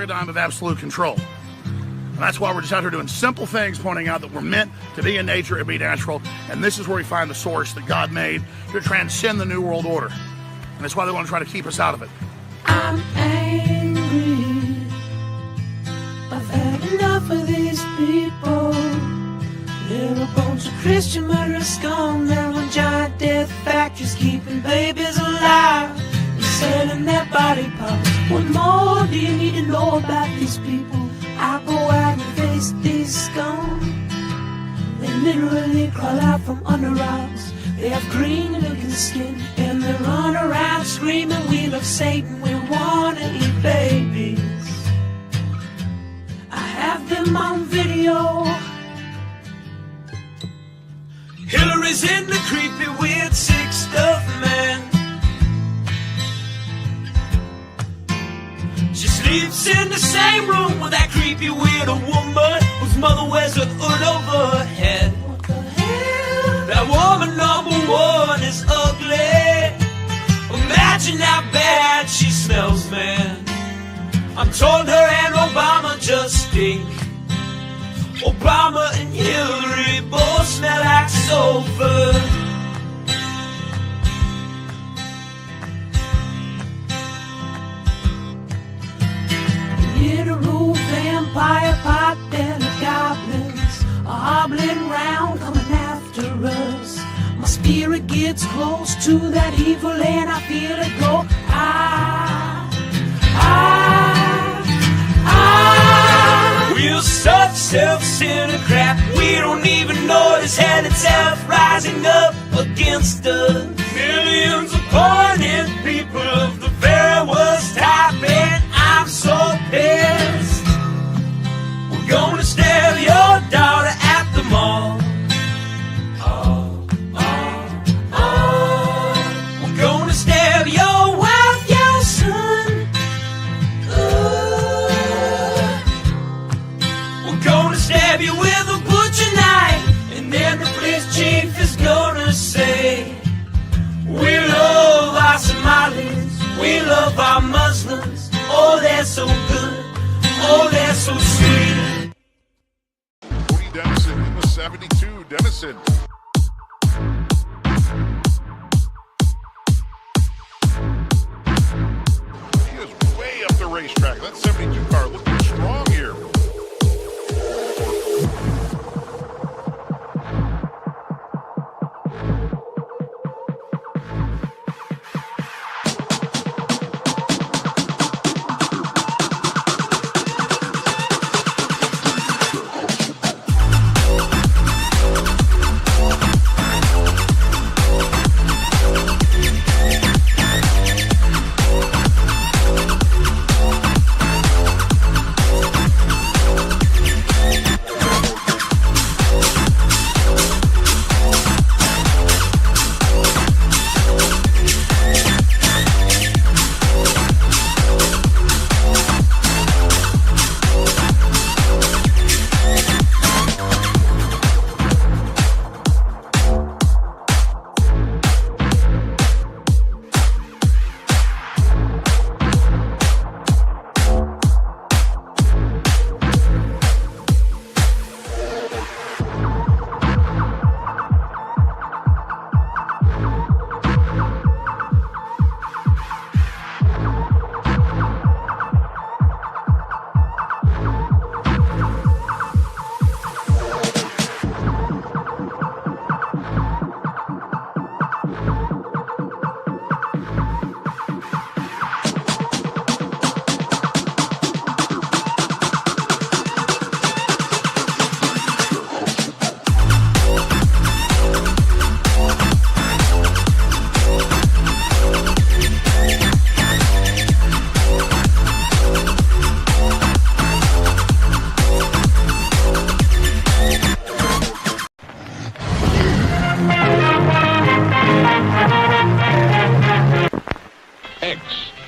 paradigm of absolute control. And that's why we're just out here doing simple things, pointing out that we're meant to be in nature and be natural. And this is where we find the source that God made to transcend the New World Order. And that's why they want to try to keep us out of it. I'm angry. I've had enough of these people. They're a bunch of Christian murderers scum. They're on giant death factories keeping babies alive and selling their body parts. What more do you need to know about these people? I go out and face these scum. They literally crawl out from under rocks. They have green looking skin and they run around screaming, we love Satan, we wanna eat babies. I have them on video. Hillary's in the creepy weird sick stuff, man. She sleeps in the same room with that creepy weirdo woman whose mother wears a hood over her head. What the hell? That woman number one is ugly. Imagine how bad she smells, man. I'm told her and Obama just stink. Obama and Hillary both smell like sulfur. Literal vampire pot belly goblins are hobbling round coming after us. My spirit gets close to that evil and I feel it go. We're such self-centered crap. We don't even notice hell itself rising up against us. Millions of pointed people of the very worst type, and I'm so pissed. We're gonna stab your daughter at the mall. We're gonna stab your wife, your son. We're gonna stab you with a butcher knife, and then the police chief is gonna say, we love our Somalis, we love our Muslims. Oh, they're so good, oh, they're so sweet. Cody Dennison in the 72, Dennison. He is way up the racetrack. That 72 car looking strong here.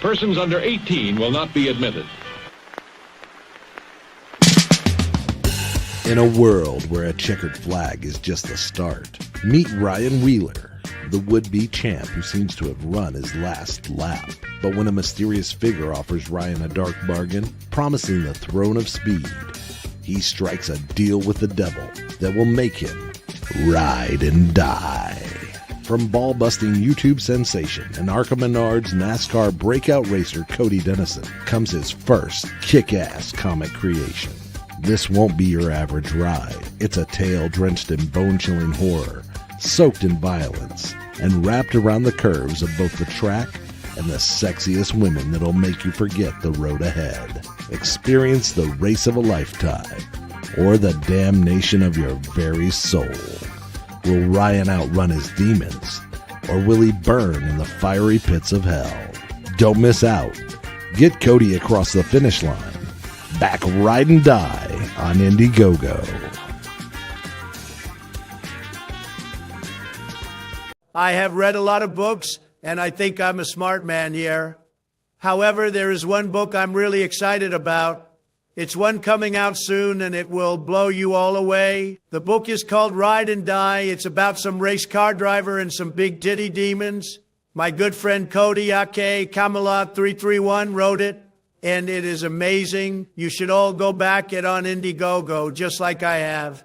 Persons under 18 will not be admitted. In a world where a checkered flag is just the start, meet Ryan Wheeler, the would-be champ who seems to have run his last lap. But when a mysterious figure offers Ryan a dark bargain, promising the throne of speed, he strikes a deal with the devil that will make him ride and die. From ball-busting YouTube sensation and Arca Menard's NASCAR breakout racer Cody Dennison comes his first kick-ass comic creation. This won't be your average ride. It's a tale drenched in bone-chilling horror, soaked in violence, and wrapped around the curves of both the track and the sexiest women that'll make you forget the road ahead. Experience the race of a lifetime, or the damnation of your very soul. Will Ryan outrun his demons, or will he burn in the fiery pits of hell? Don't miss out. Get Cody across the finish line. Back Ride and Die on Indiegogo. I have read a lot of books, and I think I'm a smart man here. However, there is one book I'm really excited about. It's one coming out soon, and it will blow you all away. The book is called Ride and Die. It's about some race car driver and some big titty demons. My good friend Cody Ake Camelot 331 wrote it, and it is amazing. You should all go back it on Indiegogo, just like I have.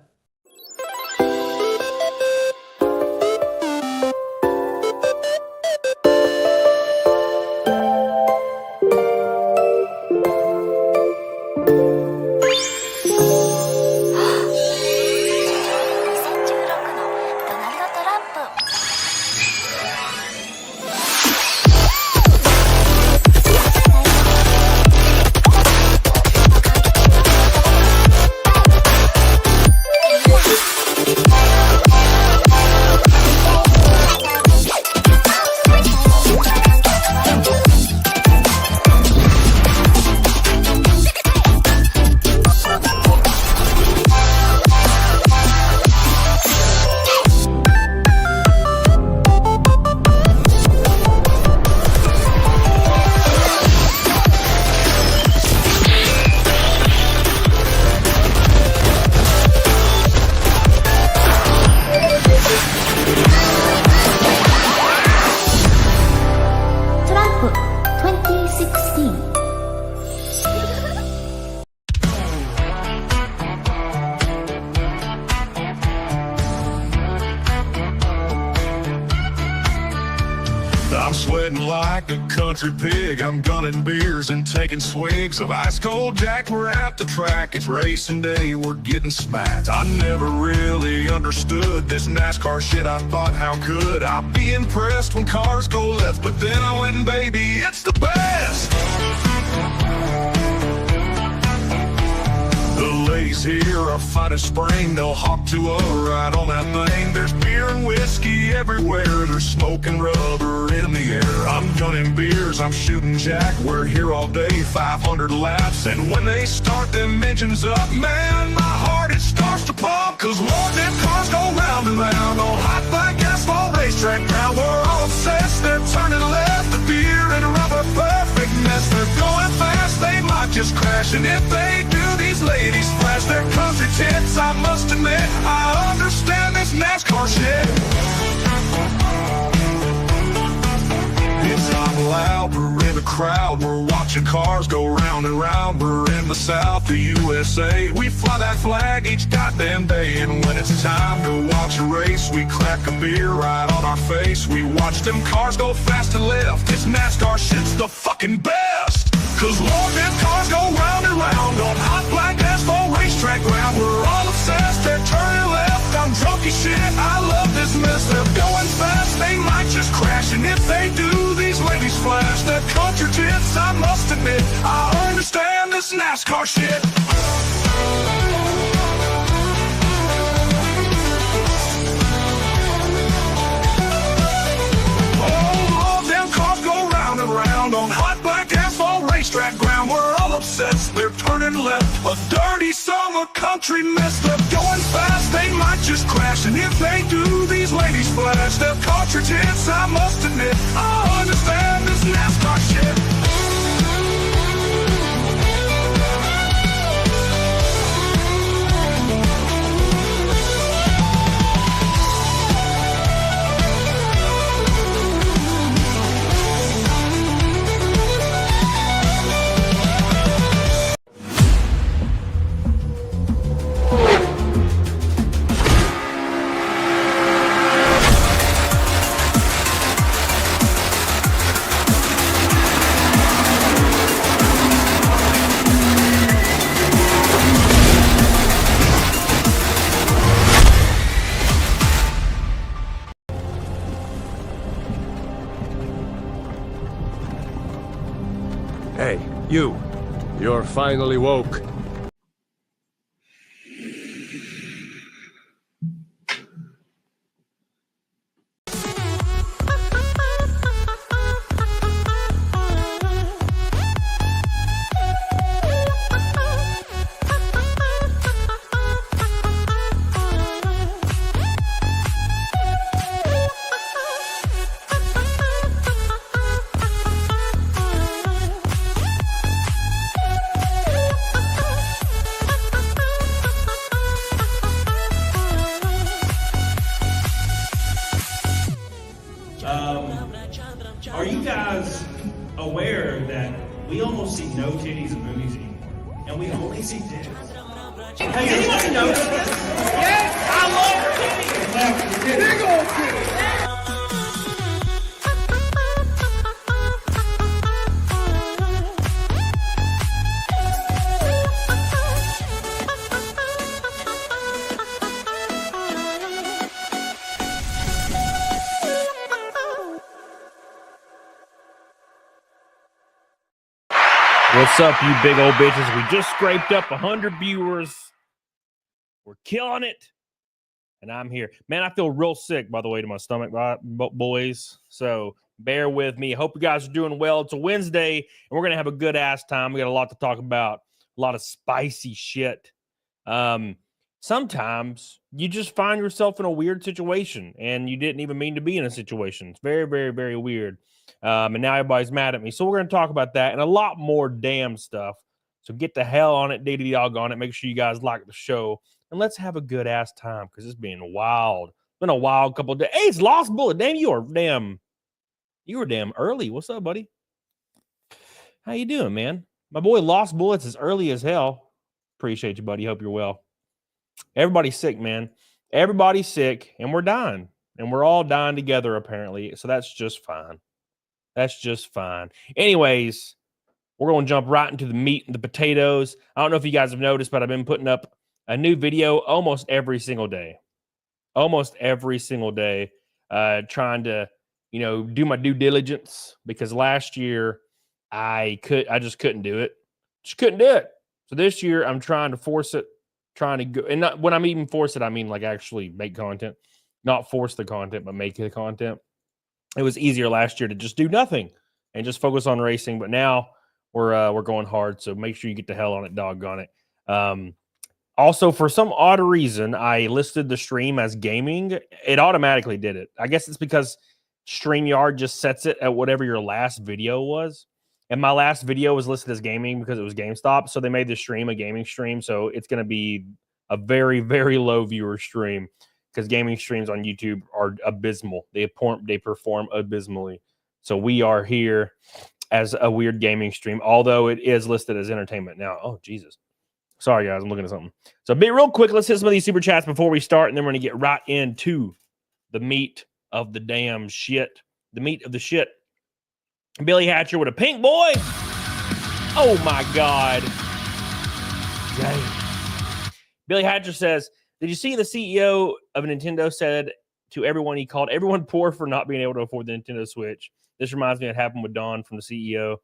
I'm sweating like a country pig. I'm gunning beers and taking swigs of ice cold Jack. We're at the track, it's racing day, we're getting smacked. I never really understood this NASCAR shit. I thought, how could I be impressed when cars go left? But then I went, baby, it's the best. The ladies here are fine as spring. They'll hop to a ride on that thing. There's beer and whiskey everywhere. There's smoke and rubber in the air. I'm gunning beers, I'm shooting Jack. We're here all day, 500 laps. And when they start them engines up, man, my heart, it starts to pump. Cause Lord, them cars go round and round on hot black asphalt racetrack ground. We're all obsessed, they're turning left. The beer and rubber, perfect mess. They're going fast, they might just crash. And if they do, these ladies flash their country tits. I must admit, I understand this NASCAR shit. It's not loud, we're in the crowd. We're watching cars go round and round. We're in the South, the USA. We fly that flag each goddamn day. And when it's time to watch a race, we crack a beer right on our face. We watch them cars go fast and left. This NASCAR shit's the fucking best. Cause Lord, them cars go round and round on hot black asphalt racetrack ground. We're all obsessed, they're turning left. I'm drunk as shit, I love this mess. They're going fast, they might just crash. And if they do, these ladies flash their country tits. I must admit, I understand this NASCAR shit. Oh, Lord, them cars go round and round on hot black asphalt racetrack ground. We're all obsessed, they're turning left. A dirty summer country mess. They're going fast, they might just crash. And if they do, these ladies flash their country tits. I must admit, I understand this NASCAR shit. You're finally woke. Are you guys aware that we almost see no titties in movies anymore? And we only see titties. Has anyone noticed this? Yes, I love titties! Big old titties! What's up, you big old bitches? We just scraped up 100 viewers. We're killing it. And I'm here. Man, I feel real sick, by the way, to my stomach, boys. So bear with me. I hope you guys are doing well. It's a Wednesday, and we're going to have a good-ass time. We got a lot to talk about, a lot of spicy shit. Sometimes you just find yourself in a weird situation, and you didn't even mean to be in a situation. It's very, very, very weird. And now everybody's mad at me. So we're going to talk about that and a lot more damn stuff. So get the hell on it, diddy dog on it. Make sure you guys like the show. And let's have a good ass time because it's been wild. It's been a wild couple of days. Hey, it's Lost Bullet. Damn, you were damn early. What's up, buddy? How you doing, man? My boy Lost Bullets is early as hell. Appreciate you, buddy. Hope you're well. Everybody's sick, man. Everybody's sick, and we're dying. And we're all dying together, apparently. So that's just fine. That's just fine. Anyways, we're going to jump right into the meat and the potatoes. I don't know if you guys have noticed, but I've been putting up a new video almost every single day. Almost every single day. Trying to, do my due diligence because last year I just couldn't do it. Just couldn't do it. So this year I'm trying to force it, trying to go. And not, when I mean force it, I mean like actually make content. Not force the content, but make the content. It was easier last year to just do nothing and just focus on racing. But now we're going hard. So make sure you get the hell on it, doggone it. Also, for some odd reason, I listed the stream as gaming. It automatically did it. I guess it's because StreamYard just sets it at whatever your last video was. And my last video was listed as gaming because it was GameStop. So they made the stream a gaming stream. So it's going to be a very, very low viewer stream because gaming streams on YouTube are abysmal. They perform abysmally. So we are here as a weird gaming stream, although it is listed as entertainment now. Oh, Jesus. Sorry, guys. I'm looking at something. So be real quick. Let's hit some of these super chats before we start, and then we're going to get right into the meat of the damn shit. The meat of the shit. Billy Hatcher with a pink boy. Oh, my God. Dang. Billy Hatcher says, did you see the CEO of Nintendo said to everyone he called everyone poor for not being able to afford the Nintendo Switch? This reminds me of what happened with Don from the CEO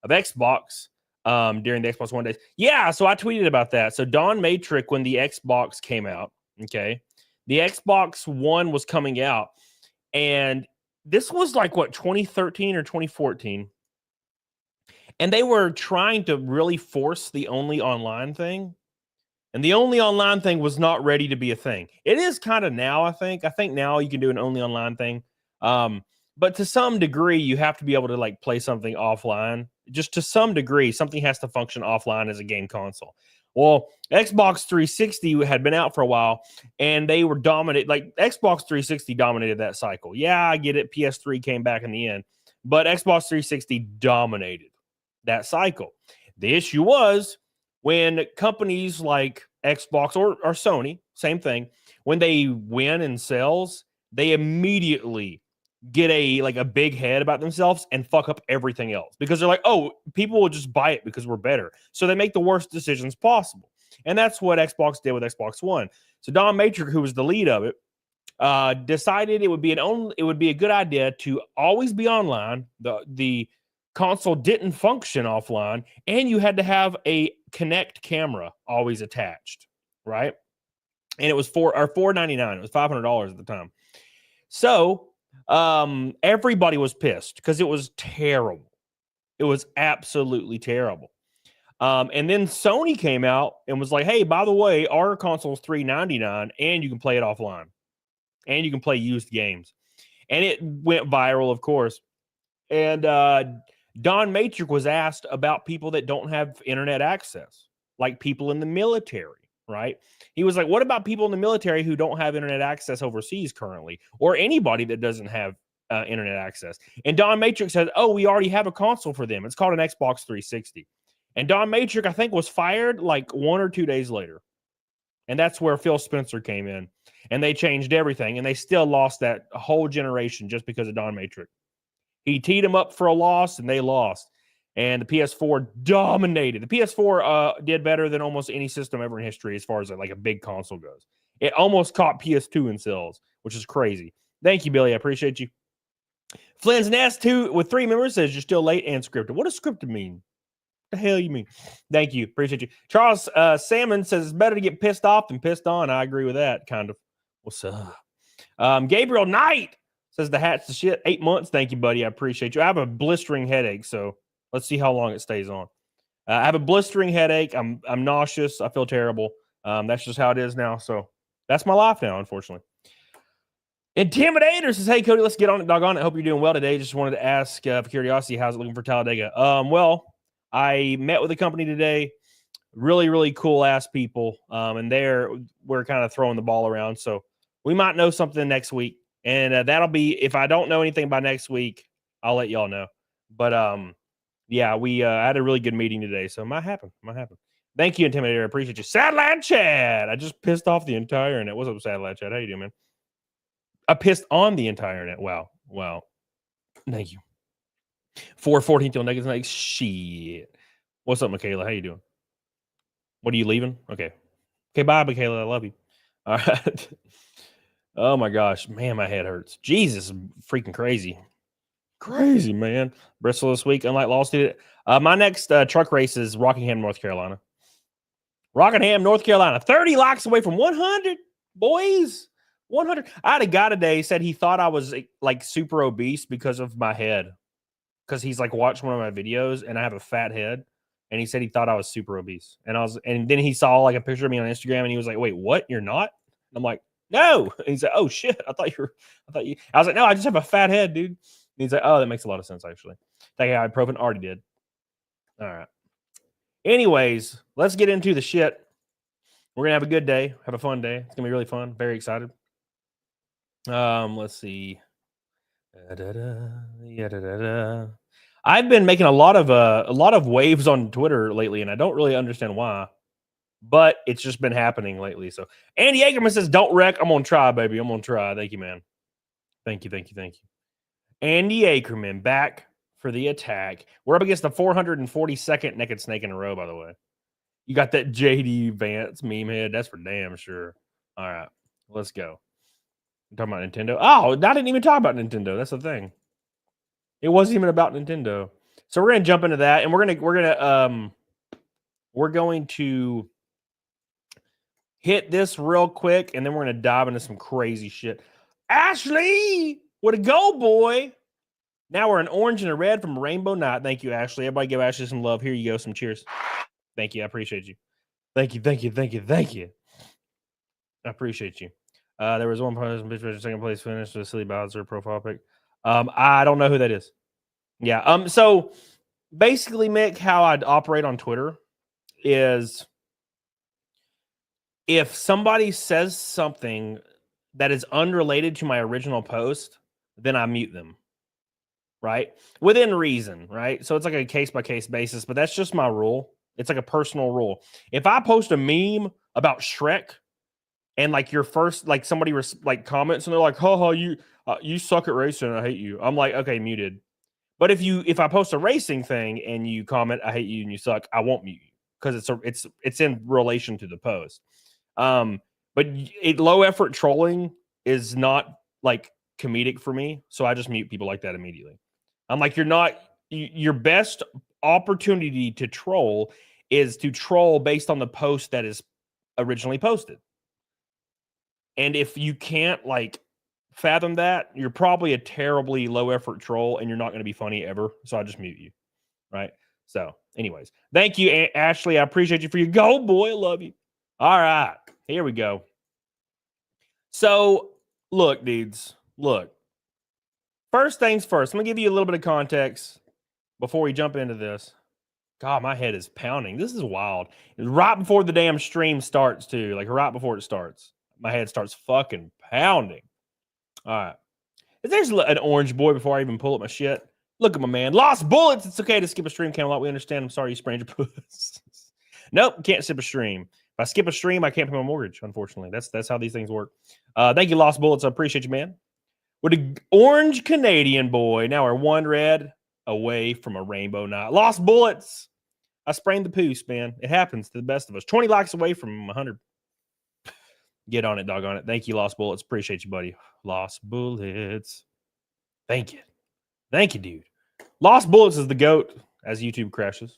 of Xbox during the Xbox One days. Yeah, so I tweeted about that. So Don Matrick, when the Xbox came out, okay, the Xbox One was coming out, and this was like, what, 2013 or 2014? And they were trying to really force the only online thing. And the only online thing was not ready to be a thing. It is kind of now, I think. I think now you can do an only online thing. But to some degree, you have to be able to like play something offline. Just to some degree, something has to function offline as a game console. Well, Xbox 360 had been out for a while, and they were dominant. Like Xbox 360 dominated that cycle. Yeah, I get it. PS3 came back in the end. But Xbox 360 dominated that cycle. The issue was when companies like Xbox or Sony, same thing, when they win in sales, they immediately get a big head about themselves and fuck up everything else because they're like, oh, people will just buy it because we're better. So they make the worst decisions possible. And that's what Xbox did with Xbox One. So Don Matrick, who was the lead of it, decided it would be a good idea to always be online. The console didn't function offline, and you had to have a Kinect camera always attached, right? And it was $499. It was $500 at the time. So everybody was pissed because it was terrible. It was absolutely terrible. And then Sony came out and was like, hey, by the way, our console is $399 and you can play it offline and you can play used games. And it went viral, of course. And Don Matrix was asked about people that don't have internet access, like people in the military, right? He was like, what about people in the military who don't have internet access overseas currently, or anybody that doesn't have internet access? And Don Matrix said, oh, we already have a console for them. It's called an Xbox 360. And Don Matrix, I think, was fired like 1 or 2 days later. And that's where Phil Spencer came in. And they changed everything. And they still lost that whole generation just because of Don Matrix. He teed them up for a loss, and they lost. And the PS4 dominated. The PS4 did better than almost any system ever in history as far as like a big console goes. It almost caught PS2 in sales, which is crazy. Thank you, Billy. I appreciate you. Flynn's Nest 2 with 3 members says you're still late and scripted. What does scripted mean? The hell you mean? Thank you. Appreciate you. Charles Salmon says it's better to get pissed off than pissed on. I agree with that, kind of. What's up? Gabriel Knight says the hat's the shit. 8 months. Thank you, buddy. I appreciate you. I have a blistering headache, so let's see how long it stays on. I have a blistering headache. I'm nauseous. I feel terrible. That's just how it is now. So that's my life now, unfortunately. Intimidator says, hey, Cody, let's get on it. Doggone it. Hope you're doing well today. Just wanted to ask for curiosity, how's it looking for Talladega? Well, I met with a company today. Really, really cool ass people. And we're kind of throwing the ball around. So we might know something next week. And that'll be, if I don't know anything by next week, I'll let y'all know. But yeah, we had a really good meeting today. So it might happen. Thank you, Intimidator. I appreciate you. Sadland Chad. I just pissed off the entire internet. What's up, Sadland Chad? How you doing, man? I pissed on the entire internet. Wow. Thank you. 414 till negative like shit. What's up, Michaela? How you doing? What are you leaving? Okay, bye, Michaela. I love you. All right. Oh my gosh, man, my head hurts. Jesus, freaking crazy, man. Bristol this week, unlike Law Student. My next truck race is Rockingham, North Carolina. 30 likes away from 100, boys. 100. I had a guy today said he thought I was like super obese because of my head. Because he's like watched one of my videos and I have a fat head, and he said he thought I was super obese. And then he saw like a picture of me on Instagram and he was like, wait, what? You're not? And I'm like, no. And he's like, oh shit. I was like, no, I just have a fat head, dude. And he's like, oh, that makes a lot of sense, actually. Thank you, ibuprofen already did. All right. Anyways, let's get into the shit. We're gonna have a good day, have a fun day. It's gonna be really fun. Very excited. Let's see. I've been making a lot of waves on Twitter lately, and I don't really understand why, but it's just been happening lately. So Andy Akerman says, "Don't wreck." I'm gonna try, baby. I'm gonna try. Thank you, man. Thank you. Andy Akerman back for the attack. We're up against the 442nd naked snake in a row, by the way. You got that JD Vance meme head. That's for damn sure. All right, let's go. I'm talking about Nintendo. Oh, I didn't even talk about Nintendo. That's the thing. It wasn't even about Nintendo. So we're gonna jump into that, and we're going to hit this real quick, and then we're gonna dive into some crazy shit. Ashley, what a go, boy! Now we're an orange and a red from Rainbow Night. Thank you, Ashley. Everybody give Ashley some love. Here you go. Some cheers. Thank you. I appreciate you. Thank you. I appreciate you. There was one person, second place finish with a silly Bowser profile pic. I don't know who that is. Yeah. So basically, Mick, how I'd operate on Twitter is if somebody says something that is unrelated to my original post, then I mute them. Right? Within reason, right? So it's like a case-by-case basis, but that's just my rule. It's like a personal rule. If I post a meme about Shrek and like your first, like somebody like comments and they're like, "Ha, you suck at racing. I hate you." I'm like, okay, muted. But if I post a racing thing and you comment, "I hate you and you suck," I won't mute you because it's in relation to the post. But low effort trolling is not like comedic for me, so I just mute people like that immediately. I'm like, you're not your best opportunity to troll is to troll based on the post that is originally posted. And if you can't like fathom that, you're probably a terribly low effort troll and you're not going to be funny ever. So I'll just mute you. Right. So, anyways, thank you, Ashley. I appreciate you for your gold, boy. I love you. All right. Here we go. So, look, dudes, look. First things first, I'm going to give you a little bit of context before we jump into this. God, my head is pounding. This is wild. It's right before the damn stream starts, too. Like, right before it starts. My head starts fucking pounding. All right. If there's an orange boy before I even pull up my shit, look at my man. Lost bullets. It's okay to skip a stream, Camelot. We understand. I'm sorry you sprained your puss. Nope, can't skip a stream. If I skip a stream, I can't pay my mortgage, unfortunately. That's how these things work. Thank you, Lost Bullets. I appreciate you, man. With an orange Canadian boy. Now we're one red away from a rainbow night. Lost Bullets. I sprained the poos, man. It happens to the best of us. 20 likes away from 100. Get on it, doggone it. Thank you, Lost Bullets. Appreciate you, buddy. Lost Bullets. Thank you. Thank you, dude. Lost Bullets is the GOAT as YouTube crashes.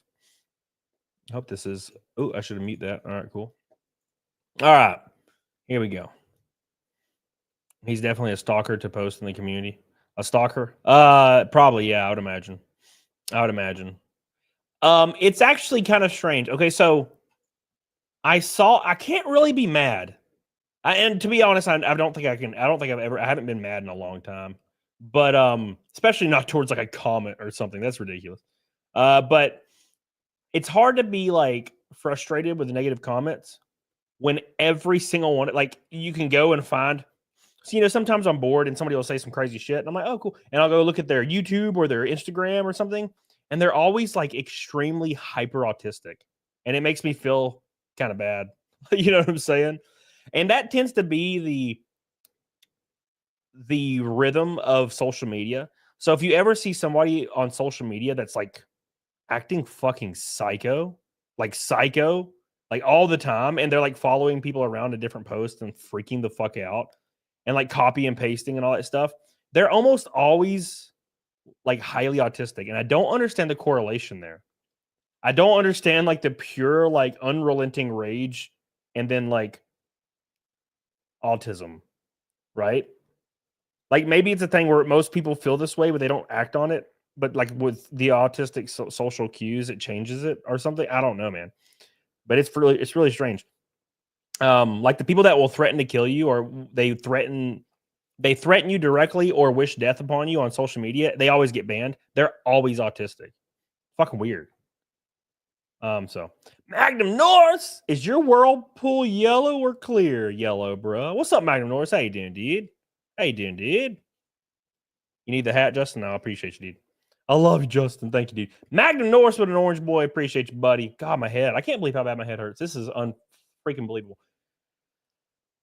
I hope this is... Oh, I should have muted that. All right, cool. All right. Here we go. He's definitely a stalker to post in the community. A stalker? Probably, yeah, I would imagine. It's actually kind of strange. Okay, so I can't really be mad. And to be honest, I don't think I can. I haven't been mad in a long time. But especially not towards like a comment or something. That's ridiculous. But it's hard to be like frustrated with the negative comments when every single one, like you can go and find. So, sometimes I'm bored and somebody will say some crazy shit and I'm like, oh, cool. And I'll go look at their YouTube or their Instagram or something. And they're always like extremely hyper autistic. And it makes me feel kind of bad. You know what I'm saying? And that tends to be the rhythm of social media. So if you ever see somebody on social media that's like acting fucking psycho, like all the time, and they're like following people around to different posts and freaking the fuck out and like copy and pasting and all that stuff, they're almost always like highly autistic. And I don't understand the correlation there. I don't understand like the pure, like unrelenting rage and then like autism, right? Like maybe it's a thing where most people feel this way, but they don't act on it. But like with the autistic social cues, it changes it or something. I don't know, man. But it's really strange. Like the people that will threaten to kill you, or they threaten you directly or wish death upon you on social media, they always get banned. They're always autistic. Fucking weird. So Magnum Norris, is your whirlpool yellow or clear? Yellow, bro. What's up, Magnum Norris? How you doing, dude? You need the hat, Justin? No, I appreciate you, dude. I love you, Justin. Thank you, dude. Magnum Norris with an orange boy. Appreciate you, buddy. God, my head. I can't believe how bad my head hurts. This is freaking believable.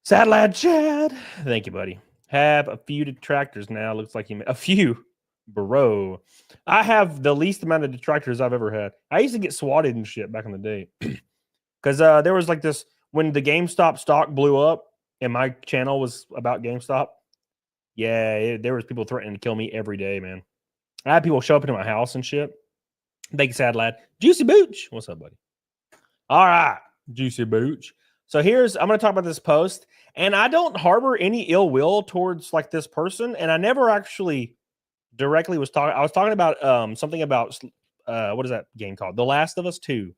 Sad lad Chad. Thank you, buddy. Have a few detractors now. Looks like a few. Bro. I have the least amount of detractors I've ever had. I used to get swatted and shit back in the day. Because there was like this, when the GameStop stock blew up and my channel was about GameStop, there was people threatening to kill me every day, man. I had people show up into my house and shit. Thank you, sad lad. Juicy Booch. What's up, buddy? All right, Juicy Booch. So I'm going to talk about this post, and I don't harbor any ill will towards like this person, and I never actually directly was talking. I was talking about something about what is that game called? The Last of Us 2.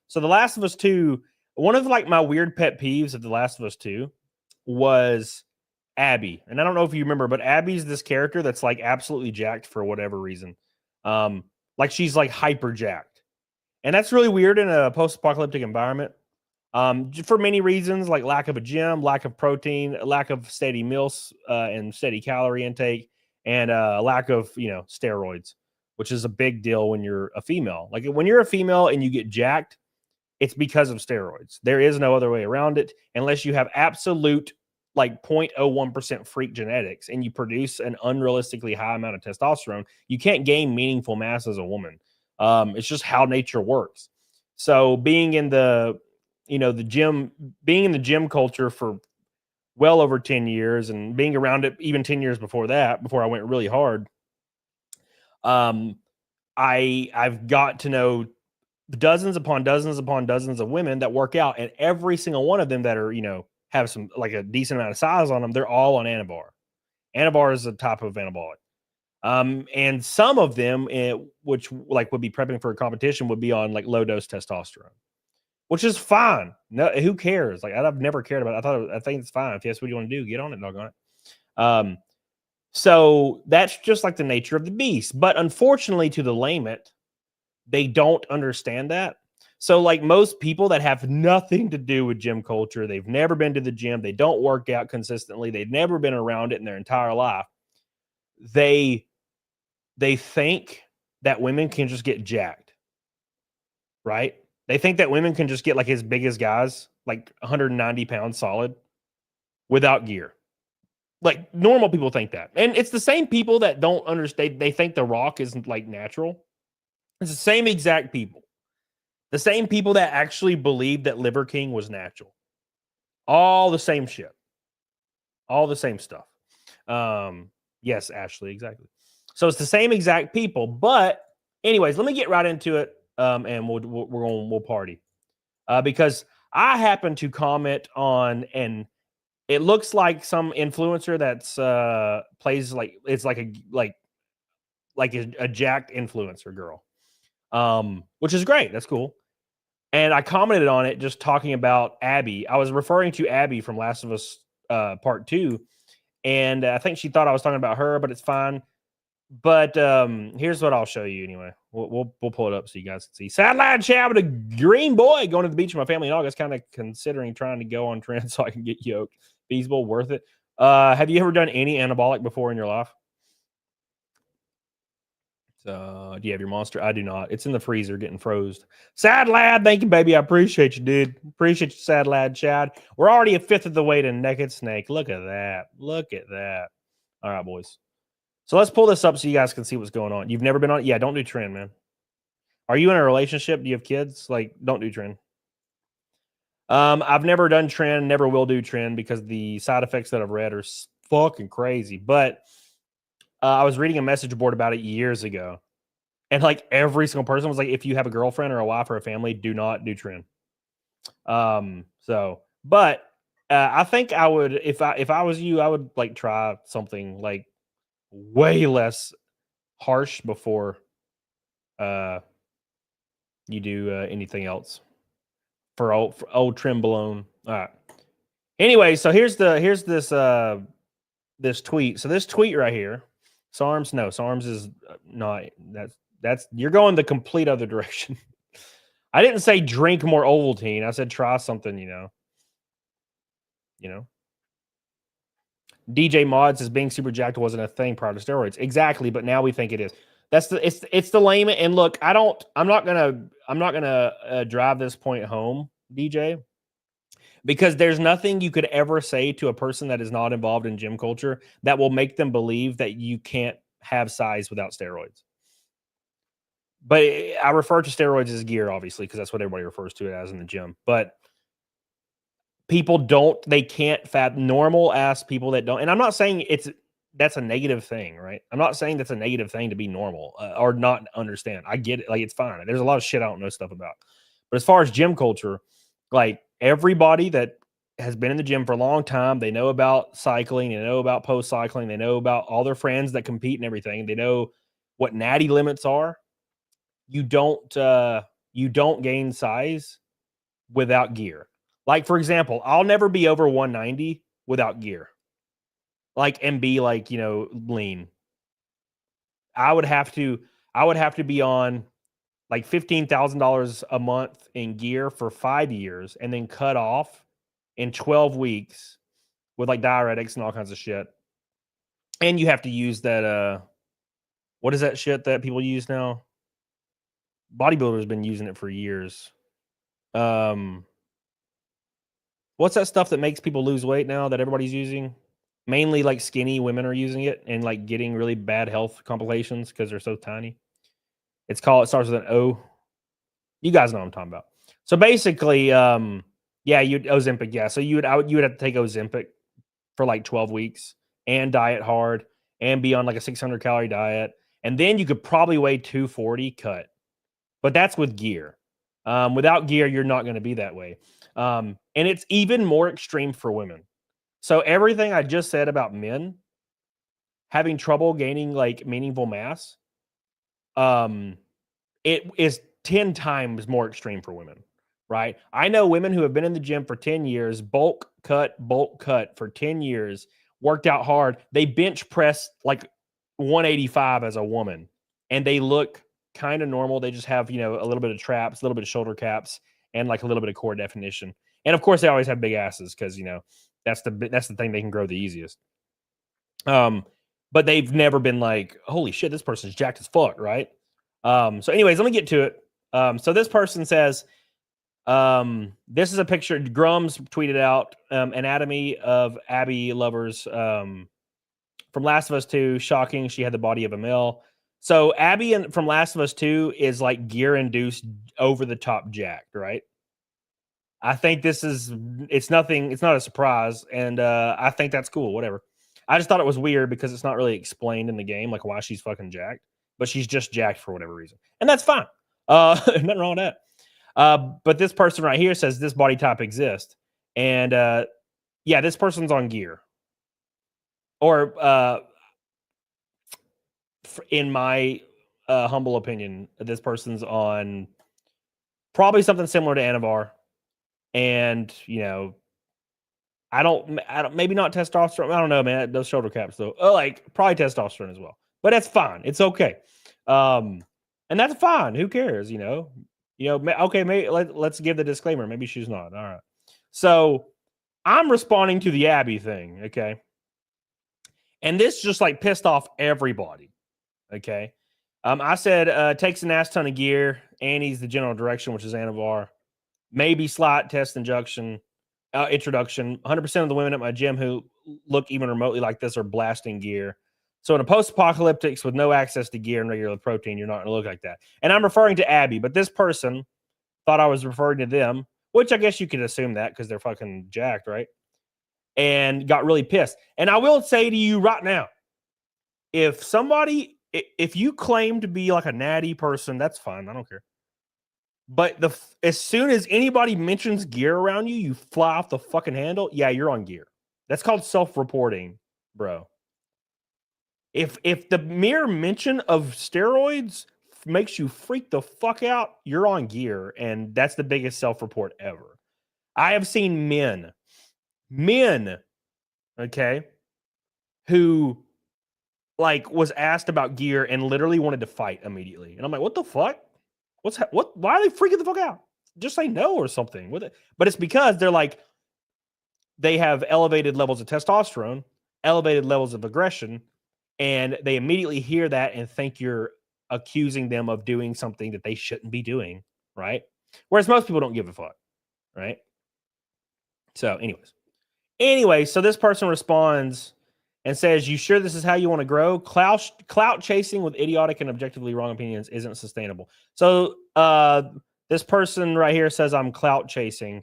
So The Last of Us 2, one of like my weird pet peeves of The Last of Us 2 was Abby. And I don't know if you remember, but Abby's this character that's like absolutely jacked for whatever reason. Like she's like hyper jacked. And that's really weird in a post-apocalyptic environment. For many reasons, like lack of a gym, lack of protein, lack of steady meals and steady calorie intake, and lack of, steroids, which is a big deal when you're a female. Like when you're a female and you get jacked, it's because of steroids. There is no other way around it unless you have absolute like 0.01% freak genetics and you produce an unrealistically high amount of testosterone. You can't gain meaningful mass as a woman. It's just how nature works. So being in the gym culture for well over 10 years and being around it even 10 years before that, before I went really hard, I've got to know dozens upon dozens upon dozens of women that work out, and every single one of them that are, have some like a decent amount of size on them, they're all on Anavar. Anavar is a type of anabolic. And some of them, which like would be prepping for a competition, would be on like low dose testosterone, which is fine. No, who cares? Like I've never cared about it. I think it's fine. If that's what you want to do, get on it, doggone it. So that's just like the nature of the beast. But unfortunately, to the layman, they don't understand that. So like most people that have nothing to do with gym culture, they've never been to the gym, they don't work out consistently, they've never been around it in their entire life. They think that women can just get jacked, right? They think that women can just get like as big as guys, like 190 pounds solid without gear. Like normal people think that. And it's the same people that don't understand. They think The Rock isn't like natural. It's the same exact people. The same people that actually believe that Liver King was natural. All the same shit. All the same stuff. Yes, Ashley, exactly. So it's the same exact people. But anyways, let me get right into it. And we'll party. Because I happen to comment on, and it looks like some influencer that's plays like it's like a jacked influencer girl. Which is great. That's cool. And I commented on it just talking about Abby. I was referring to Abby from Last of Us Part 2. And I think she thought I was talking about her, but it's fine. But here's what I'll show you anyway. We'll pull it up so you guys can see. Sideline chat with a green boy going to the beach with my family in August. Kind of considering trying to go on trend so I can get yoked. Feasible, worth it. Have you ever done any anabolic before in your life? Do you have your monster? I do not. It's in the freezer getting froze. Sad lad, thank you, baby. I appreciate you, dude. Appreciate you, sad lad, Chad. We're already a fifth of the way to Naked Snake. Look at that. Look at that. All right, boys. So let's pull this up so you guys can see what's going on. You've never been on? Yeah, don't do trend, man. Are you in a relationship? Do you have kids? Like, don't do trend. I've never done trend, never will do trend because the side effects that I've read are fucking crazy. But I was reading a message board about it years ago. And like every single person was like, if you have a girlfriend or a wife or a family, do not do trend. But I think I would, if I was you, I would like try something like way less harsh before you do anything else for old Trimbalone. All right. Anyway, so here's this this tweet. So this tweet right here, SARMs is not, that's you're going the complete other direction. I didn't say drink more Ovaltine. I said try something, you know. DJ Mod says being super jacked wasn't a thing prior to steroids. Exactly, but now we think it is. It's the lame. And look, I'm not gonna drive this point home, DJ, because there's nothing you could ever say to a person that is not involved in gym culture that will make them believe that you can't have size without steroids. But I refer to steroids as gear, obviously, because that's what everybody refers to it as in the gym. But people they can't fat normal ass people that don't. And I'm not saying that's a negative thing, right? I'm not saying that's a negative thing to be normal or not understand. I get it. Like, it's fine. There's a lot of shit I don't know stuff about. But as far as gym culture, like everybody that has been in the gym for a long time, they know about cycling, they know about post cycling, they know about all their friends that compete and everything. They know what natty limits are. You don't gain size without gear. Like, for example, I'll never be over 190 without gear. Like, and be like, lean. I would have to be on like $15,000 a month in gear for 5 years and then cut off in 12 weeks with like diuretics and all kinds of shit. And you have to use that, what is that shit that people use now? Bodybuilders been using it for years. What's that stuff that makes people lose weight now that everybody's using? Mainly like skinny women are using it and like getting really bad health complications because they're so tiny. It starts with an O. You guys know what I'm talking about. So basically, Ozempic, yeah. So you would have to take Ozempic for like 12 weeks and diet hard and be on like a 600 calorie diet And then you could probably weigh 240 cut. But that's with gear. Without gear, you're not going to be that way. And it's even more extreme for women. So everything I just said about men having trouble gaining like meaningful mass, it is 10 times more extreme for women, right? I know women who have been in the gym for 10 years, bulk cut for 10 years, worked out hard. They bench press like 185 as a woman, and they look kind of normal. They just have, a little bit of traps, a little bit of shoulder caps, and like a little bit of core definition. And of course, they always have big asses because, that's the thing they can grow the easiest. But they've never been like, holy shit, this person's jacked as fuck, right? So anyways, let me get to it. So this person says, this is a picture Grums tweeted out, anatomy of Abby lovers, from Last of Us 2. Shocking. She had the body of a male. So Abby from Last of Us 2 is like gear induced over the top jacked, right? I think it's not a surprise. And, I think that's cool. Whatever. I just thought it was weird because it's not really explained in the game, like why she's fucking jacked, but she's just jacked for whatever reason. And that's fine. Nothing wrong with that. But this person right here says this body type exists. And, yeah, this person's on gear. Or, in my humble opinion, this person's on probably something similar to Anavar. And, I don't, maybe not testosterone. I don't know, man. Those shoulder caps, though. Like, probably testosterone as well. But that's fine. It's okay. And that's fine. Who cares, Okay, maybe let's give the disclaimer. Maybe she's not. All right. So I'm responding to the Abby thing, okay? And this just, like, pissed off everybody, okay? I said, takes an ass ton of gear. Annie's the general direction, which is Anavar. Maybe slight test introduction. 100% of the women at my gym who look even remotely like this are blasting gear. So in a post-apocalyptics with no access to gear and regular protein, you're not going to look like that. And I'm referring to Abby, but this person thought I was referring to them, which I guess you could assume that because they're fucking jacked, right? And got really pissed. And I will say to you right now, if you claim to be like a natty person, that's fine. I don't care. But as soon as anybody mentions gear around you, you fly off the fucking handle. Yeah, you're on gear. That's called self-reporting, bro. If the mere mention of steroids makes you freak the fuck out, you're on gear, and that's the biggest self-report ever. I have seen men, okay, who like was asked about gear and literally wanted to fight immediately. And I'm like, what the fuck? Why are they freaking the fuck out? Just say no or something with it. But it's because they have elevated levels of testosterone, elevated levels of aggression, and they immediately hear that and think you're accusing them of doing something that they shouldn't be doing, right? Whereas most people don't give a fuck, right? So anyways, so this person responds and says, you sure this is how you want to grow? Clout chasing with idiotic and objectively wrong opinions isn't sustainable. So this person right here says I'm clout chasing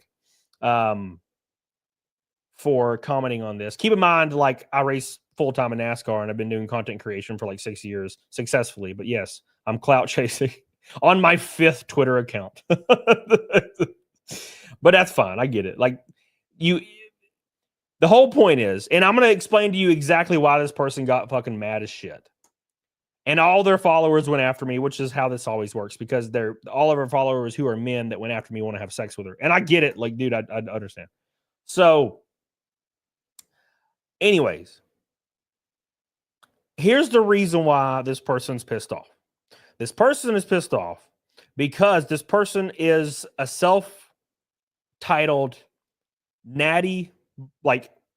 for commenting on this. Keep in mind, like, I race full-time in NASCAR and I've been doing content creation for like 6 years successfully. But yes, I'm clout chasing on my 5th Twitter account. But that's fine. I get it. Like, the whole point is, and I'm going to explain to you exactly why this person got fucking mad as shit. And all their followers went after me, which is how this always works, because all of our followers who are men that went after me want to have sex with her. And I get it. Like, dude, I understand. So, anyways, here's the reason why this person's pissed off. This person is pissed off because this person is a self-titled natty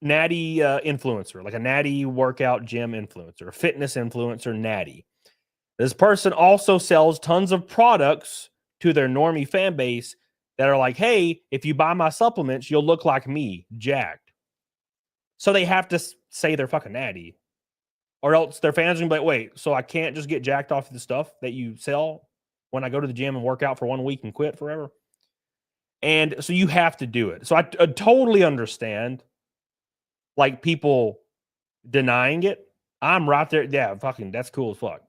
influencer, like a natty workout gym influencer, a fitness influencer, natty. This person also sells tons of products to their normie fan base that are like, hey, if you buy my supplements, you'll look like me, jacked. So they have to say they're fucking natty, or else their fans are gonna be like, wait, so I can't just get jacked off of the stuff that you sell when I go to the gym and work out for 1 week and quit forever? And so you have to do it. So I totally understand, like, people denying it. I'm right there. Yeah, fucking, that's cool as fuck.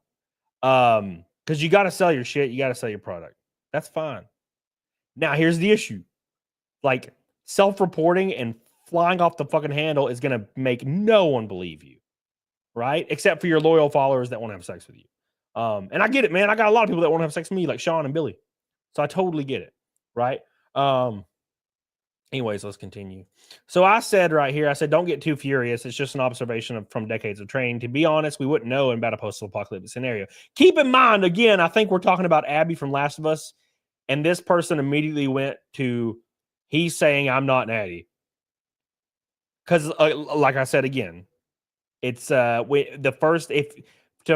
Because you got to sell your shit, you got to sell your product. That's fine. Now, here's the issue. Like, self-reporting and flying off the fucking handle is going to make no one believe you, right? Except for your loyal followers that want to have sex with you. And I get it, man. I got a lot of people that want to have sex with me, like Sean and Billy. So I totally get it, right? Anyways, let's continue. So I said right here, I said, don't get too furious. It's just an observation from decades of training. To be honest, we wouldn't know about a post-apocalyptic scenario. Keep in mind, again, I think we're talking about Abby from Last of Us, and this person immediately went to, he's saying I'm not natty. Because, like I said again, it's to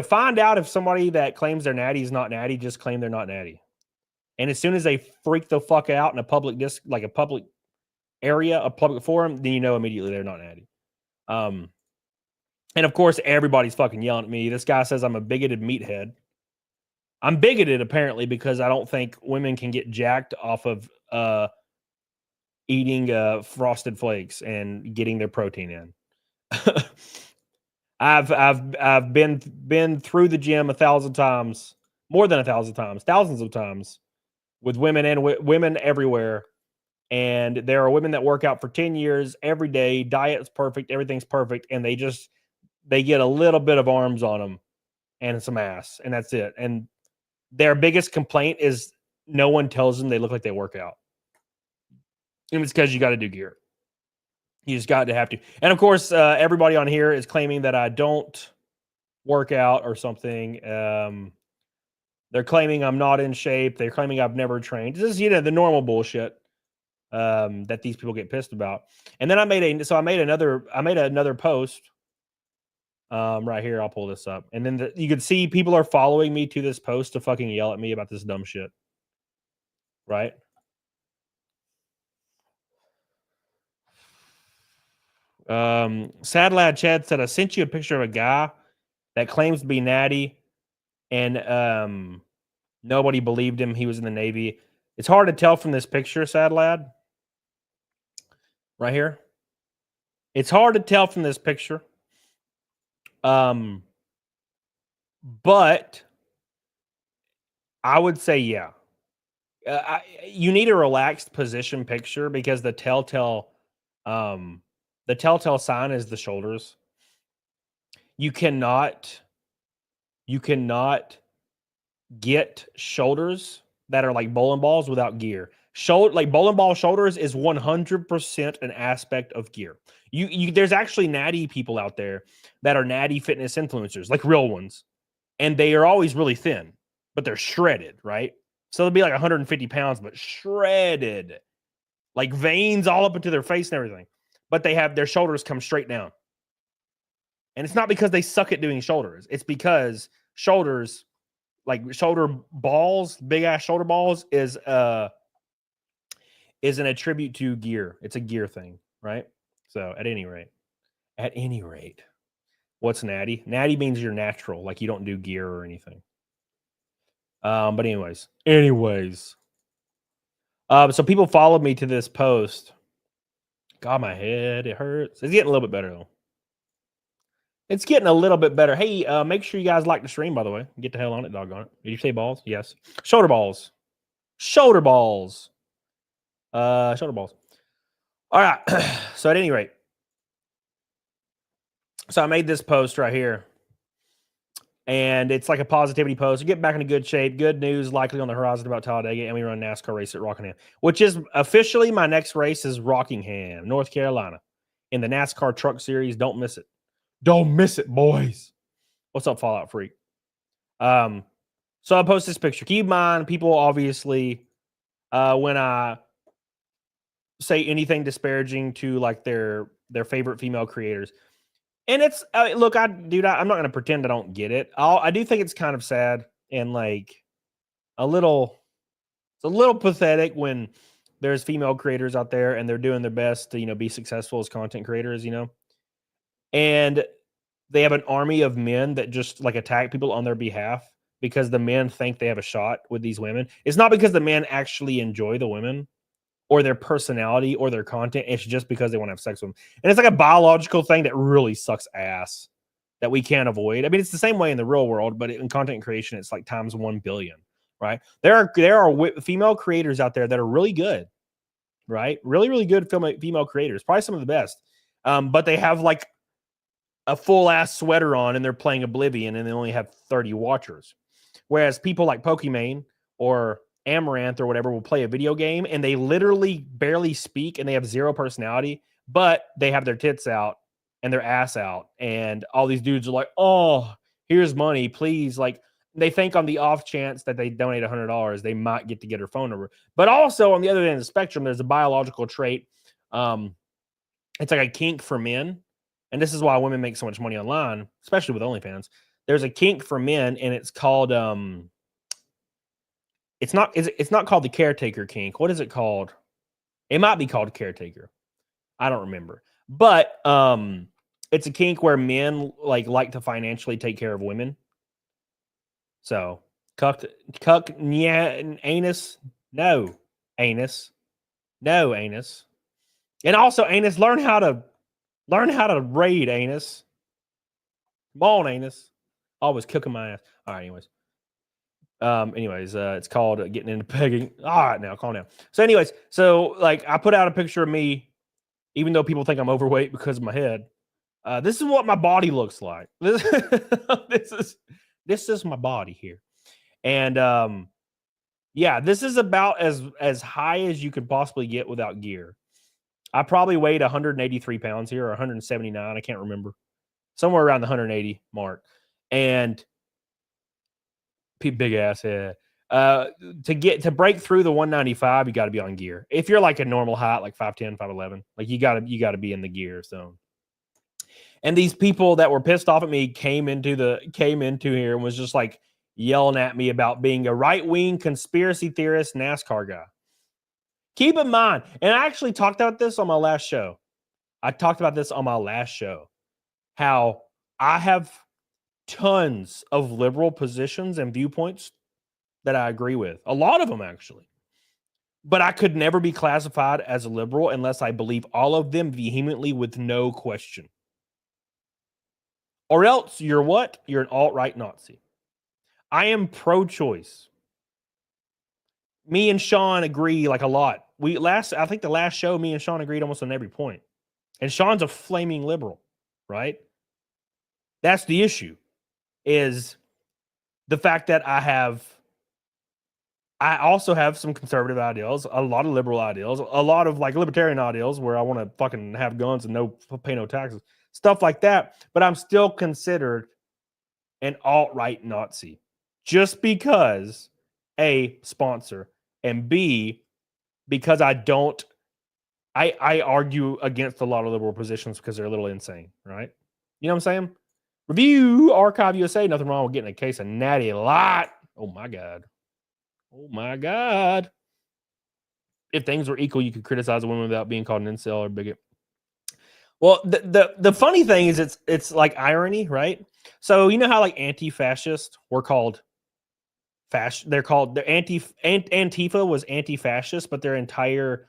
find out if somebody that claims they're natty is not natty, just claim they're not natty. And as soon as they freak the fuck out in a public like a public area, a public forum, then you know immediately they're not natty. And of course, everybody's fucking yelling at me. This guy says I'm a bigoted meathead. I'm bigoted apparently because I don't think women can get jacked off of eating Frosted Flakes and getting their protein in. I've been through the gym 1,000 times, more than 1,000 times, thousands of times, with women and women everywhere. And there are women that work out for 10 years every day. Diet's perfect, everything's perfect, and they get a little bit of arms on them and some ass, and that's it. And their biggest complaint is no one tells them they look like they work out. And it's because you got to do gear. You just got to have to. And of course, everybody on here is claiming that I don't work out or something. They're claiming I'm not in shape. They're claiming I've never trained. This is, the normal bullshit that these people get pissed about. And then I made another post right here. I'll pull this up. And then you can see people are following me to this post to fucking yell at me about this dumb shit. Right? Sad Lad Chad said, I sent you a picture of a guy that claims to be natty, and nobody believed him. He was in the Navy. It's hard to tell from this picture, Sad Lad. Right here. It's hard to tell from this picture. But I would say, yeah. You need a relaxed position picture because the telltale sign is the shoulders. You cannot get shoulders that are like bowling balls without gear. Like bowling ball shoulders is 100% an aspect of gear. There's actually natty people out there that are natty fitness influencers, like real ones, and they are always really thin, but they're shredded, right? So they'll be like 150 pounds, but shredded, like veins all up into their face and everything. But they have their shoulders come straight down. And it's not because they suck at doing shoulders. It's because shoulders, like shoulder balls, big ass shoulder balls, is an attribute to gear. It's a gear thing, right? So at any rate, what's natty? Natty means you're natural, like you don't do gear or anything. But anyways. So people followed me to this post. God, my head, it hurts. It's getting a little bit better, though. It's getting a little bit better. Hey, make sure you guys like the stream, by the way. Get the hell on it, doggone it. Did you say balls? Yes. Shoulder balls. Shoulder balls. All right. So at any rate. So I made this post right here. And it's like a positivity post. You get back into good shape. Good news likely on the horizon about Talladega. And we run a NASCAR race at Rockingham, which is officially my next race is Rockingham, North Carolina, in the NASCAR Truck Series. Don't miss it. Don't miss it, boys. What's up, Fallout Freak? So I post this picture. Keep in mind, people obviously, when I say anything disparaging to like their favorite female creators, and it's look, I'm not going to pretend I don't get it. I do think it's kind of sad and like it's a little pathetic when there's female creators out there and they're doing their best to, be successful as content creators, and they have an army of men that just like attack people on their behalf because the men think they have a shot with these women. It's not because the men actually enjoy the women or their personality or their content. It's just because they want to have sex with them. And it's like a biological thing that really sucks ass. that we can't avoid. I mean, it's the same way in the real world, but in content creation, it's like times 1 billion, right? There are female creators out there that are really good, right? Really, really good female creators, probably some of the best. But they have like a full ass sweater on and they're playing Oblivion and they only have 30 watchers. Whereas people like Pokimane or Amaranth or whatever will play a video game and they literally barely speak and they have zero personality, but they have their tits out and their ass out. And all these dudes are like, oh, here's money, please. Like, they think on the off chance that they donate $100, they might get to get her phone number. But also on the other end of the spectrum, there's a biological trait. It's like a kink for men. And this is why women make so much money online, especially with OnlyFans. There's a kink for men, and it's called it's not called the caretaker kink. What is it called? It might be called caretaker. I don't remember. But it's a kink where men like to financially take care of women. So cuck anus, no anus. And also anus, learn how to raid, anus. Come on, anus. Always cooking my ass. All right, anyways. It's called getting into pegging. All right, now calm down. So anyways, like I put out a picture of me, even though people think I'm overweight because of my head. This is what my body looks like. This is my body here. And yeah, this is about as high as you could possibly get without gear. I probably weighed 183 pounds here, or 179. I can't remember. Somewhere around the 180 mark. And big ass head. To break through the 195, you got to be on gear. If you're like a normal height, like 5'10", 5'11", like you got to be in the gear zone. And these people that were pissed off at me came into here and was just like yelling at me about being a right-wing conspiracy theorist NASCAR guy. Keep in mind, and I actually talked about this on my last show. How I have tons of liberal positions and viewpoints that I agree with. A lot of them, actually. But I could never be classified as a liberal unless I believe all of them vehemently with no question. Or else you're what? You're an alt-right Nazi. I am pro-choice. Me and Sean agree like a lot. I think the last show, me and Sean agreed almost on every point. And Sean's a flaming liberal, right? That's the issue, is the fact that I also have some conservative ideals, a lot of liberal ideals, a lot of like libertarian ideals where I want to fucking have guns and pay no taxes, stuff like that. But I'm still considered an alt-right Nazi just because A, sponsor, and B, because I argue against a lot of liberal positions because they're a little insane, right? You know what I'm saying? Review Archive USA. Nothing wrong with getting a case of Natty Light. Oh my God. If things were equal, you could criticize a woman without being called an incel or bigot. Well, the funny thing is it's like irony, right? So you know how like anti-fascists were called Antifa was anti-fascist, but their entire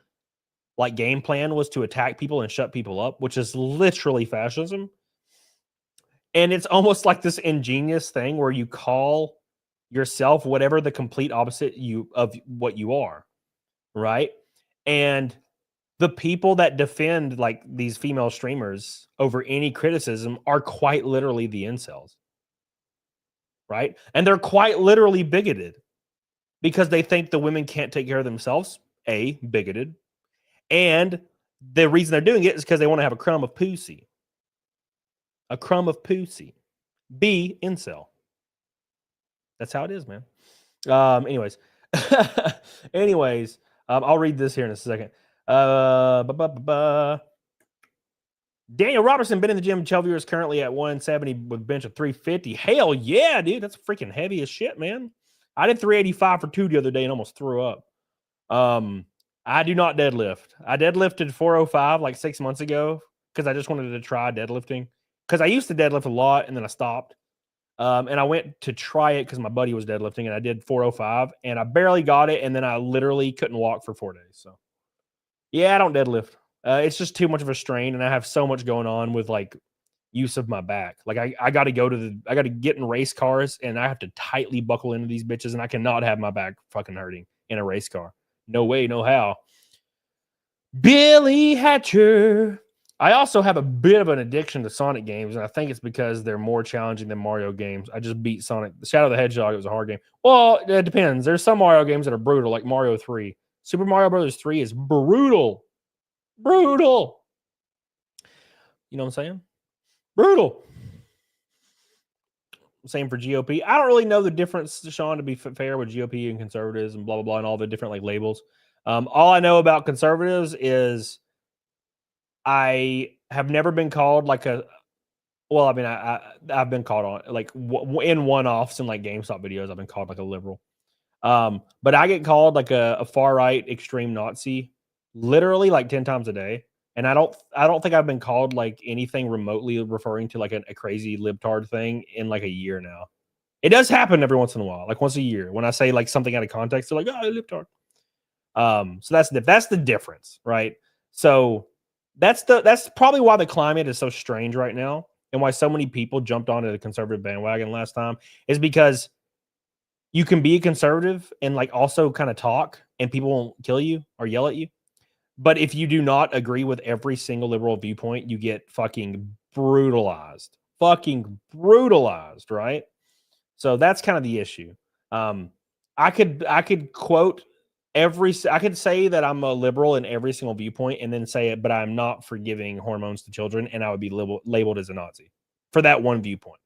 like game plan was to attack people and shut people up, which is literally fascism. And it's almost like this ingenious thing where you call yourself whatever the complete opposite of what you are, right? And the people that defend like these female streamers over any criticism are quite literally the incels, right? And they're quite literally bigoted because they think the women can't take care of themselves. A, bigoted. And the reason they're doing it is because they want to have a crumb of pussy. A crumb of pussy. B, incel. That's how it is, man. Anyways, I'll read this here in a second. Daniel Robertson been in the gym 12 years, currently at 170 with bench of 350. Hell yeah, dude. That's freaking heavy as shit, man. I did 385 for 2 the other day and almost threw up. I do not deadlift. I deadlifted 405 like 6 months ago because I just wanted to try deadlifting. Because I used to deadlift a lot and then I stopped. And I went to try it because my buddy was deadlifting and I did 405 and I barely got it. And then I literally couldn't walk for 4 days. So yeah, I don't deadlift. It's just too much of a strain. And I have so much going on with like use of my back. Like I got to get in race cars and I have to tightly buckle into these bitches, and I cannot have my back fucking hurting in a race car. No way, no how. Billy Hatcher. I also have a bit of an addiction to Sonic games, and I think it's because they're more challenging than Mario games. I just beat Sonic. Shadow the Hedgehog, it was a hard game. Well, it depends. There's some Mario games that are brutal, like Mario 3. Super Mario Brothers 3 is brutal. Brutal. You know what I'm saying? Brutal. Same for GOP. I don't really know the difference, Sean, to be fair, with GOP and conservatives and blah, blah, blah, and all the different like labels. All I know about conservatives is I have never been called like a, well, I mean, I've been called on like in one-offs and like GameStop videos, I've been called like a liberal. But I get called like a far-right extreme Nazi literally like 10 times a day. And I don't think I've been called like anything remotely referring to like a crazy libtard thing in like a year now. It does happen every once in a while, like once a year. When I say like something out of context, they're like, "Oh, libtard." So that's the difference, right? So that's probably why the climate is so strange right now, and why so many people jumped onto the conservative bandwagon last time is because you can be a conservative and like also kind of talk, and people won't kill you or yell at you. But if you do not agree with every single liberal viewpoint, you get fucking brutalized. Fucking brutalized, right? So that's kind of the issue. I could quote I could say that I'm a liberal in every single viewpoint and then say it, but I'm not for giving hormones to children, and I would be labeled as a Nazi for that one viewpoint.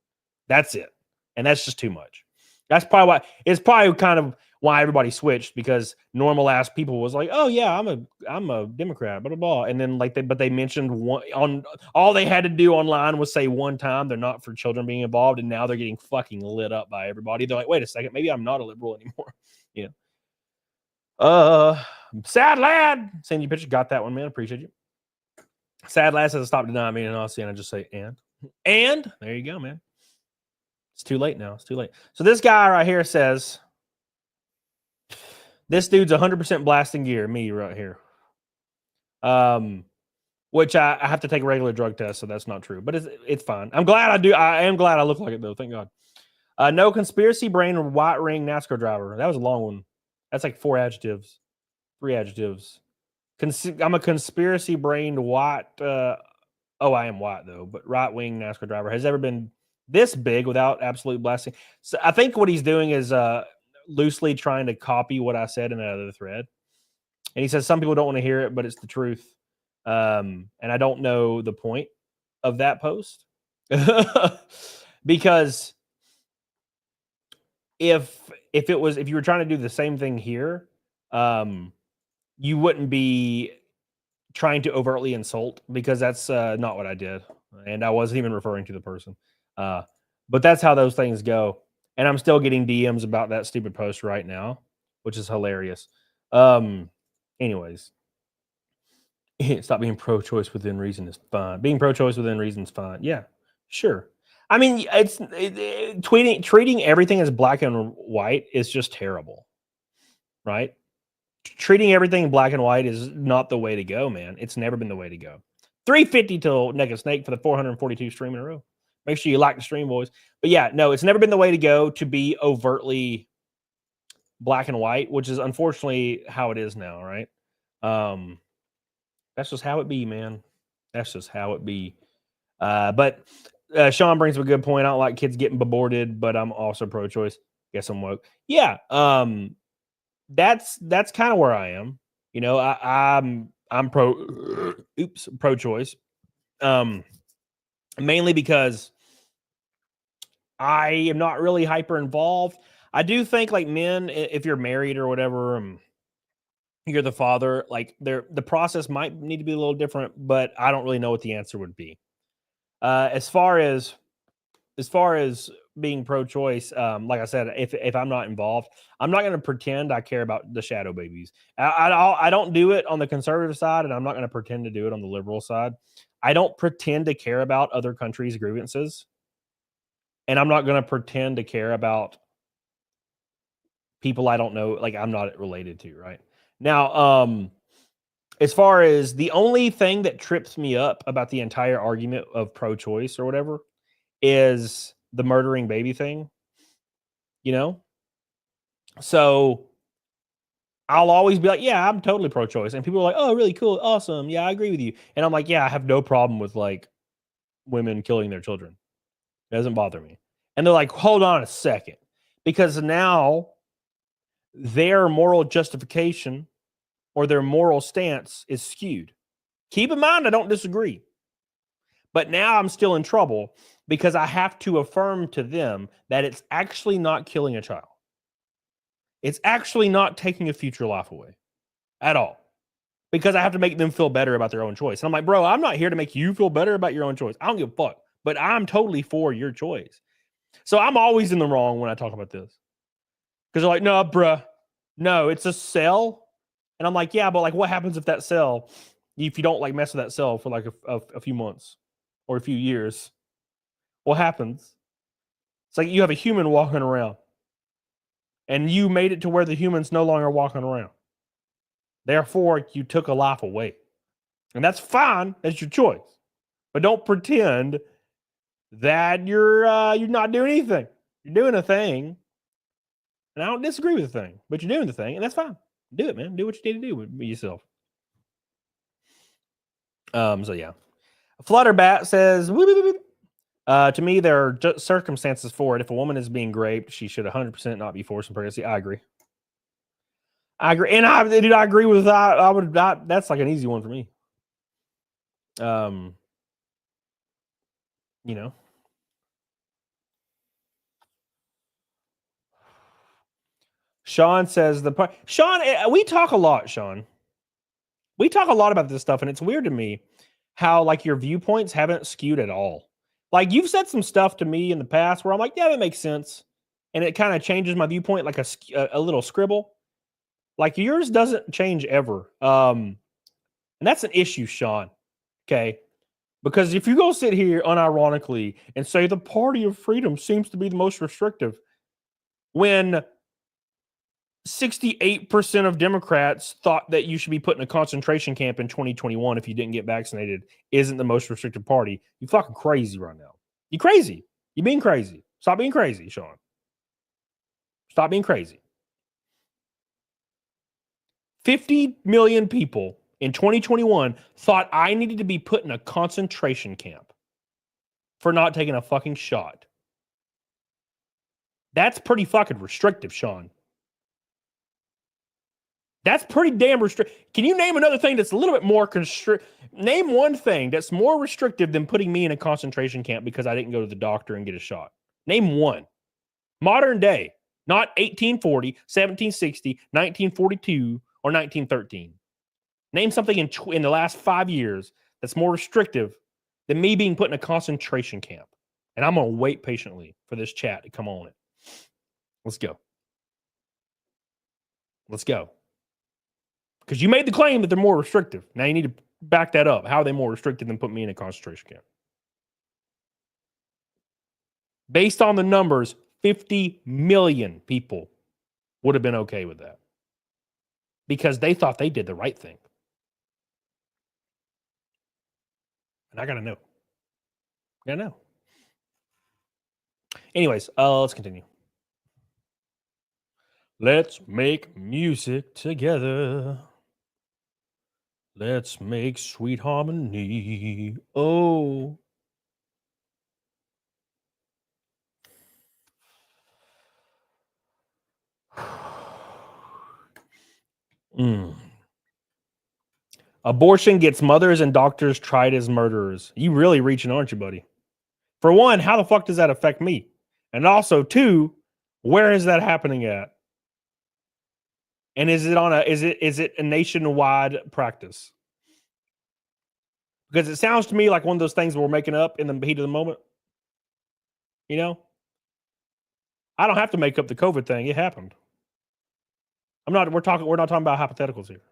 That's it. And that's just too much. That's probably why it's probably kind of why everybody switched, because normal ass people was like, "Oh yeah, I'm a Democrat, blah blah blah," and then like they mentioned one on all they had to do online was say one time they're not for children being involved, and now they're getting fucking lit up by everybody. They're like, "Wait a second, maybe I'm not a liberal anymore." You know. Sad lad, send you a picture. Got that one, man. Appreciate you. Sad lad says, "Stop denying me," and I'll see, and I just say, and there you go, man. It's too late now. It's too late. So this guy right here says, this dude's 100% blasting gear. Me right here. Which I have to take a regular drug test, so that's not true. But it's fine. I'm glad I do. I am glad I look like it, though. Thank God. No conspiracy brain or white ring NASCAR driver. That was a long one. That's like 4 adjectives. 3 adjectives. I'm a conspiracy brained white. I am white, though. But right wing NASCAR driver has ever been this big without absolute blasting. So I think what he's doing is loosely trying to copy what I said in that other thread. And he says some people don't want to hear it, but it's the truth. And I don't know the point of that post. Because if you were trying to do the same thing here, you wouldn't be trying to overtly insult, because that's not what I did. And I wasn't even referring to the person. But that's how those things go. And I'm still getting DMs about that stupid post right now, which is hilarious. Anyways, stop being pro-choice within reason is fine. Being pro-choice within reason is fine. Yeah, sure. I mean, treating everything as black and white is just terrible, right? Treating everything black and white is not the way to go, man. It's never been the way to go. 350 till Naked Snake for the 442 stream in a row. Make sure you like the stream, boys. But yeah, no, it's never been the way to go to be overtly black and white, which is unfortunately how it is now, right? That's just how it be, man. That's just how it be. But Sean brings up a good point. I don't like kids getting aborted, but I'm also pro-choice. Guess I'm woke. Yeah, that's kind of where I am. You know, I'm pro-choice. Mainly because I am not really hyper involved. I do think like men, if you're married or whatever, you're the father, like the process might need to be a little different, but I don't really know what the answer would be. As far as being pro-choice, like I said, if I'm not involved, I'm not going to pretend I care about the shadow babies. I don't do it on the conservative side, and I'm not going to pretend to do it on the liberal side. I don't pretend to care about other countries' grievances, and I'm not going to pretend to care about people I don't know, like I'm not related to, right? Now, as far as the only thing that trips me up about the entire argument of pro-choice or whatever is the murdering baby thing, you know? So I'll always be like, yeah, I'm totally pro-choice. And people are like, oh, really cool. Awesome. Yeah, I agree with you. And I'm like, yeah, I have no problem with like women killing their children. It doesn't bother me. And they're like, hold on a second. Because now their moral justification or their moral stance is skewed. Keep in mind, I don't disagree. But now I'm still in trouble because I have to affirm to them that it's actually not killing a child. It's actually not taking a future life away at all. Because I have to make them feel better about their own choice. And I'm like, bro, I'm not here to make you feel better about your own choice. I don't give a fuck. But I'm totally for your choice. So I'm always in the wrong when I talk about this. Because they're like, no, bruh. No, it's a cell. And I'm like, yeah, but like what happens if that cell, if you don't like mess with that cell for like a few months or a few years? What happens? It's like you have a human walking around. And you made it to where the human's no longer walking around. Therefore, you took a life away. And that's fine. That's your choice. But don't pretend that you're not doing anything. You're doing a thing. And I don't disagree with the thing, but you're doing the thing, and that's fine. Do it, man. Do what you need to do with yourself. So yeah. Flutterbat says, whoop, whoop, whoop. To me, there are circumstances for it. If a woman is being raped, she should 100% not be forced in pregnancy. I agree. I agree. And I agree with that. I would not, that's like an easy one for me. You know. Sean says Sean, we talk a lot, Sean. We talk a lot about this stuff, and it's weird to me how like your viewpoints haven't skewed at all. Like you've said some stuff to me in the past where I'm like, yeah, that makes sense, and it kind of changes my viewpoint, like a little scribble. Like yours doesn't change ever, and that's an issue, Sean. Okay, because if you go sit here unironically and say the party of freedom seems to be the most restrictive, when 68% of Democrats thought that you should be put in a concentration camp in 2021 if you didn't get vaccinated isn't the most restrictive party. You fucking crazy right now. You crazy. You being crazy. Stop being crazy, Sean. Stop being crazy. 50 million people in 2021 thought I needed to be put in a concentration camp for not taking a fucking shot. That's pretty fucking restrictive, Sean. That's pretty damn restrictive. Can you name another thing that's a little bit more Name one thing that's more restrictive than putting me in a concentration camp because I didn't go to the doctor and get a shot. Name one. Modern day, not 1840, 1760, 1942, or 1913. Name something in the last 5 years that's more restrictive than me being put in a concentration camp. And I'm going to wait patiently for this chat to come on it. Let's go. Let's go. Because you made the claim that they're more restrictive. Now you need to back that up. How are they more restrictive than put me in a concentration camp? Based on the numbers, 50 million people would have been okay with that. Because they thought they did the right thing. And I got to know. I got to know. Anyways, let's continue. Let's make music together. Let's make sweet harmony. Oh. Abortion gets mothers and doctors tried as murderers. You really reaching, aren't you, buddy? For one, how the fuck does that affect me? And also, two, where is that happening at? And is it a nationwide practice? Because it sounds to me like one of those things we're making up in the heat of the moment. You know? I don't have to make up the COVID thing. It happened. We're not talking about hypotheticals here.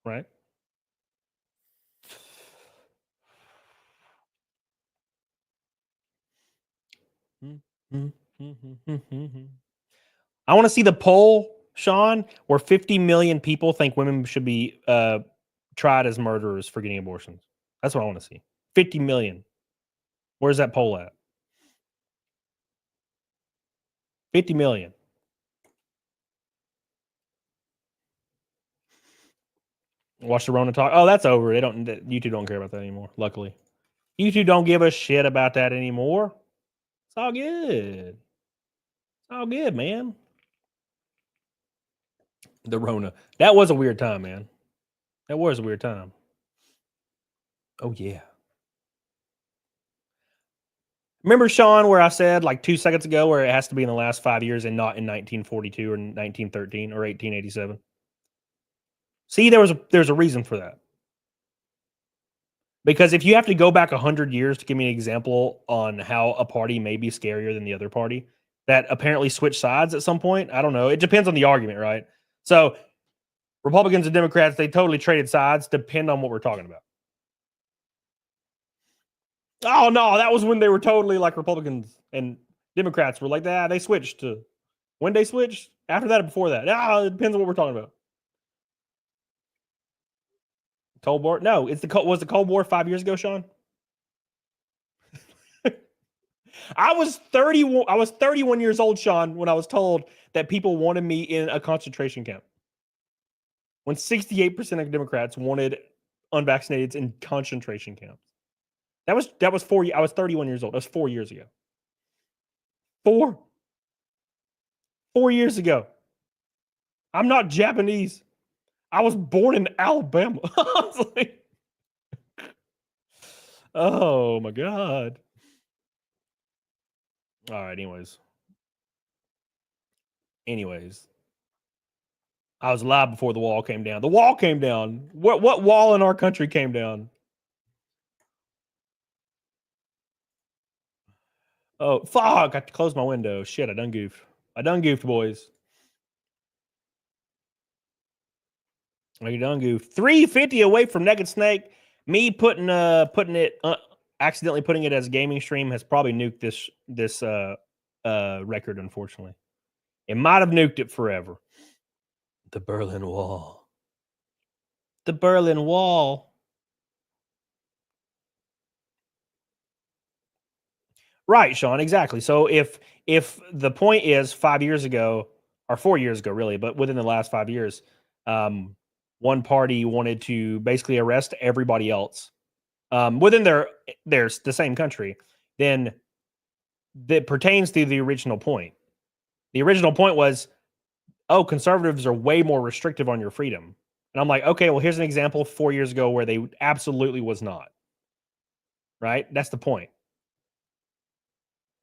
Right? I want to see the poll, Sean, where 50 million people think women should be tried as murderers for getting abortions. That's what I want to see. 50 million. Where's that poll at? 50 million. Watch the Rona talk. Oh, that's over. YouTube don't care about that anymore. Luckily, YouTube don't give a shit about that anymore. It's all good. It's all good, man. The Rona. That was a weird time, man. That was a weird time. Oh yeah. Remember, Sean, where I said like 2 seconds ago where it has to be in the last 5 years and not in 1942 or 1913 or 1887? See, there's a reason for that. Because if you have to go back 100 years to give me an example on how a party may be scarier than the other party that apparently switched sides at some point, I don't know. It depends on the argument, right? So Republicans and Democrats, they totally traded sides, depend on what we're talking about. Oh, no, that was when they were totally like Republicans and Democrats were like, they switched to when they switched after that or before that. It depends on what we're talking about. Cold War? No, was the Cold War 5 years ago, Sean? I was 31 years old, Sean, when I was told that people wanted me in a concentration camp. When 68% of Democrats wanted unvaccinated in concentration camps. That was I was 31 years old. That was 4 years ago. 4 years ago. I'm not Japanese. I was born in Alabama. I was like, oh my God. All right, anyways. I was alive before the wall came down. The wall came down. What wall in our country came down? Oh, fuck. I have to close my window. Shit, I done goofed, boys. I done goofed. 350 away from Naked Snake. Me accidentally putting it as a gaming stream has probably nuked this record, unfortunately. It might have nuked it forever. The Berlin Wall. The Berlin Wall. Right, Sean, exactly. So if the point is 5 years ago, or 4 years ago, really, but within the last 5 years, one party wanted to basically arrest everybody else within the same country, then that pertains to the original point. The original point was, conservatives are way more restrictive on your freedom. And I'm like, okay, well, here's an example 4 years ago where they absolutely was not. Right? That's the point.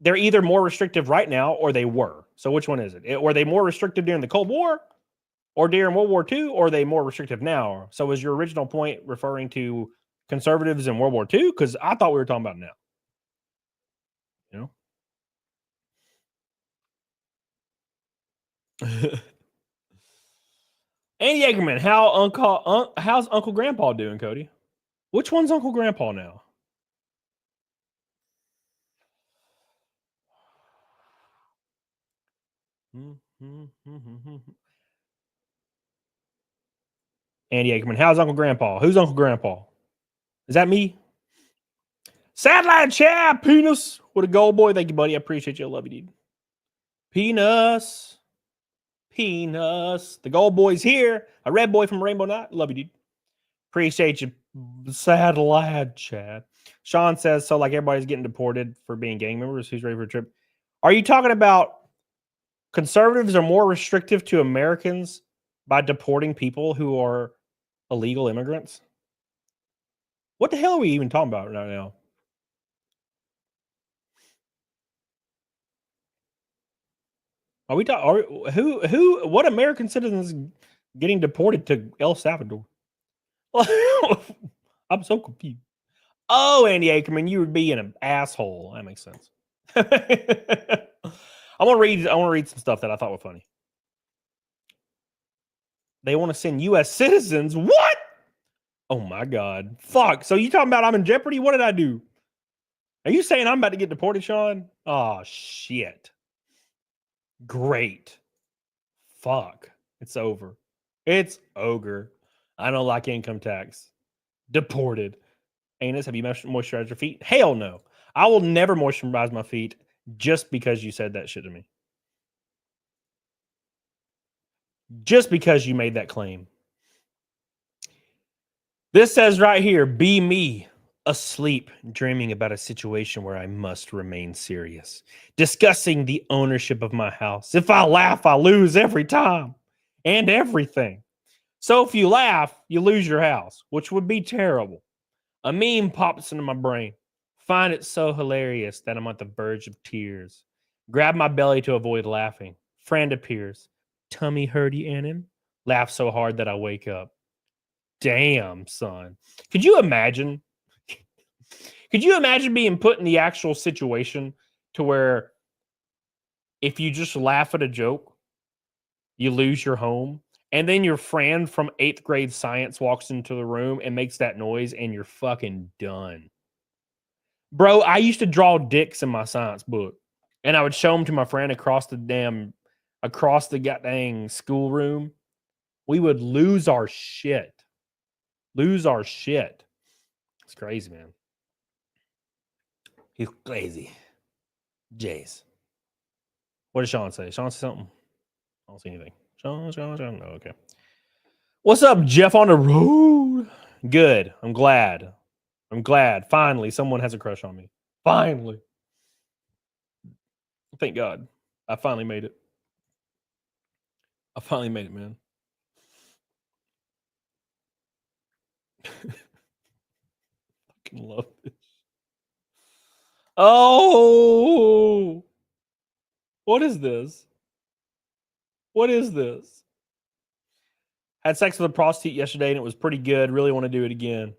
They're either more restrictive right now or they were. So which one is it? Were they more restrictive during the Cold War or during World War II, or are they more restrictive now? So is your original point referring to conservatives in World War II? Because I thought we were talking about now. You know? Andy Yeagerman, how's Uncle Grandpa doing, Cody? Which one's Uncle Grandpa now? Andy Yeagerman, how's Uncle Grandpa? Who's Uncle Grandpa? Is that me? Satellite Chap, Penis. What a gold boy. Thank you, buddy. I appreciate you. I love you, dude. Penis. The gold boy's here. A red boy from Rainbow Night. Love you, dude. Appreciate you. Satellite Chat. Sean says, so like everybody's getting deported for being gang members. Who's ready for a trip? Are you talking about conservatives are more restrictive to Americans by deporting people who are illegal immigrants? What the hell are we even talking about right now? Are we talking? What American citizens getting deported to El Salvador? I'm so confused. Oh, Andy Ackerman, you would be an asshole. That makes sense. I want to read some stuff that I thought was funny. They want to send U.S. citizens. What? Oh my God. Fuck. So you talking about I'm in jeopardy? What did I do? Are you saying I'm about to get deported, Sean? Oh, shit. Great. Fuck. It's over. It's ogre. I don't like income tax. Deported. Anus, have you moisturized your feet? Hell no. I will never moisturize my feet just because you said that shit to me. Just because you made that claim. This says right here, be me, asleep, dreaming about a situation where I must remain serious, discussing the ownership of my house. If I laugh, I lose every time and everything. So if you laugh, you lose your house, which would be terrible. A meme pops into my brain. Find it so hilarious that I'm on the verge of tears. Grab my belly to avoid laughing. Friend appears. Tummy hurty in him. Laugh so hard that I wake up. Damn, son. Could you imagine? Could you imagine being put in the actual situation to where if you just laugh at a joke, you lose your home, and then your friend from 8th grade science walks into the room and makes that noise, and you're fucking done. Bro, I used to draw dicks in my science book, and I would show them to my friend across the goddamn schoolroom. We would lose our shit. Lose our shit. It's crazy, man. He's crazy. Jays. What did Sean say? Sean say something? I don't see anything. Sean. No, okay. What's up, Jeff on the road? Good. I'm glad. Finally, someone has a crush on me. Finally. Thank God. I finally made it. Man. Fucking love this. Oh. What is this? Had sex with a prostitute yesterday and it was pretty good. Really want to do it again.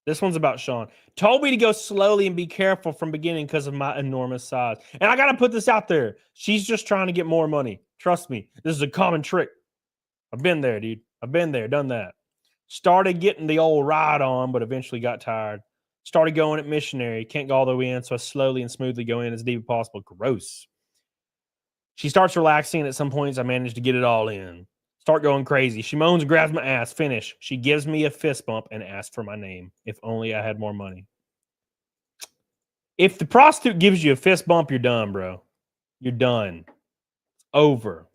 This one's about Sean. Told me to go slowly and be careful from beginning because of my enormous size. And I got to put this out there. She's just trying to get more money. Trust me. This is a common trick. I've been there, dude. I've been there, done that. Started getting the old ride on, but eventually got tired. Started going at missionary. Can't go all the way in, so I slowly and smoothly go in as deep as possible. Gross. She starts relaxing, and at some points, I manage to get it all in. Start going crazy. She moans and grabs my ass. Finish. She gives me a fist bump and asks for my name. If only I had more money. If the prostitute gives you a fist bump, you're done, bro. You're done. It's over.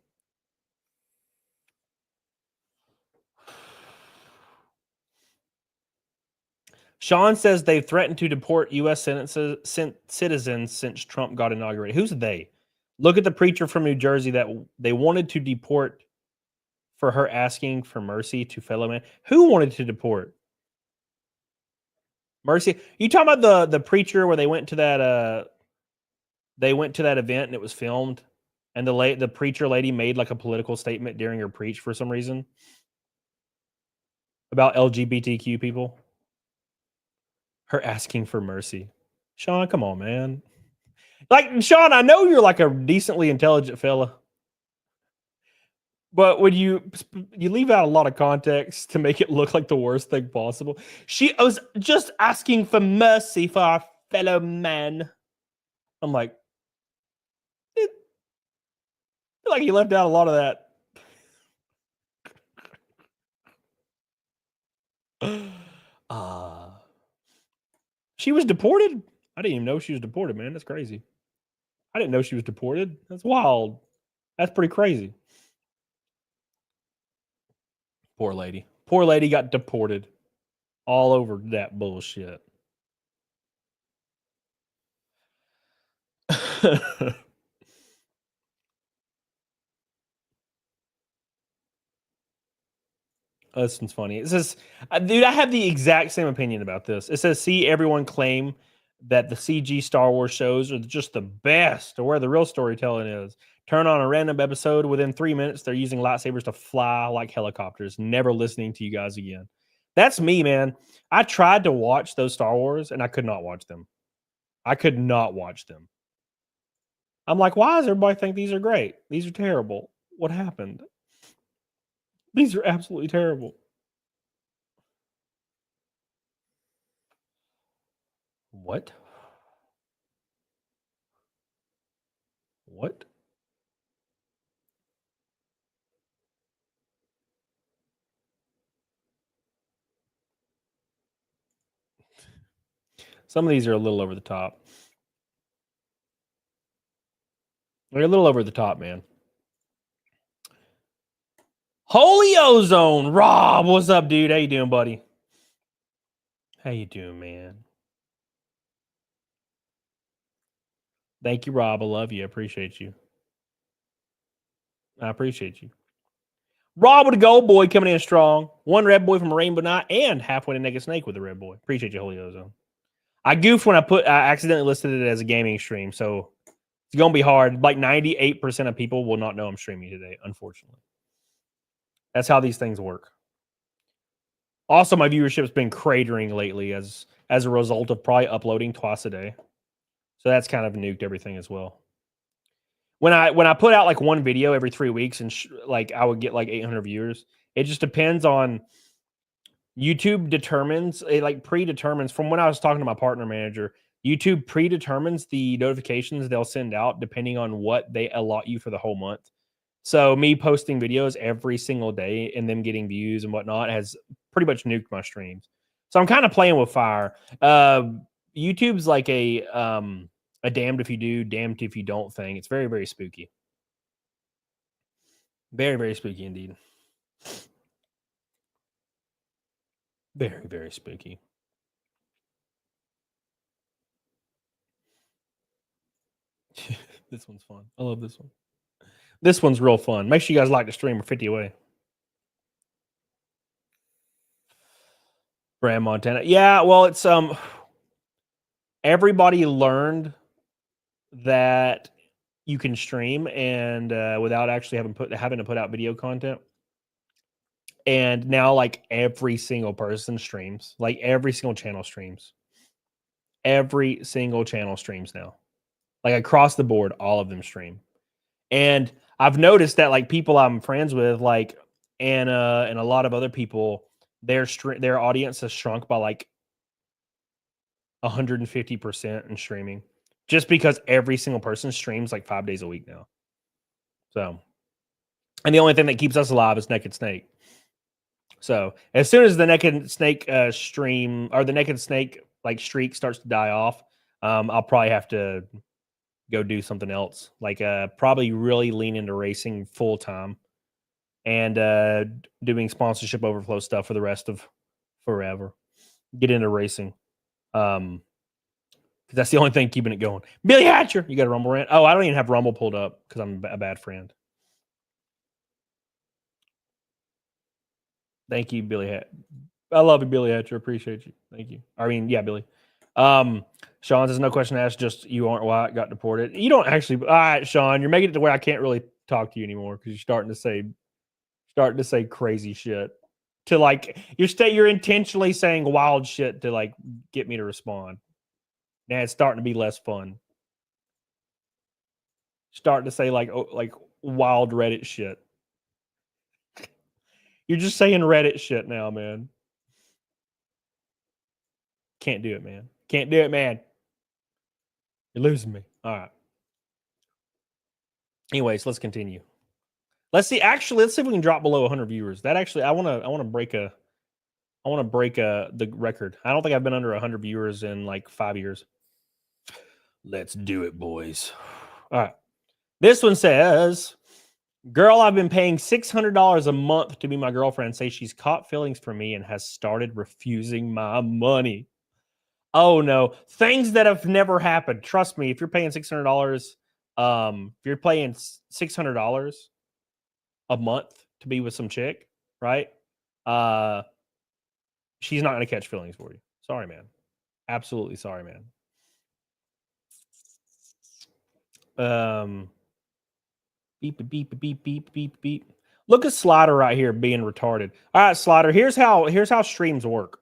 Sean says they've threatened to deport U.S. citizens since Trump got inaugurated. Who's they? Look at the preacher from New Jersey that they wanted to deport for her asking for mercy to fellow man. Who wanted to deport? Mercy. You talking about the preacher where they went to that event and it was filmed, and the preacher lady made like a political statement during her preach for some reason about LGBTQ people. Her asking for mercy. Sean, come on, man. Like, Sean, I know you're like a decently intelligent fella, but when you leave out a lot of context to make it look like the worst thing possible. She was just asking for mercy for our fellow man. I'm like, I feel like you left out a lot of that. She was deported? I didn't even know she was deported, man. That's crazy. I didn't know she was deported. That's wild. That's pretty crazy. Poor lady. Poor lady got deported. All over that bullshit. This one's funny. It says, dude, I have the exact same opinion about this. It says, see everyone claim that the CG Star Wars shows are just the best, or where the real storytelling is. Turn on a random episode. Within 3 minutes, they're using lightsabers to fly like helicopters. Never listening to you guys again. That's me, man. I tried to watch those Star Wars, and I could not watch them. I could not watch them. I'm like, why does everybody think these are great? These are terrible. What happened? These are absolutely terrible. What? What? Some of these are a little over the top. They're a little over the top, man. Holy Ozone, Rob, what's up, dude? How you doing, buddy? How you doing, man? Thank you, Rob. I love you. I appreciate you. I appreciate you. Rob with a gold boy coming in strong. One red boy from a Rainbow Night and halfway to Naked Snake with a red boy. Appreciate you, Holy Ozone. I goofed when I accidentally listed it as a gaming stream, so it's going to be hard. Like 98% of people will not know I'm streaming today, unfortunately. That's how these things work. Also, my viewership's been cratering lately as a result of probably uploading twice a day. So that's kind of nuked everything as well. When I put out like one video every 3 weeks and like I would get like 800 viewers, it just depends on YouTube determines, it like predetermines from when I was talking to my partner manager, YouTube predetermines the notifications they'll send out depending on what they allot you for the whole month. So me posting videos every single day and them getting views and whatnot has pretty much nuked my streams. So I'm kind of playing with fire. YouTube's like a damned if you do, damned if you don't thing. It's very, very spooky. Very, very spooky indeed. Very, very spooky. This one's fun. I love this one. This one's real fun. Make sure you guys like the stream. We're 50 away. Brand Montana. Yeah, well, it's everybody learned that you can stream and without actually having to put out video content. And now like every single person streams. Like every single channel streams. Every single channel streams now. Like across the board, all of them stream. And I've noticed that like people I'm friends with, like Anna and a lot of other people, their audience has shrunk by like 150% in streaming, just because every single person streams like 5 days a week now. So, and the only thing that keeps us alive is Naked Snake. So as soon as the Naked Snake stream or the Naked Snake like streak starts to die off, I'll probably have to go do something else, like probably really lean into racing full time and doing sponsorship overflow stuff for the rest of forever. Get into racing. Because that's the only thing keeping it going. Billy Hatcher, you got a Rumble rant? Oh, I don't even have Rumble pulled up because I'm a bad friend. Thank you, Billy Hatcher. I love you, Billy Hatcher. Appreciate you. Thank you. I mean, yeah, Billy. Sean says, no question asked, just you aren't white, got deported. You don't actually. All right, Sean, you're making it to where I can't really talk to you anymore because you're starting to say crazy shit. To like, you're intentionally saying wild shit to like get me to respond. Now it's starting to be less fun. Starting to say like wild Reddit shit. You're just saying Reddit shit now, man. Can't do it, man. Can't do it, man. You're losing me. All right. Anyways, let's continue. Let's see. Actually, let's see if we can drop below 100 viewers. That actually, I want to break the record. I don't think I've been under 100 viewers in like 5 years. Let's do it, boys. All right. This one says, girl I've been paying $600 a month to be my girlfriend says she's caught feelings for me and has started refusing my money. Oh no, things that have never happened. Trust me, if you're paying $600, if you're paying $600 a month to be with some chick, right? She's not going to catch feelings for you. Sorry, man. Absolutely sorry, man. Beep, beep, beep, beep, beep, beep. Look at Slider right here being retarded. All right, Slider, here's how streams work.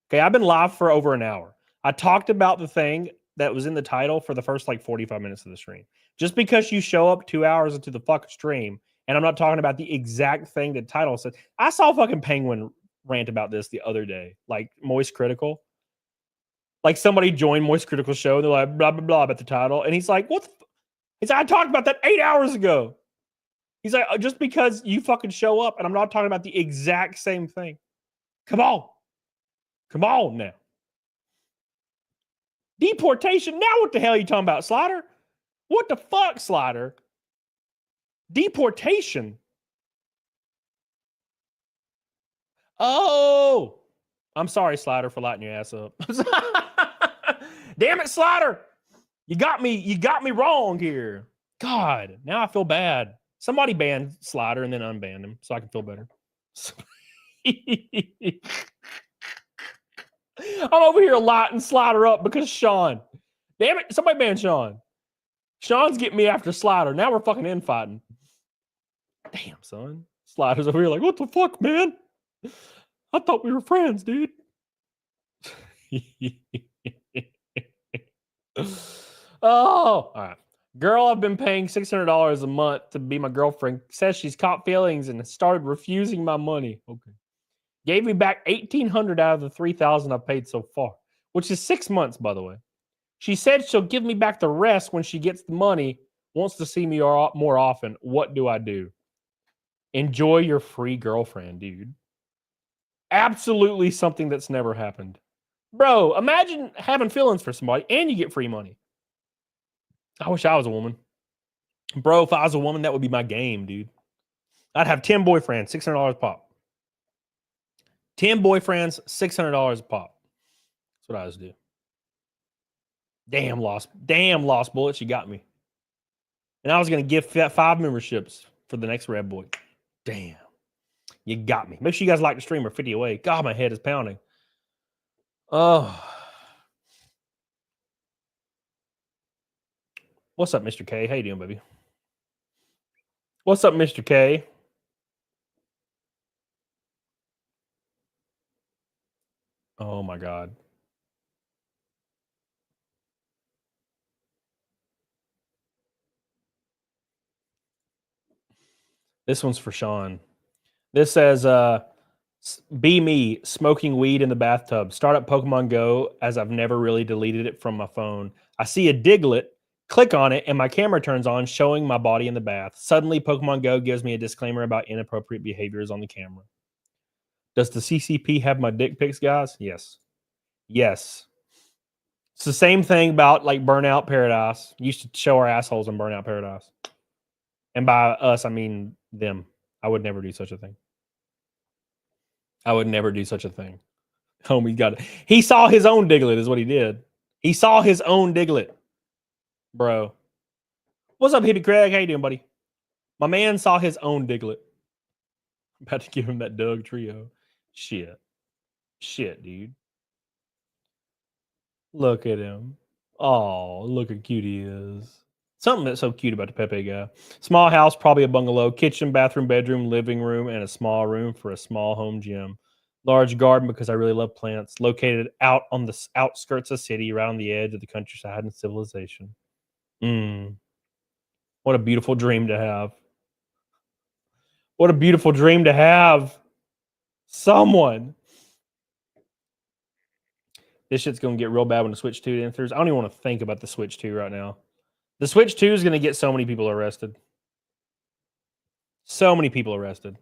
Okay, I've been live for over an hour. I talked about the thing that was in the title for the first like 45 minutes of the stream. Just because you show up 2 hours into the fucking stream, and I'm not talking about the exact thing that the title says. I saw fucking Penguin rant about this the other day, like Moist Critical. Like somebody joined Moist Critical show, and they're like, blah, blah, blah about the title. And he's like, what the He's like, I talked about that 8 hours ago. He's like, just because you fucking show up, and I'm not talking about the exact same thing. Come on. Come on now. Deportation? Now what the hell are you talking about, Slider? What the fuck, Slider? Deportation? Oh, I'm sorry, Slider, for lighting your ass up. Damn it, Slider. You got me wrong here. God, now I feel bad. Somebody ban Slider and then unban him so I can feel better. I'm over here lighting Slider up because Sean. Damn it, somebody ban Sean. Sean's getting me after Slider. Now we're fucking infighting. Damn, son. Slider's over here like, what the fuck, man? I thought we were friends, dude. Oh, all right. Girl, I've been paying $600 a month to be my girlfriend. Says she's caught feelings and started refusing my money. Okay. Gave me back $1,800 out of the $3,000 I've paid so far, which is 6 months, by the way. She said she'll give me back the rest when she gets the money, wants to see me more often. What do I do? Enjoy your free girlfriend, dude. Absolutely something that's never happened. Bro, imagine having feelings for somebody and you get free money. I wish I was a woman. Bro, if I was a woman, that would be my game, dude. I'd have 10 boyfriends, $600 a pop. 10 boyfriends, $600 a pop. That's what I was do. Damn lost bullets, you got me. And I was going to give 5 memberships for the next Red Boy. Damn. You got me. Make sure you guys like the stream or 50 away. God, my head is pounding. Oh. What's up, Mr. K? How you doing, baby? What's up, Mr. K? Oh, my God. This one's for Sean. This says, be me, smoking weed in the bathtub. Start up Pokemon Go as I've never really deleted it from my phone. I see a Diglett, click on it, and my camera turns on, showing my body in the bath. Suddenly, Pokemon Go gives me a disclaimer about inappropriate behaviors on the camera. Does the CCP have my dick pics, guys? Yes. Yes. It's the same thing about like Burnout Paradise. Used to show our assholes in Burnout Paradise. And by us, I mean them. I would never do such a thing. I would never do such a thing. Homie got it. He saw his own Diglett is what he did. He saw his own Diglett. Bro. What's up, Hippie Craig? How you doing, buddy? My man saw his own Diglett. I'm about to give him that Doug trio. Shit. Shit, dude. Look at him. Oh, look how cute he is. Something that's so cute about the Pepe guy. Small house, probably a bungalow. Kitchen, bathroom, bedroom, living room, and a small room for a small home gym. Large garden because I really love plants. Located out on the outskirts of the city, around the edge of the countryside and civilization. What a beautiful dream to have. What a beautiful dream to have. Someone. This shit's going to get real bad when the Switch 2 enters. I don't even want to think about the Switch 2 right now. The Switch 2 is going to get so many people arrested. So many people arrested.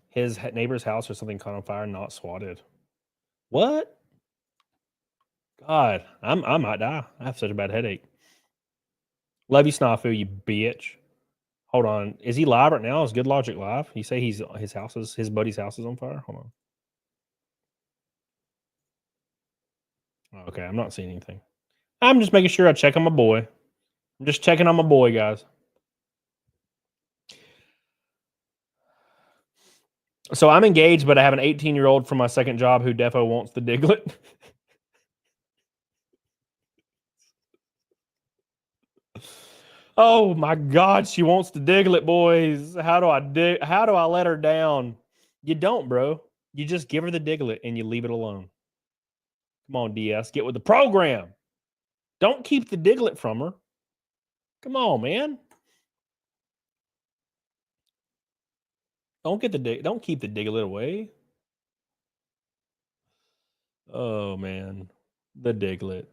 His neighbor's house or something caught on fire, not swatted. What? God, I might die. I have such a bad headache. Love you, Snafu, you bitch. Hold on. Is he live right now? Is Good Logic live? You say his buddy's house is on fire? Hold on. Okay, I'm not seeing anything. I'm just making sure I check on my boy. I'm just checking on my boy, guys. So I'm engaged, but I have an 18-year-old from my second job who defo wants the Diglett. Oh my God, she wants the Diglett, boys. How do I let her down? You don't, bro. You just give her the Diglett and you leave it alone. Come on, DS, get with the program. Don't keep the Diglett from her. Come on, man. Don't keep the Diglett away. Oh man, the Diglett.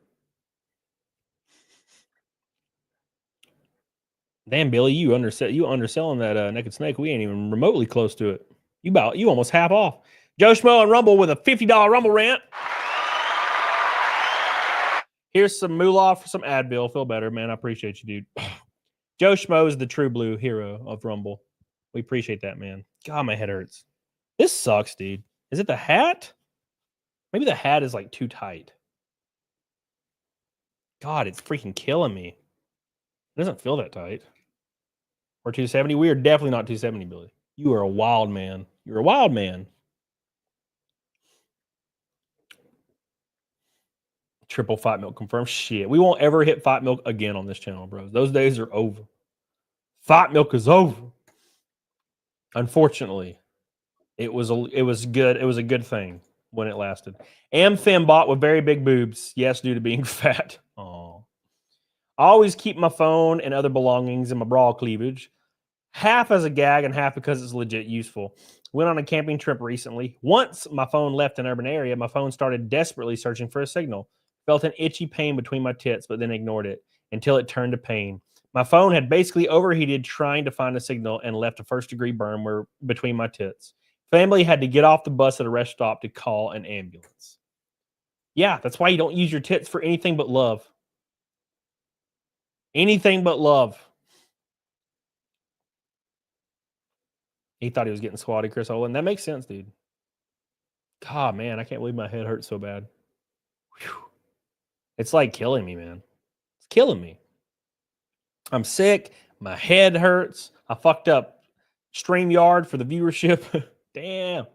Damn, Billy, you underselling that naked snake. We ain't even remotely close to it. You almost half off. Joe Schmo and Rumble with a $50 Rumble rant. Here's some moolah for some Advil. Feel better, man. I appreciate you, dude. Joe Schmo is the true blue hero of Rumble. We appreciate that, man. God, my head hurts. This sucks, dude. Is it the hat? Maybe the hat is like too tight. God, it's freaking killing me. It doesn't feel that tight. We're 270. We are definitely not 270, Billy. You are a wild man. You're a wild man. Triple Fight Milk confirmed. Shit. We won't ever hit Fight Milk again on this channel, bros. Those days are over. Fight Milk is over. Unfortunately. It was good. It was a good thing when it lasted. Am Fembot with very big boobs. Yes, due to being fat. Oh. I always keep my phone and other belongings in my bra cleavage. Half as a gag and half because it's legit useful. Went on a camping trip recently. Once my phone left an urban area, my phone started desperately searching for a signal. Felt an itchy pain between my tits, but then ignored it until it turned to pain. My phone had basically overheated trying to find a signal and left a first-degree burn between my tits. Family had to get off the bus at a rest stop to call an ambulance. Yeah, that's why you don't use your tits for anything but love. Anything but love. He thought he was getting swatted, Chris Olin. That makes sense, dude. God, man, I can't believe my head hurts so bad. Whew. It's like killing me, man. It's killing me. I'm sick. My head hurts. I fucked up StreamYard for the viewership. Damn.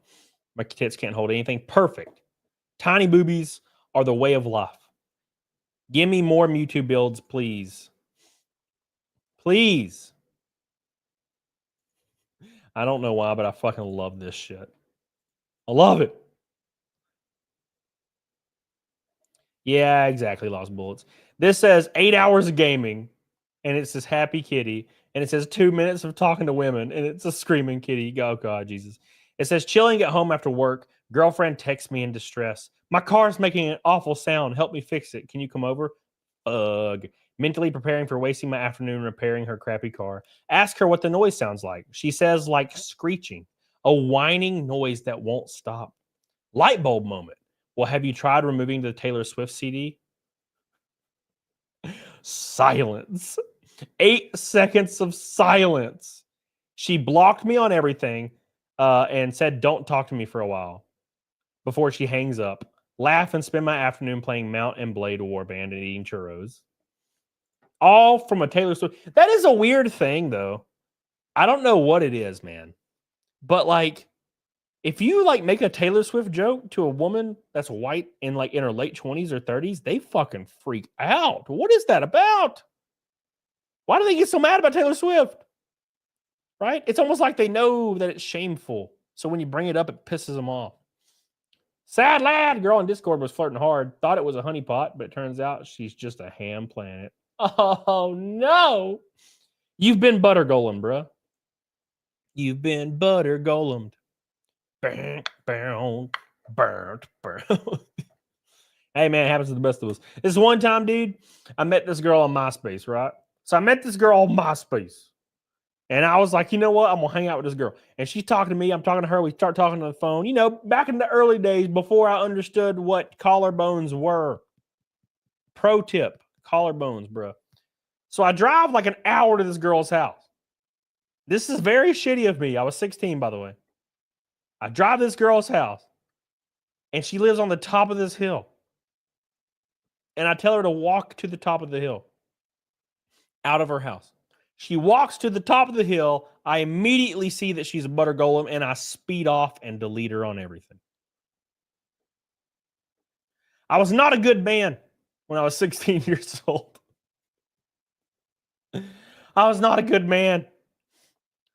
My tits can't hold anything. Perfect. Tiny boobies are the way of life. Give me more Mewtwo builds, please. Please. I don't know why, but I fucking love this shit. I love it. Yeah, exactly. Lost bullets. This says 8 hours of gaming, and it says happy kitty, and it says 2 minutes of talking to women, and it's a screaming kitty. Oh, God, Jesus. It says chilling at home after work. Girlfriend texts me in distress. My car's making an awful sound. Help me fix it. Can you come over? Ugh. Mentally preparing for wasting my afternoon repairing her crappy car. Ask her what the noise sounds like. She says like screeching. A whining noise that won't stop. Light bulb moment. Well, have you tried removing the Taylor Swift CD? Silence. 8 seconds of silence. She blocked me on everything and said, don't talk to me for a while before she hangs up. Laugh and spend my afternoon playing Mount and Blade Warband and eating churros. All from a Taylor Swift. That is a weird thing, though. I don't know what it is, man. But, like, if you, like, make a Taylor Swift joke to a woman that's white and, like, in her late 20s or 30s, they fucking freak out. What is that about? Why do they get so mad about Taylor Swift? Right? It's almost like they know that it's shameful. So when you bring it up, it pisses them off. Sad lad. Girl on Discord was flirting hard. Thought it was a honeypot, but it turns out she's just a ham planet. Oh, no. You've been butter golem, bro. You've been butter golemed. Hey, man, it happens to the best of us. This one time, dude, I met this girl on MySpace, right? So I met this girl on MySpace. And I was like, you know what? I'm going to hang out with this girl. And she's talking to me. I'm talking to her. We start talking on the phone. You know, back in the early days before I understood what collarbones were. Pro tip, collarbones, bro. So I drive like an hour to this girl's house. This is very shitty of me. I was 16, by the way. I drive to this girl's house. And she lives on the top of this hill. And I tell her to walk to the top of the hill. Out of her house. She walks to the top of the hill. I immediately see that she's a butter golem, and I speed off and delete her on everything. I was not a good man when I was 16 years old. I was not a good man.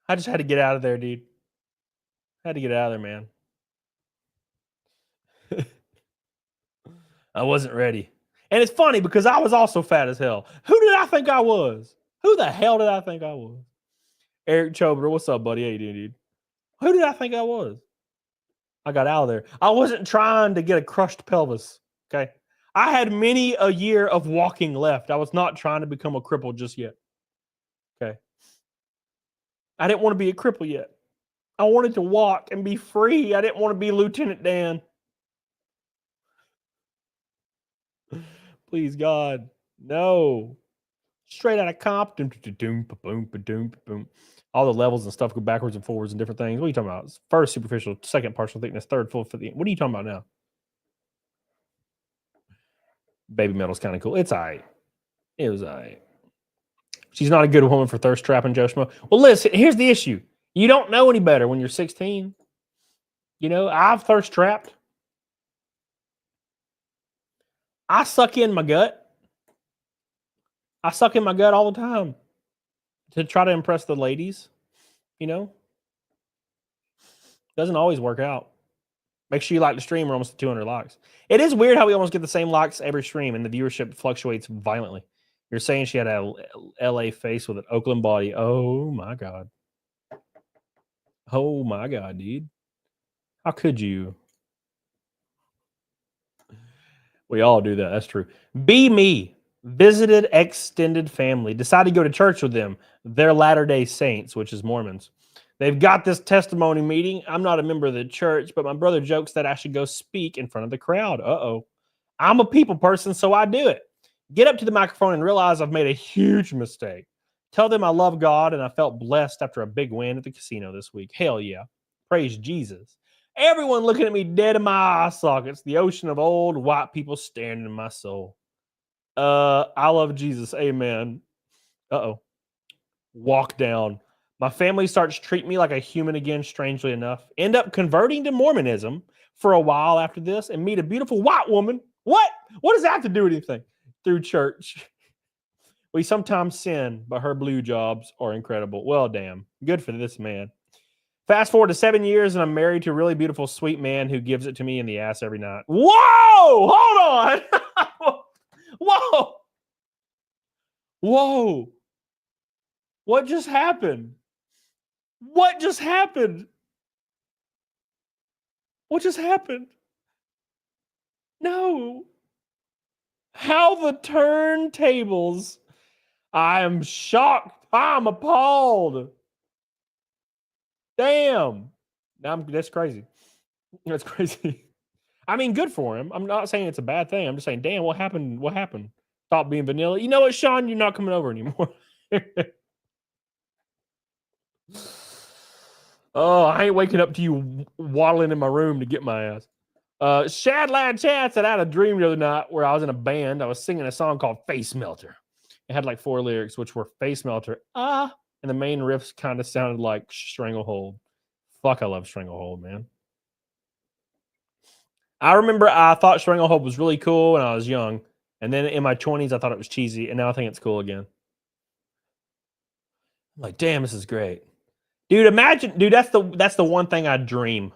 I just had to get out of there, dude. I had to get out of there, man. I wasn't ready. And it's funny because I was also fat as hell. Who did I think I was? Who the hell did I think I was? Eric Chobra, what's up, buddy? How you doing, dude? Who did I think I was? I got out of there. I wasn't trying to get a crushed pelvis, okay? I had many a year of walking left. I was not trying to become a cripple just yet, okay? I didn't want to be a cripple yet. I wanted to walk and be free. I didn't want to be Lieutenant Dan. Please, God. No. Straight out of Compton. All the levels and stuff go backwards and forwards and different things. What are you talking about? First, superficial. Second, partial thickness. Third, full thickness. What are you talking about now? Baby metal's kind of cool. It's all right. It was all right. She's not a good woman for thirst trapping Joe Schmo. Well, listen, here's the issue. You don't know any better when you're 16. You know, I've thirst trapped. I suck in my gut. I suck in my gut all the time to try to impress the ladies. You know, doesn't always work out. Make sure you like the stream. We're almost at 200 likes. It is weird how we almost get the same likes every stream and the viewership fluctuates violently. You're saying she had a LA face with an Oakland body. Oh my God. Oh my God, dude. How could you? We all do that. That's true. Be me. Visited extended family. Decided to go to church with them. They're Latter-day Saints, which is Mormons. They've got this testimony meeting. I'm not a member of the church, but my brother jokes that I should go speak in front of the crowd. Uh-oh. I'm a people person, so I do it. Get up to the microphone and realize I've made a huge mistake. Tell them I love God and I felt blessed after a big win at the casino this week. Hell yeah. Praise Jesus. Everyone looking at me dead in my eye sockets. The ocean of old white people staring in my soul. I love Jesus. Amen. Uh-oh. Walk down. My family starts treating me like a human again, strangely enough. End up converting to Mormonism for a while after this and meet a beautiful white woman. What? What does that have to do with anything? Through church. We sometimes sin, but her blue jobs are incredible. Well, damn. Good for this man. Fast forward to 7 years, and I'm married to a really beautiful, sweet man who gives it to me in the ass every night. Whoa! Hold on! Whoa! Whoa! What just happened? What just happened? What just happened? No. How the turntables. I am shocked. I'm appalled. Damn. That's crazy. That's crazy. I mean, good for him. I'm not saying it's a bad thing. I'm just saying, damn, what happened? What happened? Stop being vanilla. You know what, Sean? You're not coming over anymore. Oh, I ain't waking up to you waddling in my room to get my ass. Shad Lad Chad said I had a dream the other night where I was in a band. I was singing a song called Face Melter. It had like 4 lyrics, which were Face Melter, and the main riffs kind of sounded like Stranglehold. Fuck, I love Stranglehold, man. I remember I thought Stranglehold was really cool when I was young. And then in my 20s, I thought it was cheesy. And now I think it's cool again. I'm like, damn, this is great. Dude, imagine, dude, that's the one thing I dream.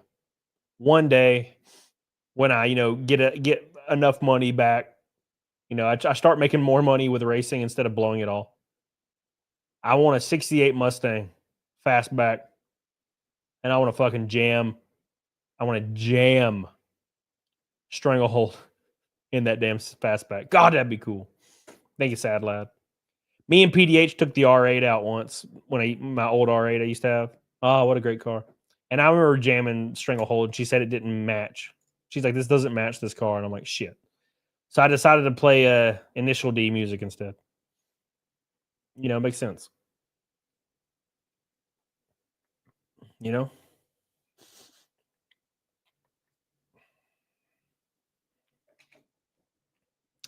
One day when I, get enough money back, I start making more money with racing instead of blowing it all. I want a 68 Mustang fastback. And I want to fucking jam. I want to jam Stranglehold in that damn fastback. God, that'd be cool. Thank you, Sad Lad. Me and PDH took the R8 out once my old R8 I used to have. Oh, what a great car. And I remember jamming Stranglehold. And she said it didn't match. She's like, this doesn't match this car. And I'm like, shit. So I decided to play Initial D music instead. It makes sense.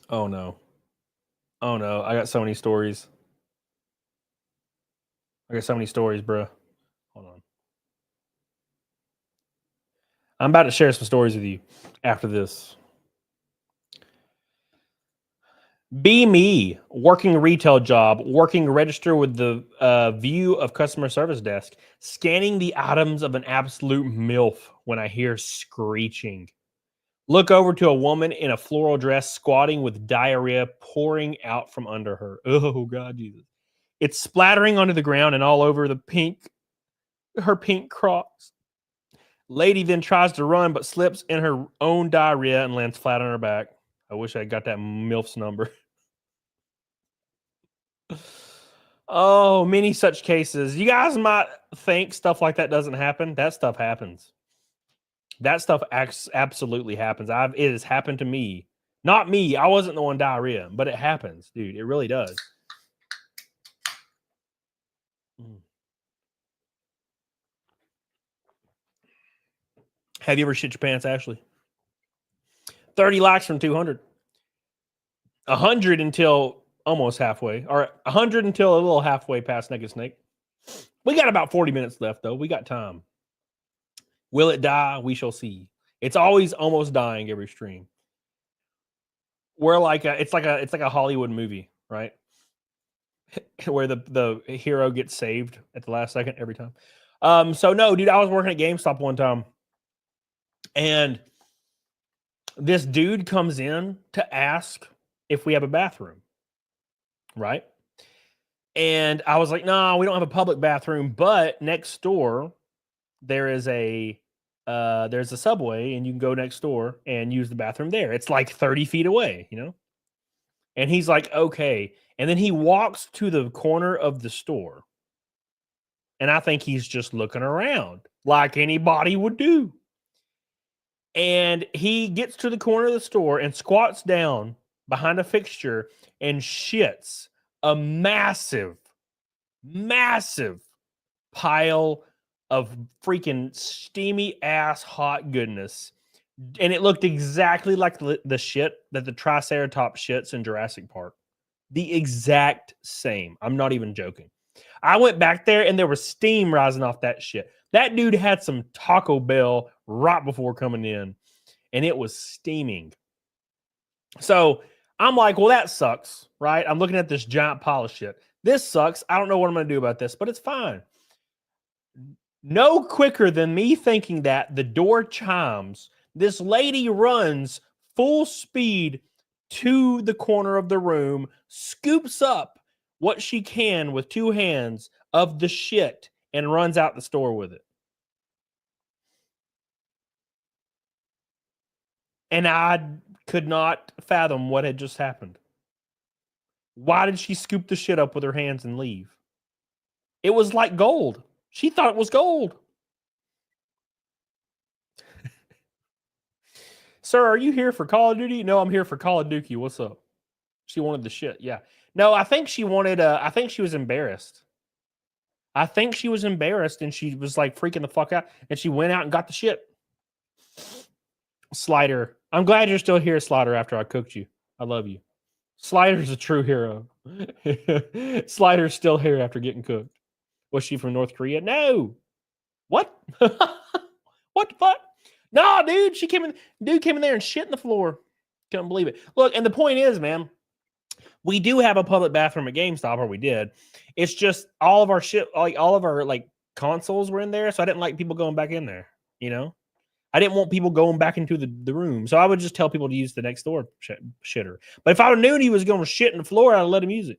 Oh no. Oh no. I got so many stories. Bro. Hold on. I'm about to share some stories with you after this. Be me, working a retail job, working register with the view of customer service desk, scanning the items of an absolute MILF when I hear screeching. Look over to a woman in a floral dress squatting with diarrhea pouring out from under her. Oh, God, Jesus. It's splattering onto the ground and all over her pink Crocs. Lady then tries to run but slips in her own diarrhea and lands flat on her back. I wish I got that MILF's number. Oh, many such cases. You guys might think stuff like that doesn't happen. That stuff happens. That stuff absolutely happens. It has happened to me. Not me. I wasn't the one diarrhea, but it happens, dude. It really does. Have you ever shit your pants, Ashley? 30 likes from 200. 100 until almost halfway, or 100 until a little halfway past Naked Snake. We got about 40 minutes left, though. We got time. Will it die? We shall see. It's always almost dying every stream. We're like it's like a Hollywood movie, right? Where the hero gets saved at the last second every time. So no, dude, I was working at GameStop one time, and this dude comes in to ask if we have a bathroom, right? And I was like, no, we don't have a public bathroom, but next door there is there's a Subway, and you can go next door and use the bathroom there. It's like 30 feet away, you know? And he's like, okay. And then he walks to the corner of the store. And I think he's just looking around like anybody would do. And he gets to the corner of the store and squats down behind a fixture and shits a massive pile of freaking steamy ass hot goodness. And it looked exactly like the shit that the Triceratops shits in Jurassic Park. The exact same. I'm not even joking. I went back there and there was steam rising off that shit. That dude had some Taco Bell right before coming in, and it was steaming. So I'm like, well, that sucks, right? I'm looking at this giant pile of shit. This sucks. I don't know what I'm going to do about this, but it's fine. No quicker than me thinking that, the door chimes. This lady runs full speed to the corner of the room, scoops up what she can with two hands of the shit, and runs out the store with it. And I could not fathom what had just happened. Why did she scoop the shit up with her hands and leave? It was like gold. She thought it was gold. Sir, are you here for Call of Duty? No, I'm here for Call of Duty. What's up? She wanted the shit. Yeah. No, I think she wanted, I think she was embarrassed. I think she was embarrassed and she was like freaking the fuck out. And she went out and got the shit. Slider. I'm glad you're still here, Slider, after I cooked you. I love you. Slider's a true hero. Slider's still here after getting cooked. Was she from North Korea? No. What? What the fuck? No, dude, she came in. Dude came in there and shit in the floor. Couldn't believe it. Look, and the point is, man, we do have a public bathroom at GameStop, or we did. It's just all of our shit, like all of our like consoles were in there, so I didn't like people going back in there. You know, I didn't want people going back into the room, so I would just tell people to use the next door shitter. But if I knew he was going to shit in the floor, I'd let him use it.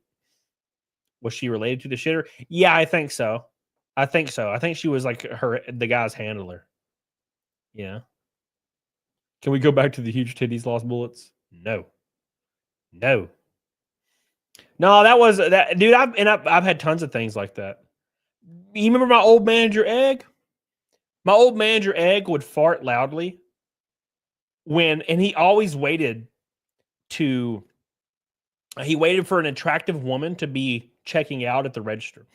Was she related to the shitter? Yeah, I think so. I think she was like the guy's handler. Yeah. Can we go back to the huge titties, lost bullets? No. That was that, dude. I've had tons of things like that. You remember my old manager Egg? My old manager Egg would fart loudly and he always waited for an attractive woman to be checking out at the register.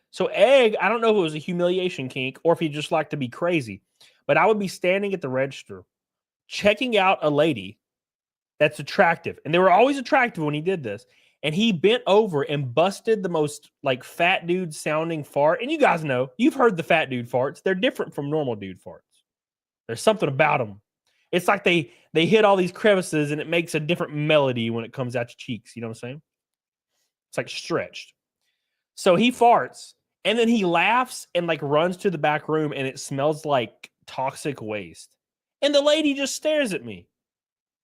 So Egg, I don't know if it was a humiliation kink or if he just liked to be crazy, but I would be standing at the register checking out a lady that's attractive. And they were always attractive when he did this. And he bent over and busted the most like fat dude sounding fart. And you guys know, you've heard the fat dude farts. They're different from normal dude farts. There's something about them. It's like they hit all these crevices and it makes a different melody when it comes out your cheeks. You know what I'm saying? It's like stretched. So he farts and then he laughs and like runs to the back room and it smells like toxic waste. And the lady just stares at me.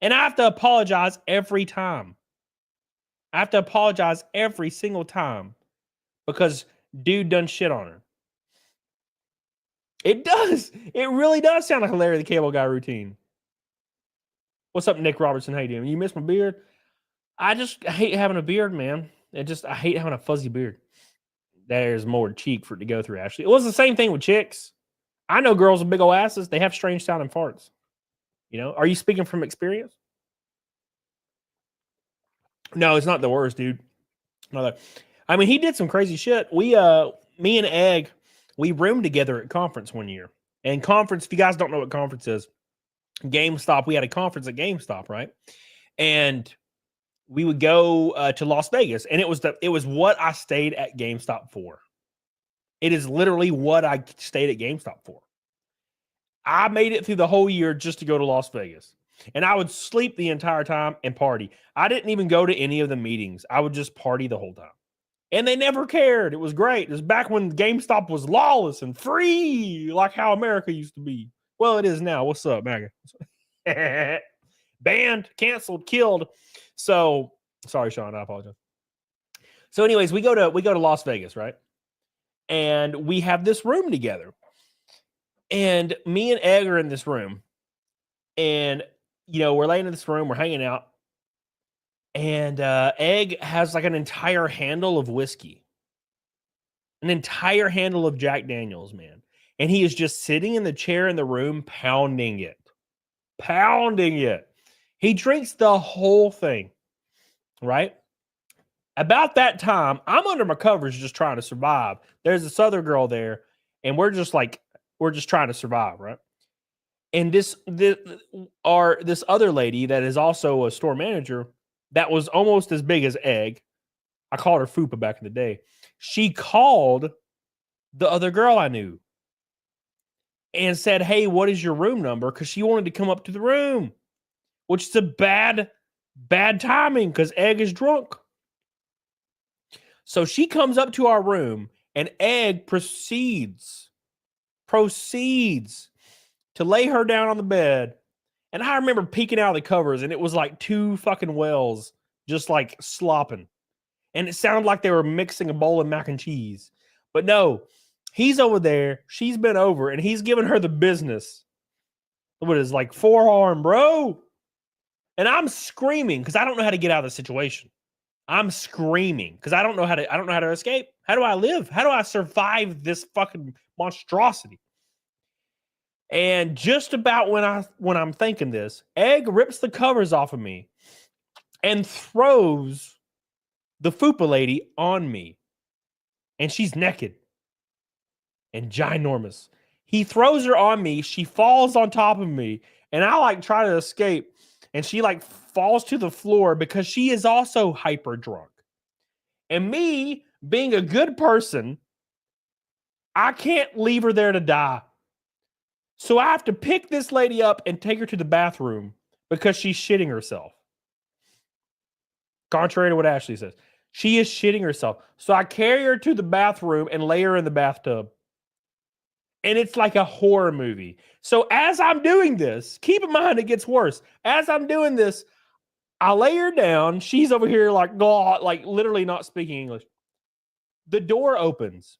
And I have to apologize every time. I have to apologize every single time because dude done shit on her. It does. It really does sound like a Larry the Cable Guy routine. What's up, Nick Robertson? How you doing? You miss my beard? I hate having a beard, man. I hate having a fuzzy beard. there's more cheek for it to go through, Ashley. It was the same thing with chicks. I know girls with big old asses, they have strange sounding farts. You know, are you speaking from experience? No, it's not the worst, dude. No, I mean, he did some crazy shit. Me and Egg, we roomed together at conference one year. And conference, if you guys don't know what conference is, GameStop, we had a conference at GameStop, right? And we would go to Las Vegas, and it was what I stayed at GameStop for. It is literally what I stayed at GameStop for. I made it through the whole year just to go to Las Vegas. And I would sleep the entire time and party. I didn't even go to any of the meetings. I would just party the whole time. And they never cared. It was great. It was back when GameStop was lawless and free, like how America used to be. Well, it is now. What's up, MAGA? Banned, canceled, killed. So, sorry, Sean. I apologize. So, anyways, we go to Las Vegas, right? And we have this room together. And me and Egg are in this room. And, you know, we're laying in this room. We're hanging out. And Egg has like an entire handle of whiskey. An entire handle of Jack Daniels, man. And he is just sitting in the chair in the room, pounding it. Pounding it. He drinks the whole thing, right? About that time, I'm under my covers just trying to survive. There's this other girl there, and we're just trying to survive, right? And this other lady that is also a store manager that was almost as big as Egg. I called her Fupa back in the day. She called the other girl I knew and said, hey, what is your room number? Because she wanted to come up to the room, which is a bad timing because Egg is drunk. So she comes up to our room and Egg proceeds to lay her down on the bed. And I remember peeking out of the covers and it was like two fucking whales just like slopping. And it sounded like they were mixing a bowl of mac and cheese. But no, he's over there. She's been over and he's giving her the business. What is like forearm, bro? And I'm screaming because I don't know how to get out of the situation. I'm screaming because I don't know how to escape. How do I live? How do I survive this fucking monstrosity? And just about when I'm thinking this, Egg rips the covers off of me and throws the Fupa lady on me. And she's naked and ginormous. He throws her on me. She falls on top of me. And I like try to escape. And she like falls to the floor because she is also hyper drunk. And me being a good person, I can't leave her there to die. So I have to pick this lady up and take her to the bathroom because she's shitting herself. Contrary to what Ashley says. She is shitting herself. So I carry her to the bathroom and lay her in the bathtub. And it's like a horror movie. So as I'm doing this, keep in mind it gets worse. As I'm doing this, I lay her down. She's over here like literally not speaking English. The door opens.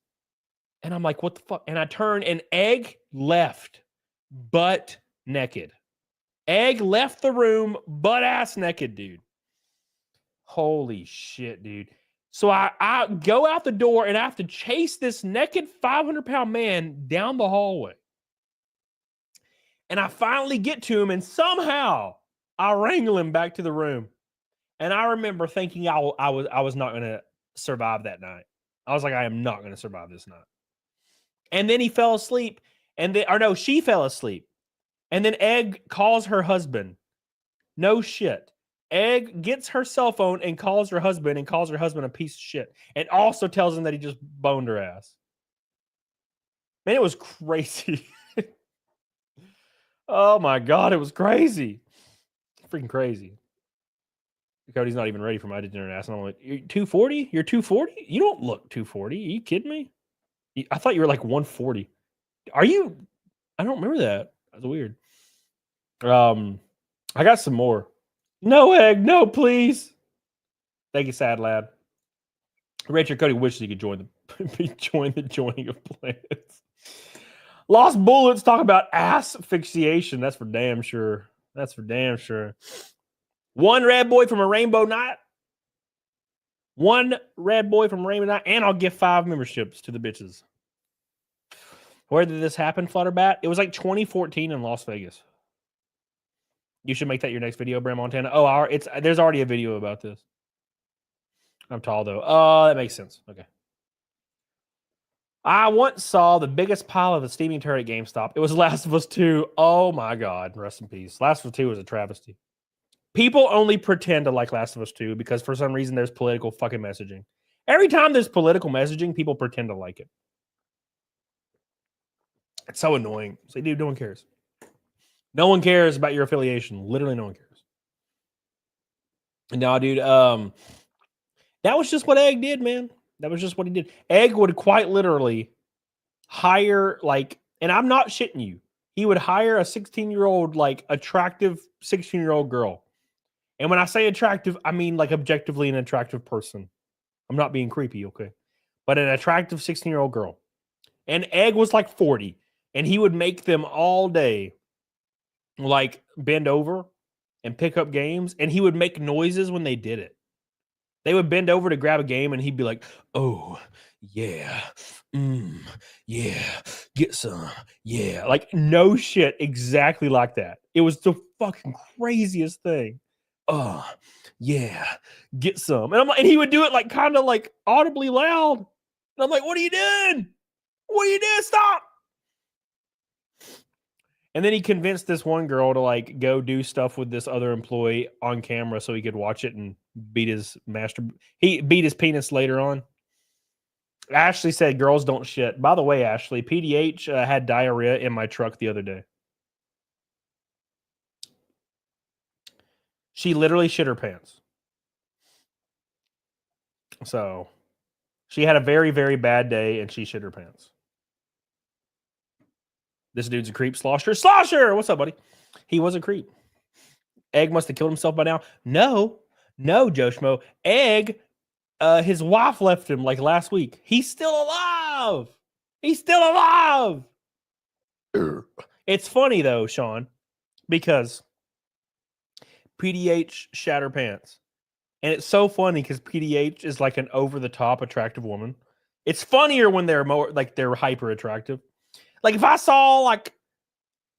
And I'm like, what the fuck? And I turn and Egg left butt naked. Egg left the room butt ass naked, dude. Holy shit, dude. So I go out the door and I have to chase this naked 500-pound man down the hallway. And I finally get to him and somehow I wrangle him back to the room. And I remember thinking I was not going to survive that night. I was like, I am not going to survive this night. And then he fell asleep. She fell asleep. And then Egg calls her husband. No shit. Egg gets her cell phone and calls her husband a piece of shit. And also tells him that he just boned her ass. Man, it was crazy. Oh my God, it was crazy. Freaking crazy. Cody's not even ready for my degenerate ass. And I'm like, you're 240? You're 240? You don't look 240. Are you kidding me? I thought you were like 140. Are you? I don't remember that. That's weird. I got some more. No, Egg. No, please. Thank you, sad lad. Rachel Cody wishes he could join the joining of planets. Lost Bullets talk about ass asphyxiation. That's for damn sure. That's for damn sure. One red boy from a rainbow night. 1 red boy from Raymond, and I'll give 5 memberships to the bitches. Where did this happen, Flutterbat? It was like 2014 in Las Vegas. You should make that your next video, Bram Montana. Oh, there's already a video about this. I'm tall though. Oh, that makes sense. Okay. I once saw the biggest pile of a steaming turd at GameStop. It was Last of Us 2. Oh my God. Rest in peace. Last of Us 2 was a travesty. People only pretend to like Last of Us 2 because for some reason there's political fucking messaging. Every time there's political messaging, people pretend to like it. It's so annoying. It's like, dude, no one cares. No one cares about your affiliation. Literally no one cares. No, dude, that was just what Egg did, man. That was just what he did. Egg would quite literally hire, like, and I'm not shitting you. He would hire a 16-year-old, like, attractive 16-year-old girl. And when I say attractive, I mean, like, objectively an attractive person. I'm not being creepy, okay? But an attractive 16-year-old girl. And Egg was like 40. And he would make them all day, like, bend over and pick up games. And he would make noises when they did it. They would bend over to grab a game, and he'd be like, "Oh, yeah, yeah, get some, yeah." Like, no shit, exactly like that. It was the fucking craziest thing. Oh, yeah, get some. And I'm like, and he would do it like kind of like audibly loud. And I'm like, "What are you doing? What are you doing? Stop!" And then he convinced this one girl to like go do stuff with this other employee on camera so he could watch it and beat his he beat his penis later on. Ashley said girls don't shit. By the way, Ashley, PDH had diarrhea in my truck the other day. She literally shit her pants. So she had a very, very bad day and she shit her pants. This dude's a creep. Slosher. Slosher! What's up, buddy? He was a creep. Egg must have killed himself by now. No, Joe Schmo. Egg, his wife left him like last week. He's still alive. He's still alive. It's funny, though, Sean, because PDH shat her pants. And it's so funny because PDH is like an over-the-top attractive woman. It's funnier when they're more like they're hyper attractive. Like, if I saw, like,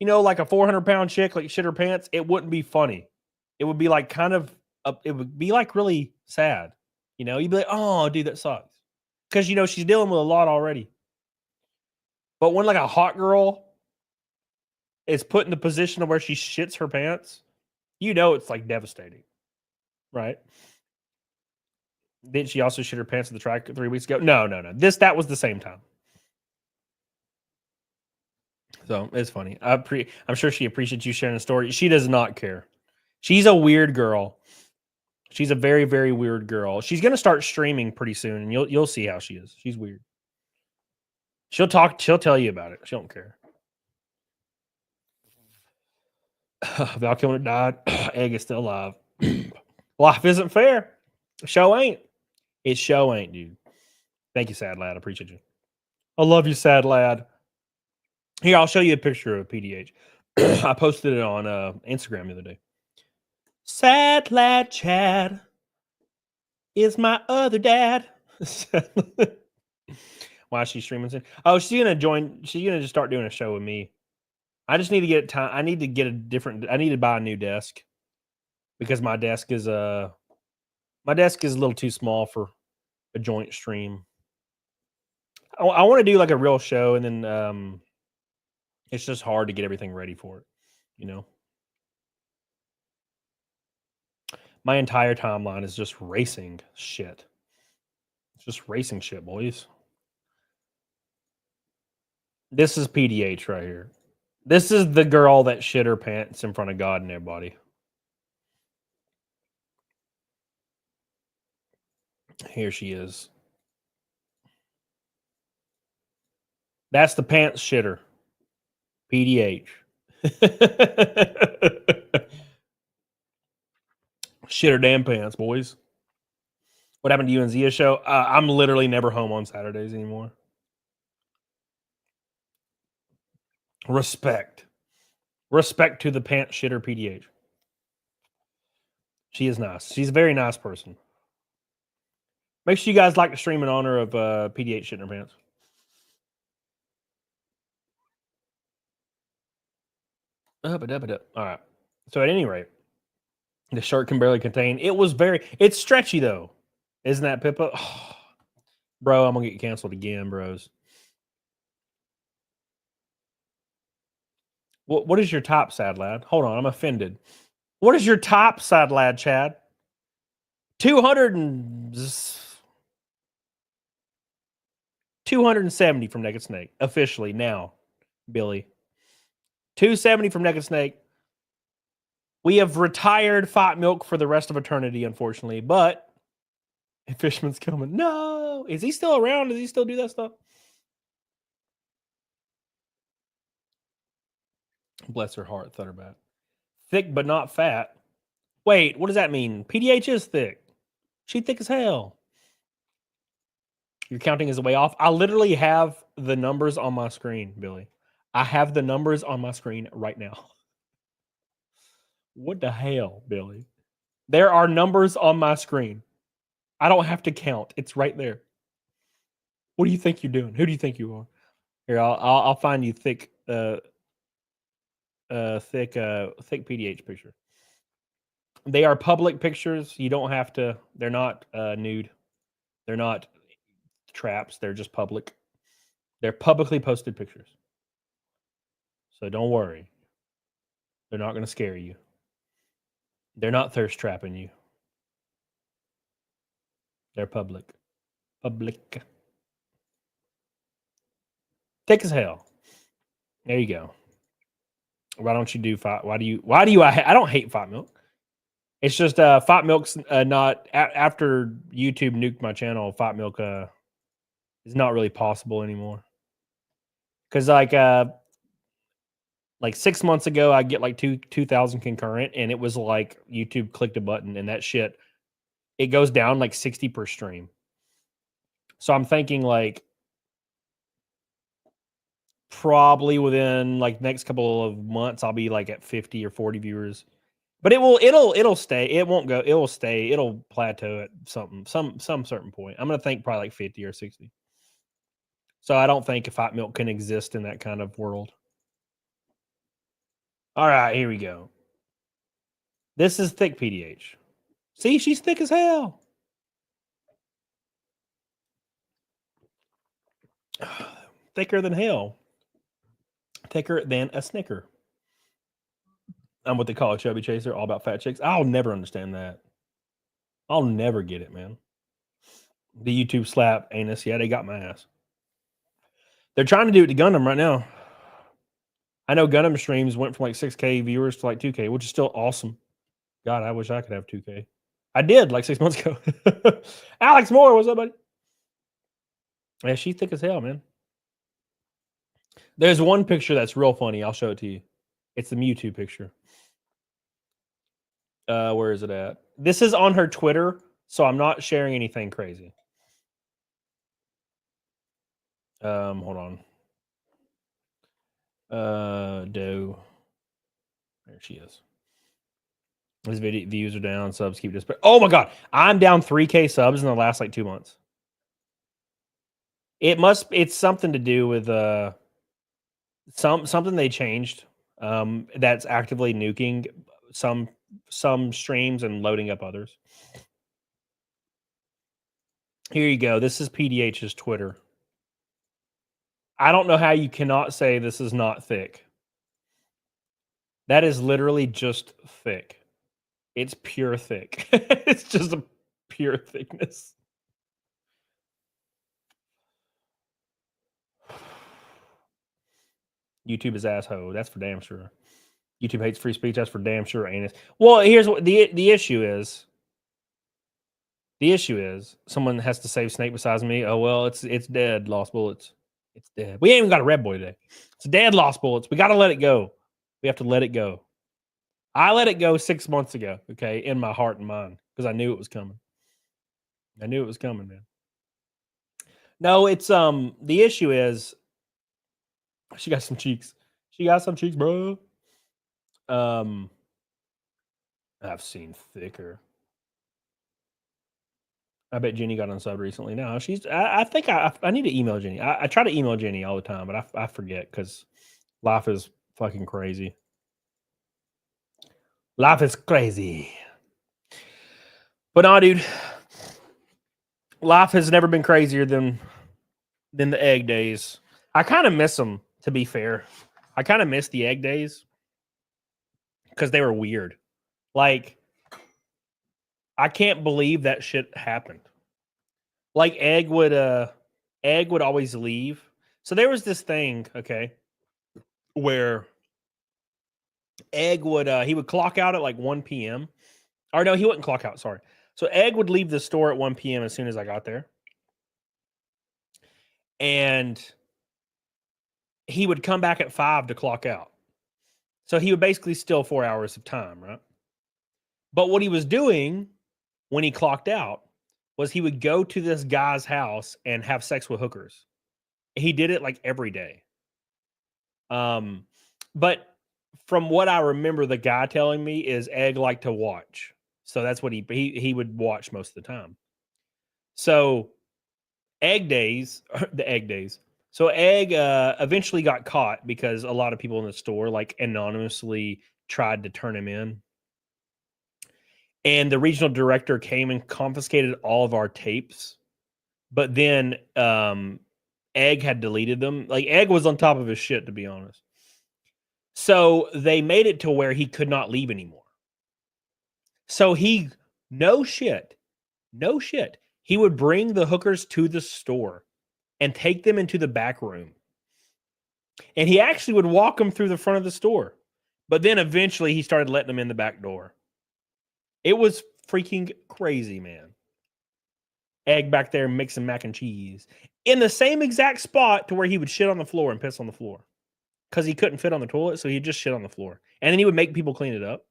you know, like a 400-pound chick, like, shit her pants, it wouldn't be funny. It would be, like, kind of, it would be, like, really sad. You know? You'd be like, oh, dude, that sucks. Because, you know, she's dealing with a lot already. But when, like, a hot girl is put in the position of where she shits her pants, you know it's, like, devastating. Right? Didn't she also shit her pants at the track 3 weeks ago? No. That was the same time. So it's funny. I'm sure she appreciates you sharing the story. She does not care. She's a weird girl. She's a very, very weird girl. She's gonna start streaming pretty soon, and you'll see how she is. She's weird. She'll tell you about it. She don't care. Val Kilmer died. Egg is still alive. Life isn't fair. Show ain't. It show ain't, dude. Thank you, sad lad. I appreciate you. I love you, sad lad. Here, I'll show you a picture of PDH. I posted it on Instagram the other day. Sad lad Chad is my other dad. Why is she streaming? Oh, she's gonna join. She's gonna just start doing a show with me. I just need to get time. I need to get I need to buy a new desk because my desk is a little too small for a joint stream. I want to do like a real show, and then it's just hard to get everything ready for it, you know? My entire timeline is just racing shit. It's just racing shit, boys. This is PDH right here. This is the girl that shit her pants in front of God and everybody. Here she is. That's the pants shitter. PDH. Shit her damn pants, boys. What happened to you and Zia's show? I'm literally never home on Saturdays anymore. Respect. Respect to the pants shitter PDH. She is nice. She's a very nice person. Make sure you guys like the stream in honor of PDH shitting her pants. All right. So at any rate, the shirt can barely contain. It's stretchy though. Isn't that Pippa? Oh, bro, I'm gonna get canceled again, bros. What is your top, sad lad? Hold on, I'm offended. What is your top, sad lad, Chad? 270 from Naked Snake. Officially now, Billy. 270 from Naked Snake. We have retired Fat Milk for the rest of eternity, unfortunately. But Fishman's coming. No. Is he still around? Does he still do that stuff? Bless her heart, Thunderbat. Thick but not fat. Wait, what does that mean? PDH is thick. She thick as hell. Your counting is way off. I literally have the numbers on my screen, Billy. I have the numbers on my screen right now. What the hell, Billy? There are numbers on my screen. I don't have to count. It's right there. What do you think you're doing? Who do you think you are? Here, I'll find you thick PDH picture. They are public pictures. You don't have to. They're not nude. They're not traps. They're just public. They're publicly posted pictures. So don't worry. They're not going to scare you. They're not thirst trapping you. They're public. Public. Thick as hell. There you go. Why don't you do Fat? Why do you? I don't hate Fat Milk. It's just Fat Milk's not after YouTube nuked my channel. Fat Milk is not really possible anymore. Because like 6 months ago, I get like 2,000 concurrent, and it was like YouTube clicked a button, and that shit, it goes down like 60 per stream. So I'm thinking like probably within like next couple of months, I'll be like at 50 or 40 viewers. But it'll stay. It won't go. It will stay. It'll plateau at some certain point. I'm gonna think probably like 50 or 60. So I don't think Fat Milk can exist in that kind of world. All right, here we go. This is thick PDH. See, she's thick as hell. Thicker than hell. Thicker than a Snicker. I'm what they call a chubby chaser, all about fat chicks. I'll never understand that. I'll never get it, man. The YouTube slap anus. Yeah, they got my ass. They're trying to do it to Gundam right now. I know Gundam streams went from like 6K viewers to like 2K, which is still awesome. God, I wish I could have 2K. I did like 6 months ago. Alex Moore, what's up, buddy? Yeah, she's thick as hell, man. There's one picture that's real funny. I'll show it to you. It's the Mewtwo picture. Where is it at? This is on her Twitter, so I'm not sharing anything crazy. Hold on. Doe. There she is. This video views are down, subs keep this. Oh my god, I'm down 3K subs in the last like 2 months. It's something to do with something they changed. That's actively nuking some streams and loading up others. Here you go. This is PDH's Twitter. I don't know how you cannot say this is not thick. That is literally just thick. It's pure thick. It's just a pure thickness. YouTube is asshole. That's for damn sure. YouTube hates free speech. That's for damn sure, anus. Well, here's what the issue is. The issue is someone has to save Snake besides me. Oh well, it's dead. Lost bullets. It's dead. We ain't even got a red boy today. It's dead. Lost bullets. We got to let it go. We have to let it go. I let it go 6 months ago. Okay, in my heart and mind because I knew it was coming. I knew it was coming, man. No, it's the issue is she got some cheeks. She got some cheeks, bro. I've seen thicker. I bet Jenny got unsubbed recently. No, she's. I think I need to email Jenny. I try to email Jenny all the time, but I forget because life is fucking crazy. Life is crazy. But nah, dude. Life has never been crazier than the egg days. I kind of miss them, to be fair. I kind of miss the egg days because they were weird. Like, I can't believe that shit happened. Like egg would always leave. So there was this thing, okay, where egg would he would clock out at like 1 p.m. Or no, he wouldn't clock out, sorry. So egg would leave the store at 1 p.m. as soon as I got there. And he would come back at 5 to clock out. So he would basically steal 4 hours of time, right? But what he was doing when he clocked out was he would go to this guy's house and have sex with hookers. He did it like every day. But from what I remember, the guy telling me is Egg liked to watch. So that's what he would watch most of the time. So egg days, the egg days. So egg eventually got caught because a lot of people in the store like anonymously tried to turn him in. And the regional director came and confiscated all of our tapes. But then Egg had deleted them. Like Egg was on top of his shit, to be honest. So they made it to where he could not leave anymore. So he, no shit, he would bring the hookers to the store and take them into the back room. And he actually would walk them through the front of the store. But then eventually he started letting them in the back door. It was freaking crazy, man. Egg back there mixing mac and cheese in the same exact spot to where he would shit on the floor and piss on the floor because he couldn't fit on the toilet. So he'd just shit on the floor and then he would make people clean it up.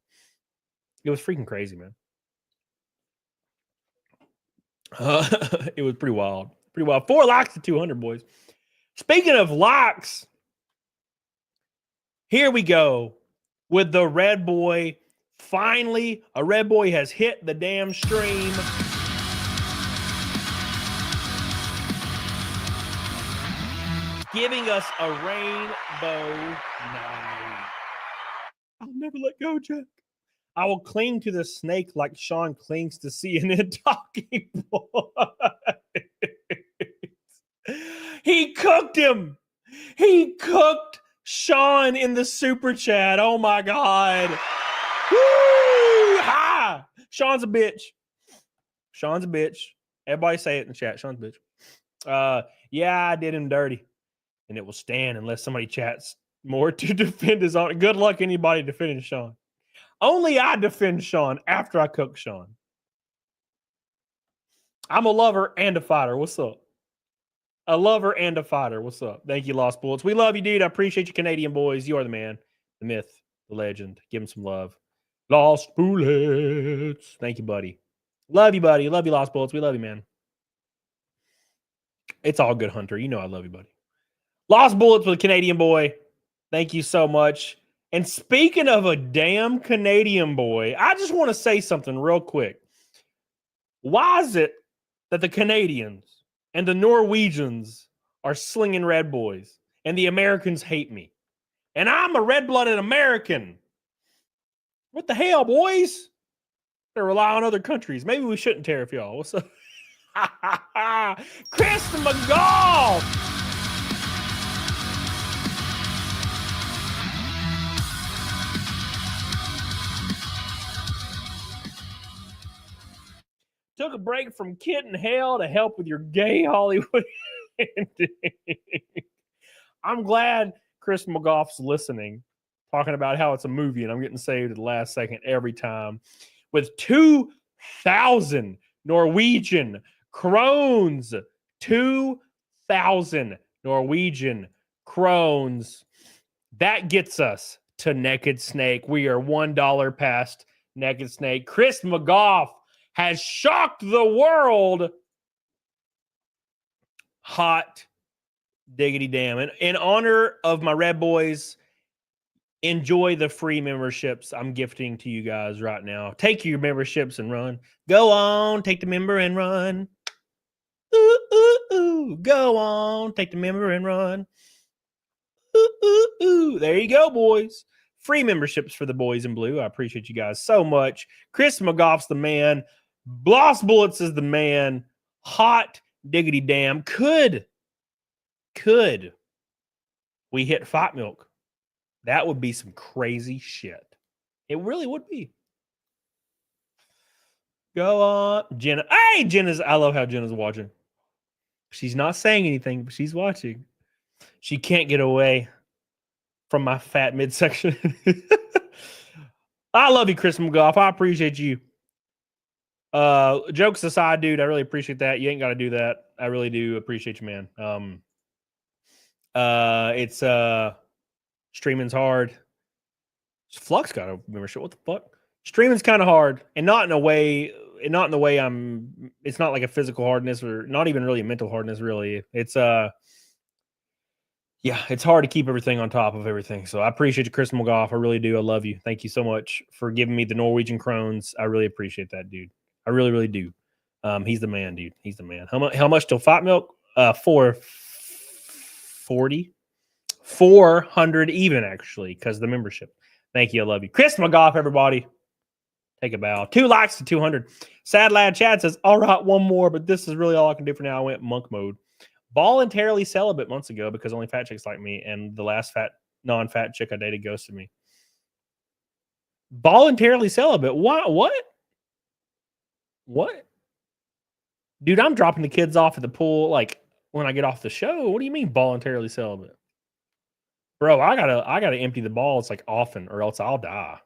It was freaking crazy, man. It was pretty wild. Pretty wild. 4 likes to 200, boys. Speaking of likes, here we go with the Red Boy. Finally, a Red Boy has hit the damn stream. Giving us a rainbow night. I'll never let go, Jack. I will cling to the snake like Sean clings to CNN talking boys. He cooked him. He cooked Sean in the super chat. Oh my God. Woo! Ha! Sean's a bitch. Sean's a bitch. Everybody say it in the chat. Sean's a bitch. Yeah, I did him dirty. And it will stand unless somebody chats more to defend his own. Good luck anybody defending Sean. Only I defend Sean after I cook Sean. I'm a lover and a fighter. What's up? A lover and a fighter. What's up? Thank you, Lost Bullets. We love you, dude. I appreciate you, Canadian boys. You are the man, the myth, the legend. Give him some love. Lost Bullets. Thank you, buddy. Love you, buddy. Love you, Lost Bullets. We love you, man. It's all good, Hunter. You know I love you, buddy. Lost Bullets with a Canadian boy. Thank you so much. And speaking of a damn Canadian boy, I just want to say something real quick. Why is it that the Canadians and the Norwegians are slinging Red Boys and the Americans hate me? And I'm a red-blooded American. What the hell, boys? They rely on other countries. Maybe we shouldn't tariff y'all. What's up? Chris McGough! Took a break from Kid in Hell to help with your gay Hollywood ending. I'm glad Chris McGough's listening, talking about how it's a movie and I'm getting saved at the last second every time. With 2,000 Norwegian krones. 2,000 Norwegian krones. That gets us to Naked Snake. We are $1 past Naked Snake. Chris McGough has shocked the world. Hot diggity damn. And in honor of my Red Boys, enjoy the free memberships I'm gifting to you guys right now. Take your memberships and run. Go on, take the member and run. Ooh, ooh, ooh. Go on, take the member and run. Ooh, ooh, ooh. There you go, boys. Free memberships for the boys in blue. I appreciate you guys so much. Chris McGoff's the man. Bloss Bullets is the man. Hot diggity damn. Could we hit Fight Milk? That would be some crazy shit. It really would be. Go on. Jenna. Hey, Jenna's. I love how Jenna's watching. She's not saying anything, but she's watching. She can't get away from my fat midsection. I love you, Chris McGoff. I appreciate you. Jokes aside, dude, I really appreciate that. You ain't got to do that. I really do appreciate you, man. It's streaming's hard. Flux got a membership. What the fuck? Streaming's kind of hard, and not in a way. Not in the way I'm. It's not like a physical hardness, or not even really a mental hardness. Really, it's yeah, it's hard to keep everything on top of everything. So I appreciate you, Chris McGoff. I really do. I love you. Thank you so much for giving me the Norwegian Crones. I really appreciate that, dude. I really, really do. He's the man, dude. He's the man. How much till Fight Milk? 440, 400 even actually, because the membership. Thank you. I love you, Chris McGoff. Everybody, take a bow. 2 likes to 200. Sad Lad Chad says, "All right, one more, but this is really all I can do for now." I went monk mode. Voluntarily celibate months ago because only fat chicks like me, and the last non-fat chick I dated ghosted me. Voluntarily celibate? Why? What? Dude, I'm dropping the kids off at the pool like when I get off the show. What do you mean voluntarily celibate? Bro, I gotta empty the balls like often, or else I'll die.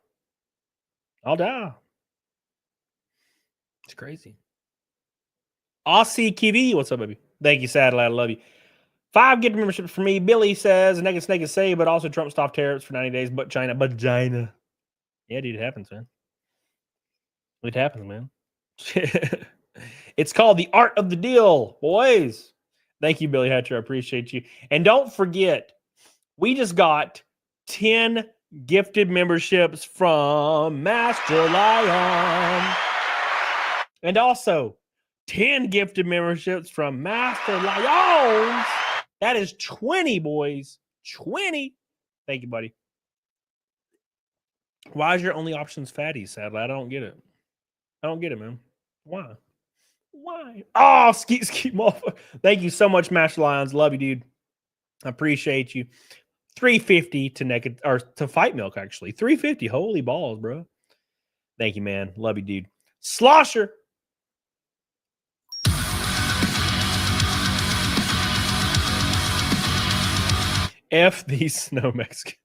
It's crazy. Aussie Kiwi, what's up, baby? Thank you, Sad Lad. I love you. 5 gift memberships for me. Billy says, "Naked Snake is say, but also Trump stopped tariffs for 90 days, but China. Yeah, dude, it happens, man. It happens, man. It's called the art of the deal, boys. Thank you, Billy Hatcher. I appreciate you. And don't forget, we just got 10 gifted memberships from Master Lion. And also 10 gifted memberships from Master Lions. That is 20, boys. 20. Thank you, buddy. Why is your only options fatties, sadly? I don't get it. I don't get it, man. Why? Oh, skeet motherfucker. Thank you so much, Master Lions. Love you, dude. I appreciate you. 350 to naked or to Fight Milk, actually. 350. Holy balls, bro. Thank you, man. Love you, dude. Slosher. F these snow Mexicans.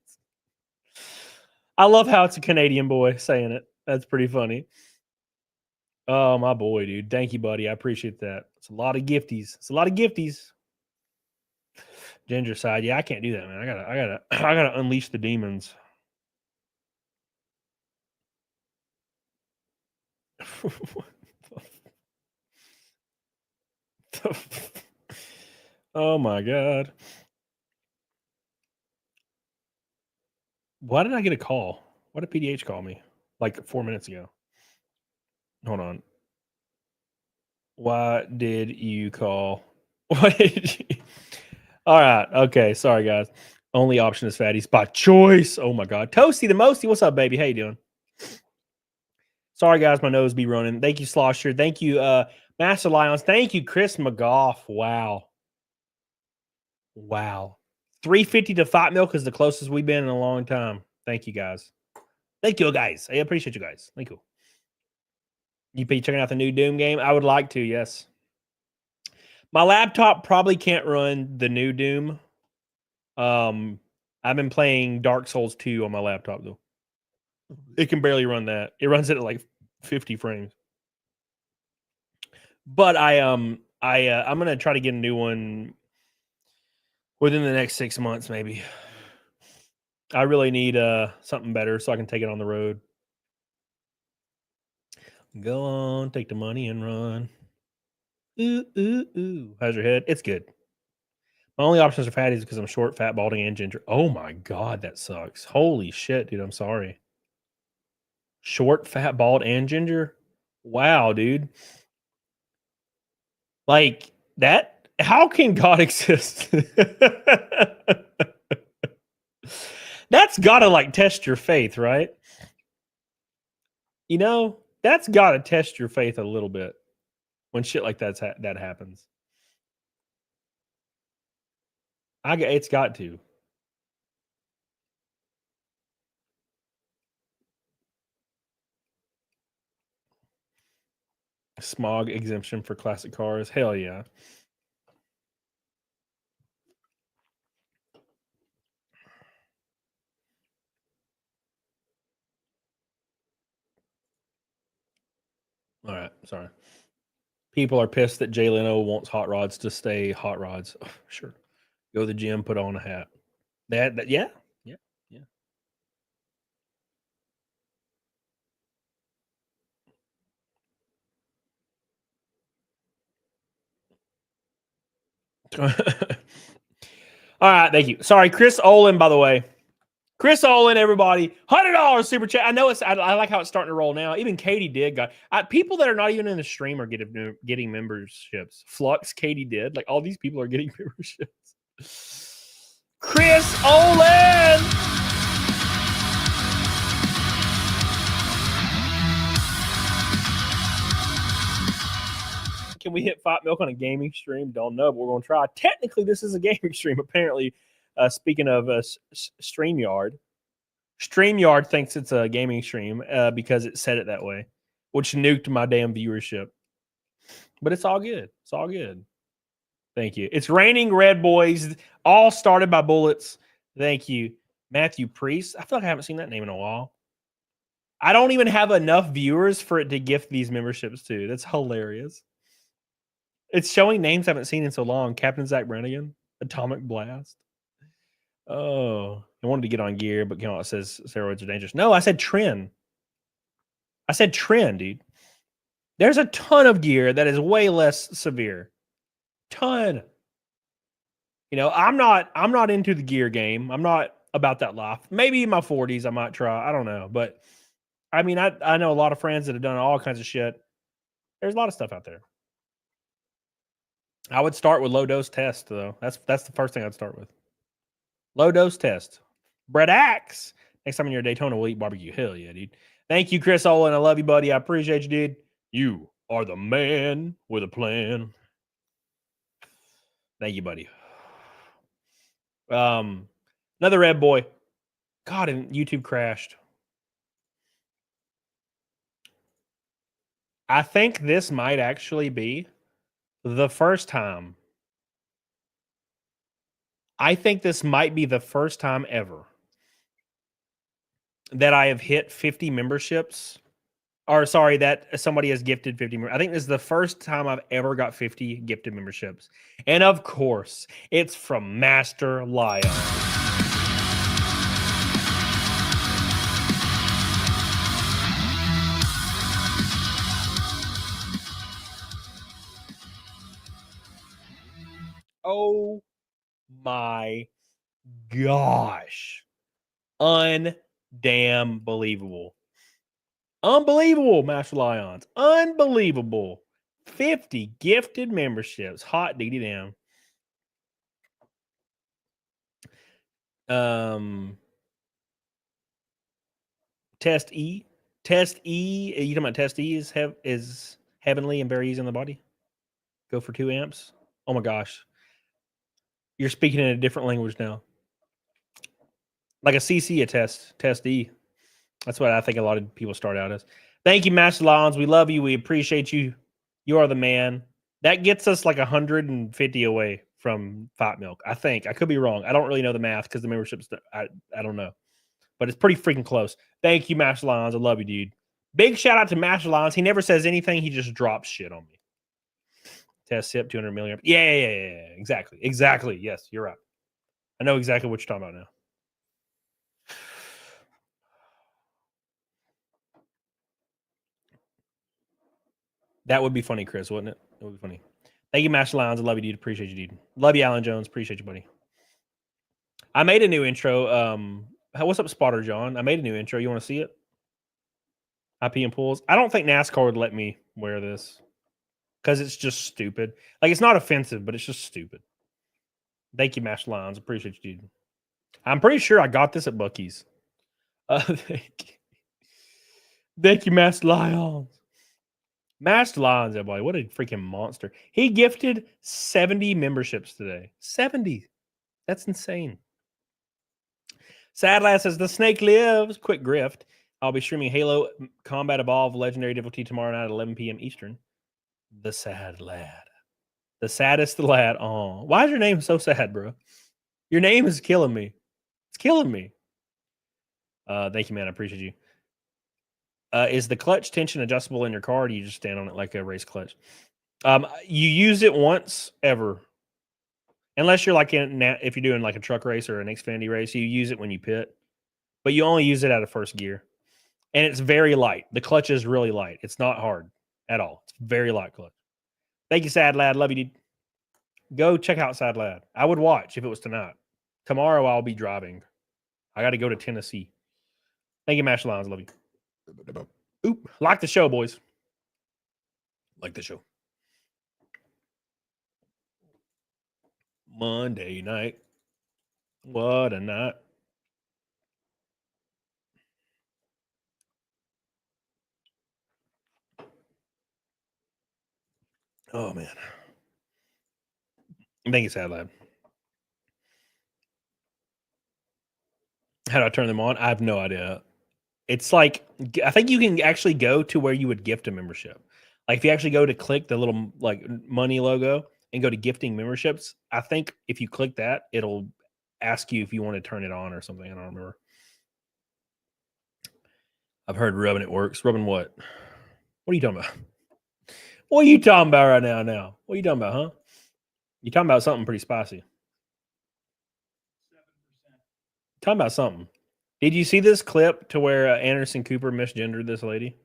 I love how it's a Canadian boy saying it. That's pretty funny. Oh, my boy, dude. Thank you, buddy. I appreciate that. It's a lot of gifties. Ginger side. Yeah, I can't do that, man. I gotta unleash the demons. Oh my god. Why did I get a call? Why did PDH call me? Like 4 minutes ago. Hold on. Why did you call? What did you... All right. Okay. Sorry, guys. Only option is fatties by choice. Oh my god. Toasty the Mosty. What's up, baby? How you doing? Sorry, guys. My nose be running. Thank you, Slosher. Thank you, Master Lions. Thank you, Chris McGoff. Wow. 350 to Fight Milk is the closest we've been in a long time. Thank you, guys. Thank you, guys. I appreciate you guys. Thank you. You be checking out the new Doom game? I would like to, yes. My laptop probably can't run the new Doom. I've been playing Dark Souls 2 on my laptop, though. It can barely run that. It runs it at like 50 frames. But I'm gonna try to get a new one within the next 6 months, maybe. I really need something better so I can take it on the road. Go on, take the money and run. Ooh, ooh, ooh. How's your head? It's good. My only options are fatties because I'm short, fat, balding, and ginger. Oh my god, that sucks. Holy shit, dude. I'm sorry. Short, fat, bald, and ginger. Wow, dude. Like that. How can God exist? That's gotta like test your faith, right? You know, that's gotta test your faith a little bit when shit like that happens. It's got to. Smog exemption for classic cars. Hell yeah. All right, sorry. People are pissed that Jay Leno wants hot rods to stay hot rods. Oh, sure. Go to the gym, put on a hat. Yeah. All right, thank you. Sorry, Chris Olin, by the way. Chris Olin, everybody, $100 super chat. I know I like how it's starting to roll now. Even Katie did. People that are not even in the stream are getting memberships. Flux, Katie did. Like all these people are getting memberships. Chris Olin. Can we hit Fight Milk on a gaming stream? Don't know, but we're going to try. Technically, this is a gaming stream. Apparently, speaking of StreamYard, StreamYard thinks it's a gaming stream because it said it that way, which nuked my damn viewership. But it's all good. It's all good. Thank you. It's raining red boys, all started by bullets. Thank you. Matthew Priest. I feel like I haven't seen that name in a while. I don't even have enough viewers for it to gift these memberships to. That's hilarious. It's showing names I haven't seen in so long. Captain Zach Brannigan, Atomic Blast. Oh, I wanted to get on gear, but it says steroids are dangerous. No, I said trend. I said trend, dude. There's a ton of gear that is way less severe. Ton. You know, I'm not into the gear game. I'm not about that life. Maybe in my 40s I might try. I don't know, but I mean, I know a lot of friends that have done all kinds of shit. There's a lot of stuff out there. I would start with low dose test though. That's the first thing I'd start with. Low dose test. Brett Axe. Next time you're at Daytona, we'll eat barbecue. Hell yeah, dude. Thank you, Chris Olin. I love you, buddy. I appreciate you, dude. You are the man with a plan. Thank you, buddy. Another red boy. God, and YouTube crashed. I think this might actually be the first time. I think this might be the first time ever that I have hit 50 memberships. Or sorry, that somebody has gifted 50. I think this is the first time I've ever got 50 gifted memberships. And of course, it's from Master Lion. Oh my gosh. Undamn believable. Unbelievable, Master Lions. Unbelievable. 50 gifted memberships. Hot diggity damn. Test E. Test E. Are you talking about Test E is heavenly and very easy on the body? Go for 2 amps. Oh my gosh. You're speaking in a different language now. Like a CC, a test E. That's what I think a lot of people start out as. Thank you, Master Lions. We love you. We appreciate you. You are the man. That gets us like 150 away from Fight Milk. I think. I could be wrong. I don't really know the math because the memberships, I don't know. But it's pretty freaking close. Thank you, Master Lions. I love you, dude. Big shout out to Master Lions. He never says anything. He just drops shit on me. Test SIP 200 milliamp. Yeah. Exactly. Yes, you're right. I know exactly what you're talking about now. That would be funny, Chris, wouldn't it? It would be funny. Thank you, Master Lions. I love you, dude. Appreciate you, dude. Love you, Alan Jones. Appreciate you, buddy. I made a new intro. What's up, Spotter John? I made a new intro. You want to see it? IP and pools. I don't think NASCAR would let me wear this because it's just stupid. Like, it's not offensive, but it's just stupid. Thank you, Master Lions. Appreciate you, dude. I'm pretty sure I got this at Buc-ee's. Thank you, Master Lions. Master Lions, everybody. What a freaking monster. He gifted 70 memberships today. 70. That's insane. Sad Lad says, the snake lives. Quick grift. I'll be streaming Halo Combat Evolved Legendary Difficulty tomorrow night at 11 p.m. Eastern. The Sad Lad. The saddest lad. Oh, why is your name so sad, bro? Your name is killing me. It's killing me. Thank you, man. I appreciate you. Is the clutch tension adjustable in your car, or do you just stand on it like a race clutch? You use it once ever. Unless you're like if you're doing like a truck race or an Xfinity race, you use it when you pit. But you only use it out of first gear. And it's very light. The clutch is really light. It's not hard at all. It's very light clutch. Thank you, Sad Lad. Love you, dude. Go check out Sad Lad. I would watch if it was tonight. Tomorrow I'll be driving. I got to go to Tennessee. Thank you, Mash Lions. Love you. Oop. Like the show, boys. Like the show. Monday night. What a night. Oh, man. Thank you, Sad Lad. How do I turn them on? I have no idea. It's like, I think you can actually go to where you would gift a membership. Like if you actually go to click the little like money logo and go to gifting memberships, I think if you click that, it'll ask you if you want to turn it on or something. I don't remember. I've heard rubbing it works. Rubbing what? What are you talking about? What are you talking about right now? What are you talking about, huh? You talking about something pretty spicy. 7%. Talking about something. Did you see this clip to where Anderson Cooper misgendered this lady?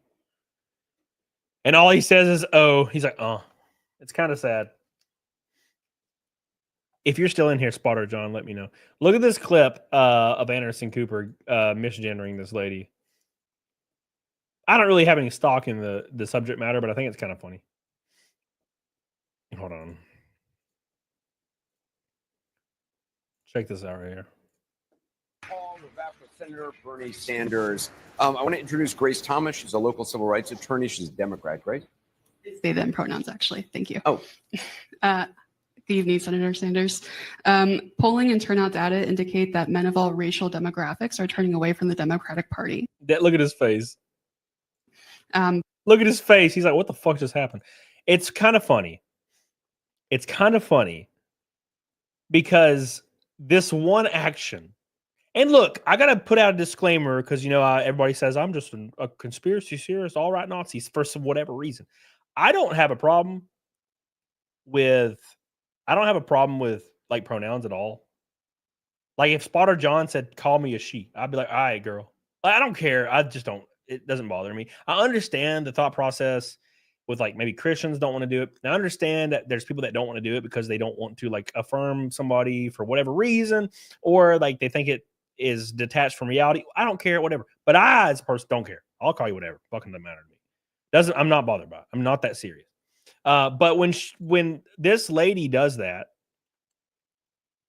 And all he says is, oh, he's like, oh. It's kind of sad. If you're still in here, Spotter John, let me know. Look at this clip of Anderson Cooper misgendering this lady. I don't really have any stock in the subject matter, but I think it's kind of funny. Hold on. Check this out right here. Senator Bernie Sanders. I want to introduce Grace Thomas. She's a local civil rights attorney. She's a Democrat. Grace? They them pronouns, actually. Thank you. Oh. Good evening, Senator Sanders. Polling and turnout data indicate that men of all racial demographics are turning away from the Democratic Party. Look at his face. Look at his face. He's like, what the fuck just happened? It's kind of funny. It's kind of funny because this one action. And look, I got to put out a disclaimer because, you know, everybody says I'm just a conspiracy theorist, all right Nazis for some whatever reason. I don't have a problem with like pronouns at all. Like if Spotter John said, call me a she, I'd be like, all right, girl. I don't care. I just don't. It doesn't bother me. I understand the thought process with like maybe Christians don't want to do it. And I understand that there's people that don't want to do it because they don't want to like affirm somebody for whatever reason, or like they think it is detached from reality. I don't care, whatever. But I, as a person, don't care. I'll call you whatever. Fucking doesn't matter to me. I'm not bothered by it. I'm not that serious. But when this lady does that,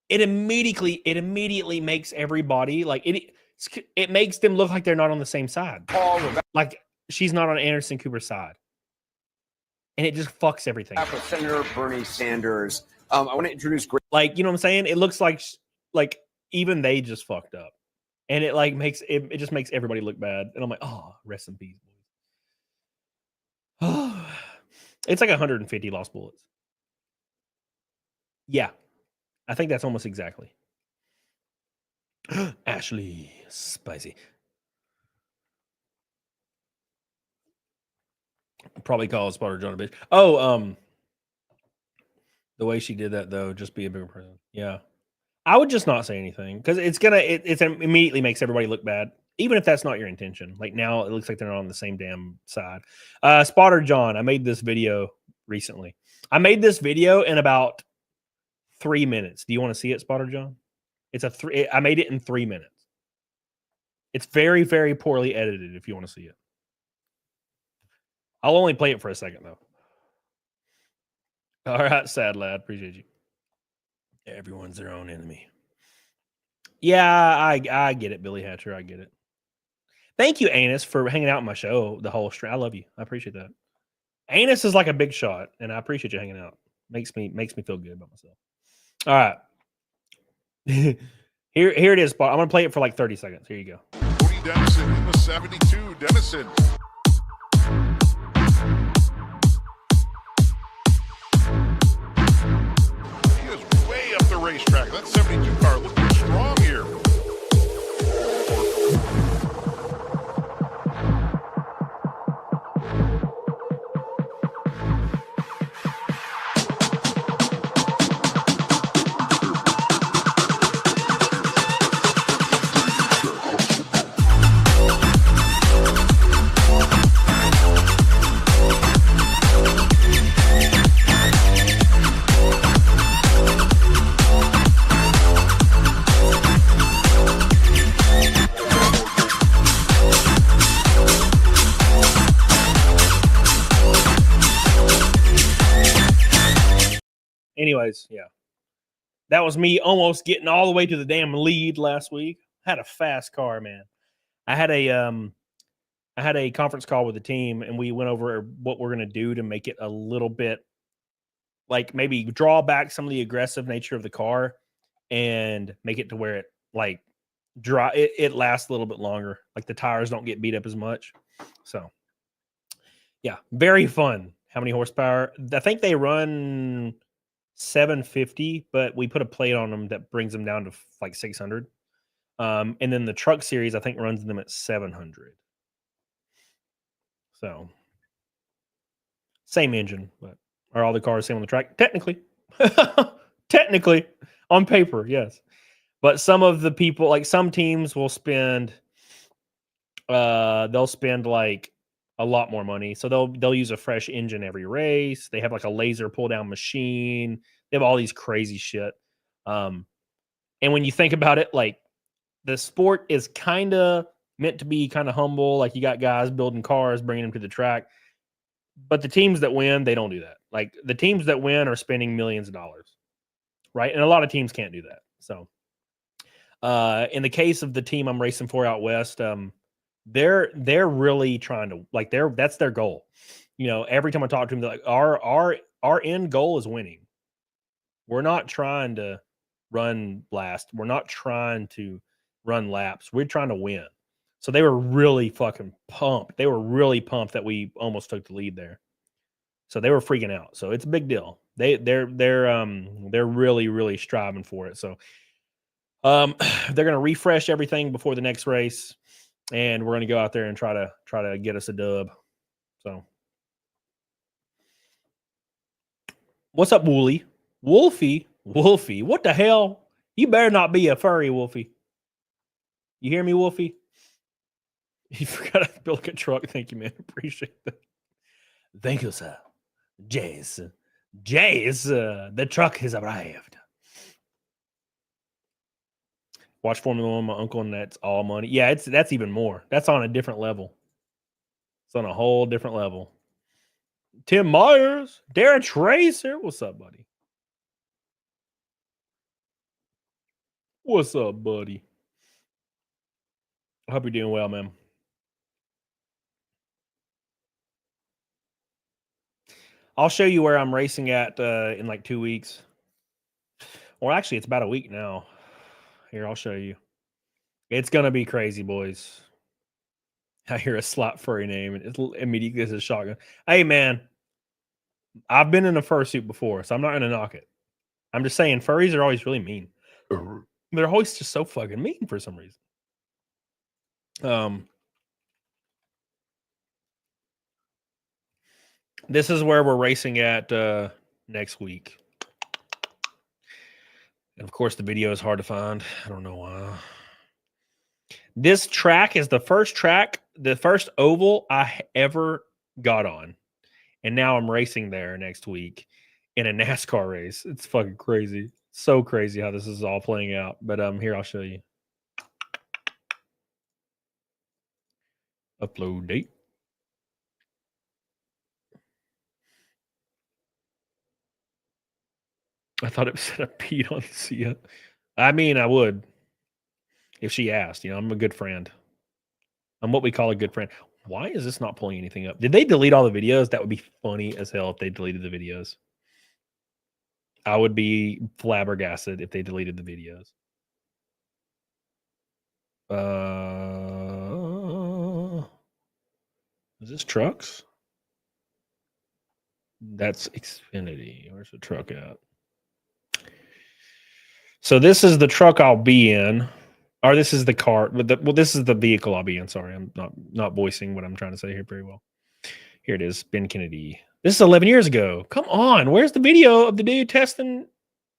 it immediately makes everybody like it makes them look like they're not on the same side. Like she's not on Anderson Cooper's side. And it just fucks everything. Senator Bernie Sanders. I want to introduce Grace. Like, you know what I'm saying? It looks like even they just fucked up. And it like makes it just makes everybody look bad. And I'm like, oh, rest in peace, boys. Oh, it's like 150 lost bullets. Yeah. I think that's almost exactly. Ashley, spicy. Probably call Spotter John a bitch. Oh, the way she did that though, just be a bigger person. Yeah. I would just not say anything because it immediately makes everybody look bad, even if that's not your intention. Like now it looks like they're not on the same damn side. Spotter John, I made this video recently I made this video in about 3 minutes. Do you want to see it, Spotter John? I made it in 3 minutes. It's very, very poorly edited if you want to see it. I'll only play it for a second, though. All right, sad lad. Appreciate you. Everyone's their own enemy. Yeah, I get it, Billy Hatcher. I get it. Thank you, Anus, for hanging out on my show the whole stream. I love you. I appreciate that. Anus is like a big shot, and I appreciate you hanging out. Makes me feel good about myself. All right. Here it is, Spot. I'm gonna play it for like 30 seconds. Here you go. Cody Dennison in the 72. Dennison. He is way up the racetrack. That 72 car looking strong here. Anyways, yeah. That was me almost getting all the way to the damn lead last week. Had a fast car, man. I had a conference call with the team, and we went over what we're going to do to make it a little bit like maybe draw back some of the aggressive nature of the car and make it to where it like it lasts a little bit longer. Like the tires don't get beat up as much. So yeah, very fun. How many horsepower? I think they run 750, but we put a plate on them that brings them down to like 600. And then the truck series, I think, runs them at 700. So same engine, but are all the cars same on the track? Technically. Technically, on paper, yes. But some of the people, like some teams will spend they'll spend like a lot more money. So they'll use a fresh engine every race. They have like a laser pull down machine. They have all these crazy shit. And when you think about it, like the sport is kind of meant to be kind of humble. Like you got guys building cars, bringing them to the track. But the teams that win, they don't do that. Like the teams that win are spending millions of dollars, right? And a lot of teams can't do that. So in the case of the team I'm racing for out west, they're really trying to like that's their goal. You know, every time I talk to them, they're like, our end goal is winning. We're not trying to run blast. We're not trying to run laps. We're trying to win. So they were really fucking pumped. They were really pumped that we almost took the lead there. So they were freaking out. So it's a big deal. They're really, really striving for it. So they're gonna refresh everything before the next race, and we're gonna go out there and try to get us a dub. So what's up, Wooly? Wolfie, what the hell? You better not be a furry, Wolfie. You hear me, Wolfie? You forgot to build a truck. Thank you, man. Appreciate that. Thank you, sir. Jace, the truck has arrived. Watch Formula One, my uncle, and that's all money. Yeah, that's even more. That's on a different level. It's on a whole different level. Tim Myers, Darren Tracer. What's up, buddy? What's up, buddy? I hope you're doing well, man. I'll show you where I'm racing at in like 2 weeks. Or actually, it's about a week now. Here, I'll show you. It's going to be crazy, boys. I hear a slot furry name, and it's immediately this is shotgun. Hey, man, I've been in a fursuit before, so I'm not going to knock it. I'm just saying furries are always really mean. They're always just so fucking mean for some reason. This is where we're racing at next week. And of course, the video is hard to find. I don't know why. This track is the first oval I ever got on. And now I'm racing there next week. in a NASCAR race. It's fucking crazy. So crazy how this is all playing out. But here I'll show you. Upload date. I thought it said a Pete on Sia. I mean, I would if she asked. You know, I'm a good friend. I'm what we call a good friend. Why is this not pulling anything up? Did they delete all the videos? That would be funny as hell if they deleted the videos. I would be flabbergasted if they deleted the videos. Is this trucks? That's Xfinity. Where's the truck at? So this is the truck I'll be in, or this is the car. Well, this is the vehicle I'll be in. Sorry, I'm not voicing what I'm trying to say here very well. Here it is, Ben Kennedy. This is 11 years ago. Come on, where's the video of the dude testing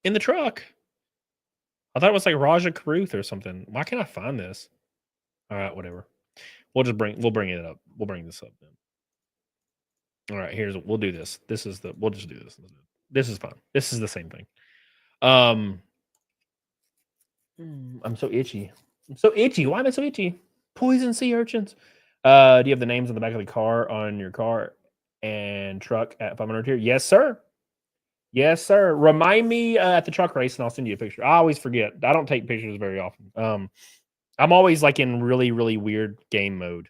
in the truck? I thought it was like Raja Karuth or something. Why can't I find this? All right, whatever. We'll bring it up. We'll bring this up then. All right, we'll do this. We'll just do this. This is fun. This is the same thing. I'm so itchy. Why am I so itchy? Poison sea urchins. Do you have the names on the back of the car on your car and truck at 500 here? Yes, sir. Yes, sir. Remind me at the truck race and I'll send you a picture. I always forget. I don't take pictures very often. I'm always like in really, really weird game mode.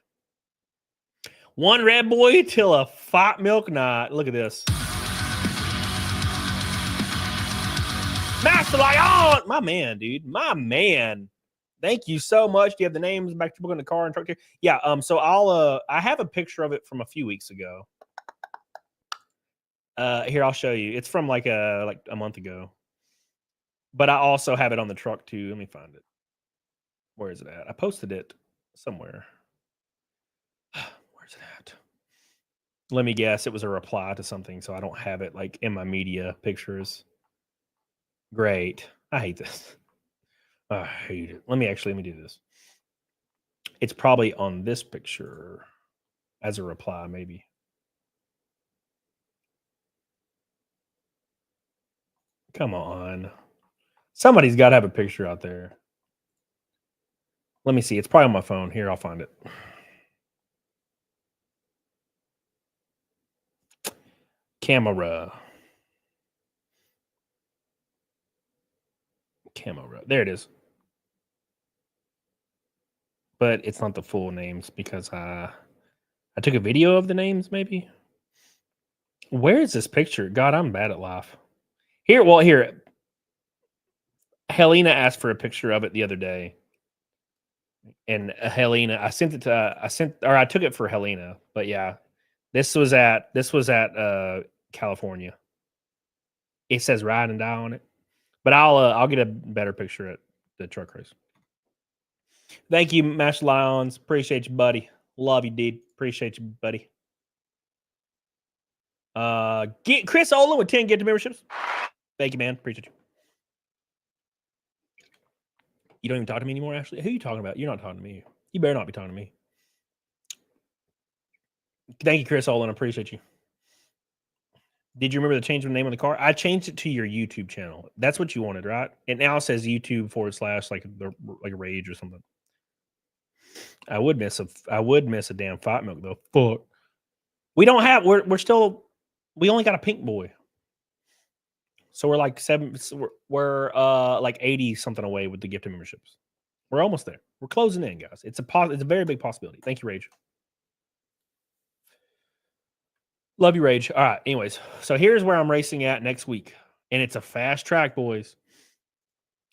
One red boy till a fat milk night. Look at this. Master Lion! My man, dude. My man. Thank you so much. Do you have the names back to book in the car and truck here? Yeah, so I have a picture of it from a few weeks ago. Here, I'll show you. It's from like a month ago. But I also have it on the truck too. Let me find it. Where is it at? I posted it somewhere. Where's it at? Let me guess. It was a reply to something, so I don't have it like in my media pictures. Great. I hate this. I hate it. Let me do this. It's probably on this picture as a reply, maybe. Come on. Somebody's got to have a picture out there. Let me see. It's probably on my phone. Here, I'll find it. Camera. There it is. But it's not the full names because I took a video of the names, maybe. Where is this picture? God, I'm bad at life. Here. Helena asked for a picture of it the other day. And Helena, I took it for Helena, but yeah. This was at California. It says Ride and Die on it. But I'll get a better picture at the truck race. Thank you, Mash Lions. Appreciate you, buddy. Love you, dude. Appreciate you, buddy. Get Chris Olin with 10 gift memberships. Thank you, man. Appreciate you. You don't even talk to me anymore, Ashley? Who are you talking about? You're not talking to me. You better not be talking to me. Thank you, Chris Olin. I appreciate you. Did you remember to change the name of the car? I changed it to your YouTube channel. That's what you wanted, right? It now says YouTube / like a rage or something. I would miss a damn fight milk though. Fuck. We don't have. We only got a pink boy. So we're like we're like 80 something away with the gift of memberships. We're almost there. We're closing in, guys. It's a very big possibility. Thank you, Rage. Love you, Rage. All right. Anyways, so here's where I'm racing at next week. And it's a fast track, boys.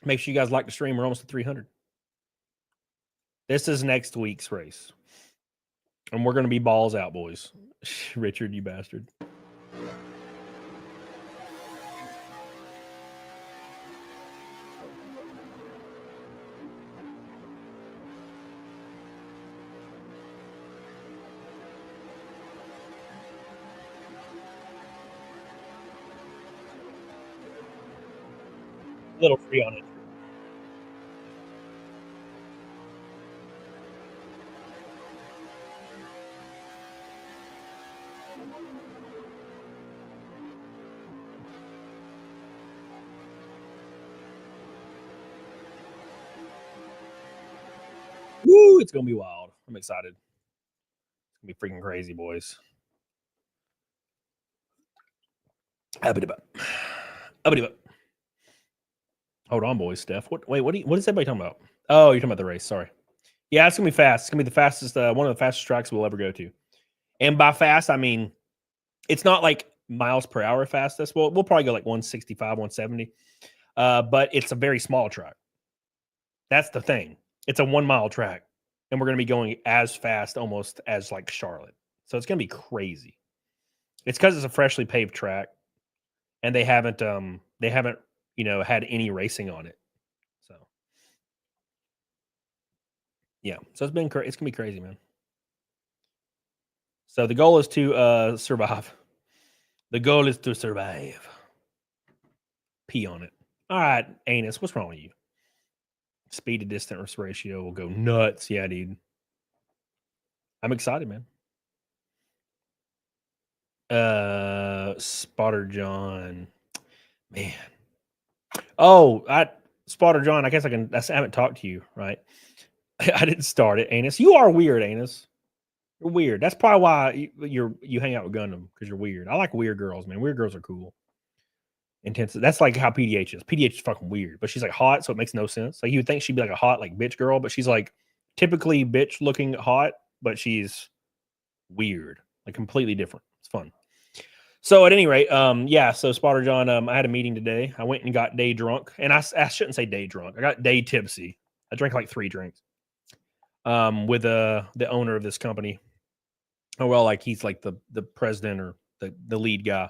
Make sure you guys like the stream. We're almost at 300. This is next week's race. And we're going to be balls out, boys. Richard, you bastard. A little free on it. it's gonna be wild. I'm excited. It's gonna be freaking crazy, boys. Hold on, boys. Steph. What is everybody talking about? Oh, you're talking about the race. Sorry. Yeah, it's gonna be fast. It's gonna be the fastest, one of the fastest tracks we'll ever go to. And by fast, I mean it's not like miles per hour fastest. We'll probably go like 165, 170. But it's a very small track. That's the thing. It's a 1 mile track, and we're gonna be going as fast almost as like Charlotte. So it's gonna be crazy. It's because it's a freshly paved track, and they haven't had any racing on it. So yeah, so it's gonna be crazy, man. So the goal is to survive. The goal is to survive. Pee on it. All right, Anus, what's wrong with you? Speed to distance ratio will go nuts. Yeah, dude. I'm excited, man. Spotter John. Man. Oh, Spotter John, I guess I haven't talked to you, right? I didn't start it, Anus. You are weird, Anus. You're weird. That's probably why you hang out with Gundam, because you're weird. I like weird girls, man. Weird girls are cool. Intense. That's like how PDH is. PDH is fucking weird, but she's like hot, so it makes no sense. Like you would think she'd be like a hot, like bitch girl, but she's like typically bitch looking hot, but she's weird, like completely different. It's fun. So at any rate, yeah. So Spotter John, I had a meeting today. I went and got day drunk, and I shouldn't say day drunk. I got day tipsy. I drank like 3 drinks. With the owner of this company. Oh well, like he's like the president or the lead guy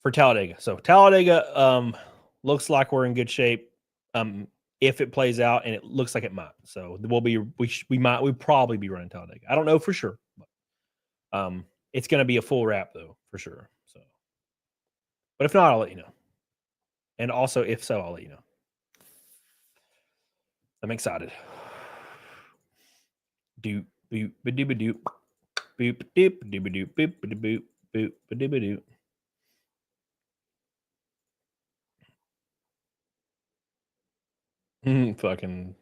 for Talladega. So Talladega looks like we're in good shape. If it plays out, and it looks like it might. So we probably be running Talladega. I don't know for sure. But, it's going to be a full wrap though, for sure. So, but if not, I'll let you know. And also, if so, I'll let you know. I'm excited. Doop boop ba doop doop boop doop doop doop boop boop boop ba doop doop. Fucking.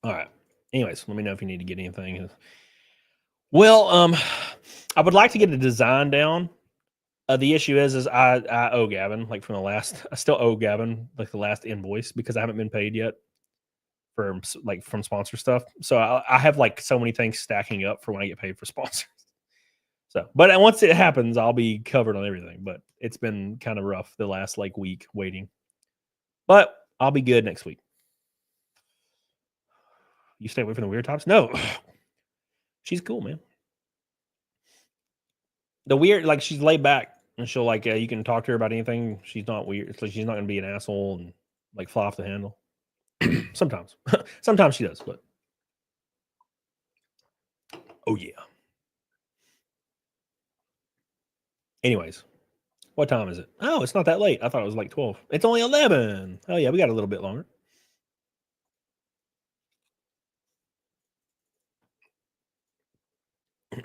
All right. Anyways, let me know if you need to get anything. Well, I would like to get a design down. The issue is I owe Gavin, like from the last. I still owe Gavin like the last invoice because I haven't been paid yet from sponsor stuff. So I have like so many things stacking up for when I get paid for sponsors. So, but once it happens, I'll be covered on everything. But it's been kind of rough the last like week waiting. But I'll be good next week. You stay away from the weird tops? No. She's cool, man. The weird, like she's laid back and she'll like, you can talk to her about anything. She's not weird. It's like she's not going to be an asshole and like fly off the handle. Sometimes. Sometimes she does, but. Oh, yeah. Anyways, what time is it? Oh, it's not that late. I thought it was like 12. It's only 11. Oh, yeah, we got a little bit longer.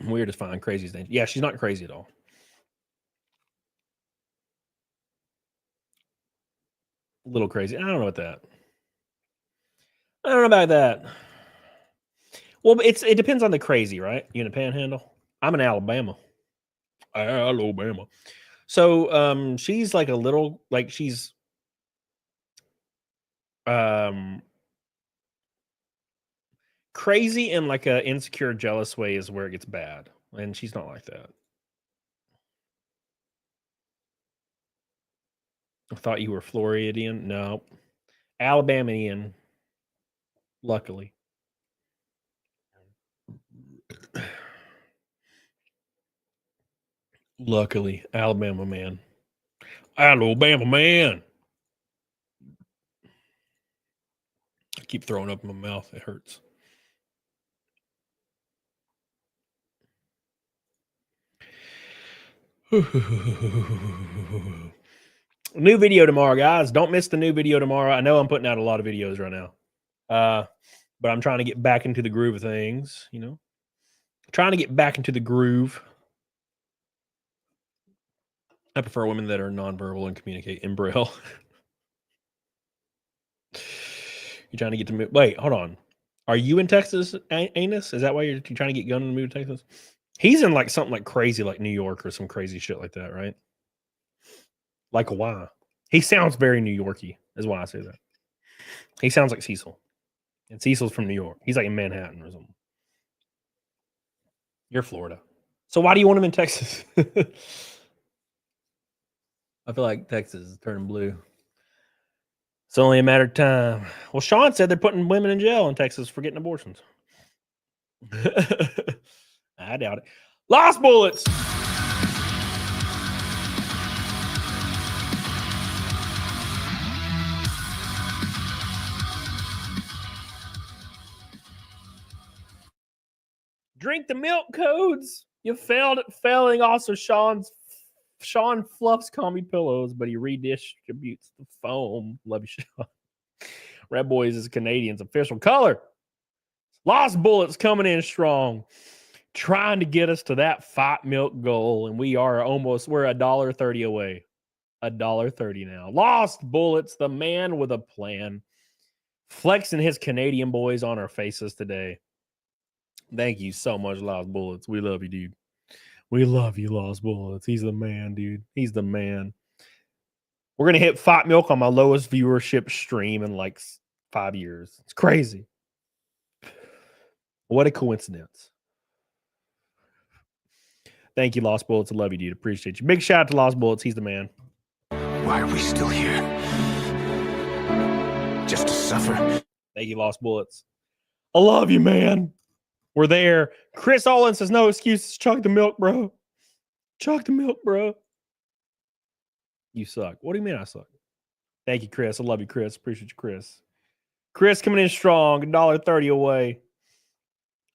Weird is fine. Crazy is dangerous. Yeah, she's not crazy at all. A little crazy. I don't know about that. I don't know about that. Well, it depends on the crazy, right? You in a panhandle? I'm in Alabama. Alabama. So she's like a little like she's crazy in like a insecure, jealous way is where it gets bad. And she's not like that. I thought you were Floridian. No. Alabamian. Luckily. Luckily. Alabama man. Alabama man. I keep throwing up in my mouth. It hurts. New video tomorrow, guys. Don't miss the new video tomorrow. I know I'm putting out a lot of videos right now. But I'm trying to get back into the groove of things, you know. Trying to get back into the groove. I prefer women that are nonverbal and communicate in Braille. You're trying to get to move. Wait, hold on. Are you in Texas, Anus? Is that why you're trying to get Gunn to move to Texas? He's in like something like crazy, like New York or some crazy shit like that, right? Like why? He sounds very New Yorky, is why I say that. He sounds like Cecil. And Cecil's from New York. He's like in Manhattan or something. You're Florida. So why do you want him in Texas? I feel like Texas is turning blue. It's only a matter of time. Well, Sean said they're putting women in jail in Texas for getting abortions. I doubt it. Lost bullets. Drink the milk codes. You failed at failing. Also, Sean fluffs comedy pillows, but he redistributes the foam. Love you, Sean. Red Boys is Canadians' official color. Lost bullets coming in strong, trying to get us to that fight milk goal, and we're $1.30 away. $1.30 now. Lost bullets, the man with a plan, flexing his Canadian boys on our faces today. Thank you so much, Lost Bullets. We love you, dude. We love you, Lost Bullets. He's the man, dude. He's the man. We're going to hit Fight Milk on my lowest viewership stream in like 5 years. It's crazy. What a coincidence. Thank you, Lost Bullets. I love you, dude. Appreciate you. Big shout out to Lost Bullets. He's the man. Why are we still here? Just to suffer? Thank you, Lost Bullets. I love you, man. We're there. Chris Olin says, no excuses. Chug the milk, bro. Chug the milk, bro. You suck. What do you mean I suck? Thank you, Chris. I love you, Chris. Appreciate you, Chris. Chris coming in strong. $1.30 away.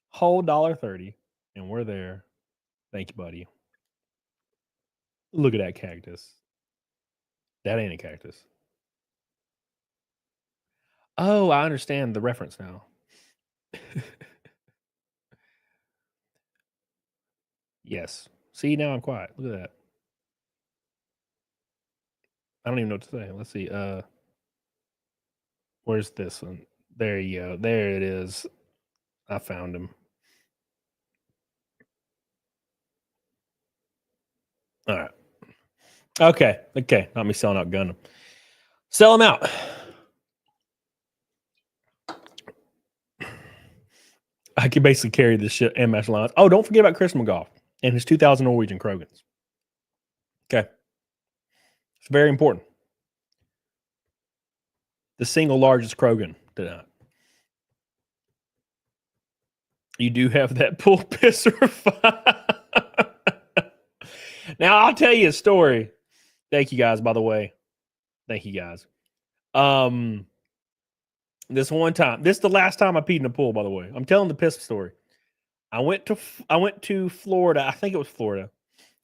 Whole $1.30. And we're there. Thank you, buddy. Look at that cactus. That ain't a cactus. Oh, I understand the reference now. Yes. See, now I'm quiet. Look at that. I don't even know what to say. Let's see. Where's this one? There you go. There it is. I found him. All right. Okay. Not me selling out Gundam. Sell them out. I can basically carry this shit and match lines. Oh, don't forget about Chris McGough and his 2,000 Norwegian Krogans. Okay. It's very important. The single largest Krogan tonight. You do have that pull pisser. Now, I'll tell you a story. Thank you guys, by the way. Thank you guys. This one time, this is the last time I peed in a pool, by the way. I'm telling the piss story. I went to Florida. I think it was Florida.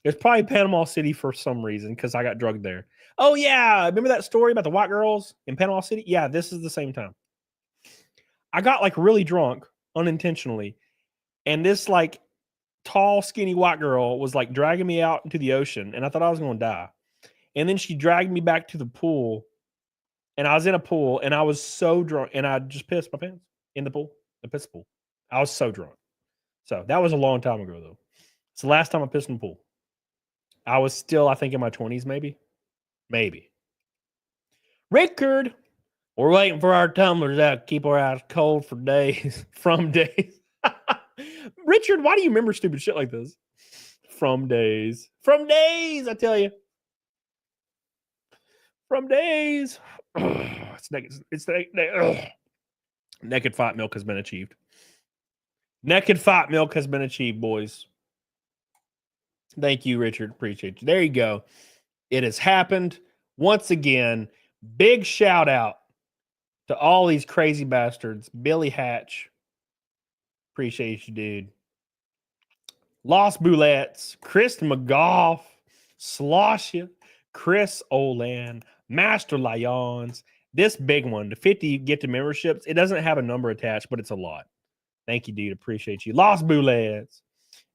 It's probably Panama City for some reason because I got drugged there. Oh, yeah. Remember that story about the white girls in Panama City? Yeah, this is the same time. I got like really drunk unintentionally. And this like tall, skinny white girl was like dragging me out into the ocean. And I thought I was going to die. And then she dragged me back to the pool. And I was in a pool and I was so drunk. And I just pissed my pants in the pool. The piss pool. I was so drunk. So that was a long time ago, though. It's the last time I pissed in the pool. I was still, I think, in my 20s, maybe. Maybe. Rickard, we're waiting for our tumblers out. Keep our eyes cold for days. From days. Richard, why do you remember stupid shit like this? From days. From days, I tell you. From days. It's naked. Naked fight milk has been achieved. Naked fight milk has been achieved, boys. Thank you, Richard. Appreciate you. There you go. It has happened once again. Big shout out to all these crazy bastards. Billy Hatch. Appreciate you, dude. Lost Bullets. Chris McGough. Slosha. Chris Olan. Master Lyons. This big one. The 50 gifted memberships. It doesn't have a number attached, but it's a lot. Thank you, dude. Appreciate you. Lost Bullets.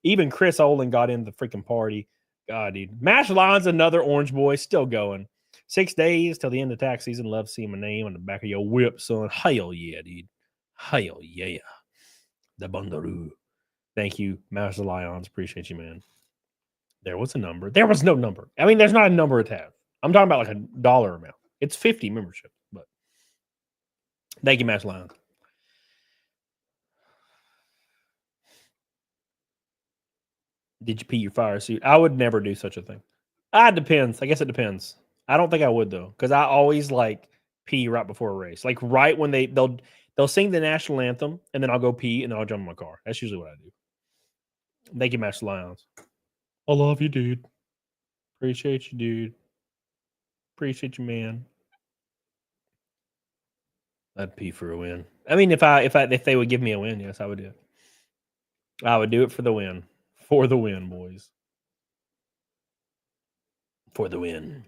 Even Chris Olin got in the freaking party. God, dude. Mash Lions, another orange boy, still going. 6 days till the end of tax season. Love seeing my name on the back of your whip, son. Hell yeah, dude. Hell yeah. The Bundaroo. Thank you, Master Lions. Appreciate you, man. There was a number. There was no number. I mean, there's not a number to have. I'm talking about like a dollar amount. It's 50 membership, but thank you, Master Lions. Did you pee your fire suit? I would never do such a thing. It depends. I guess it depends. I don't think I would though, because I always like pee right before a race. Like right when they'll sing the national anthem, and then I'll go pee, and then I'll jump in my car. That's usually what I do. Thank you, Master Lions. I love you, dude. Appreciate you, dude. Appreciate you, man. I'd pee for a win. I mean, if they would give me a win, yes, I would do it. I would do it for the win. For the win, boys. For the win.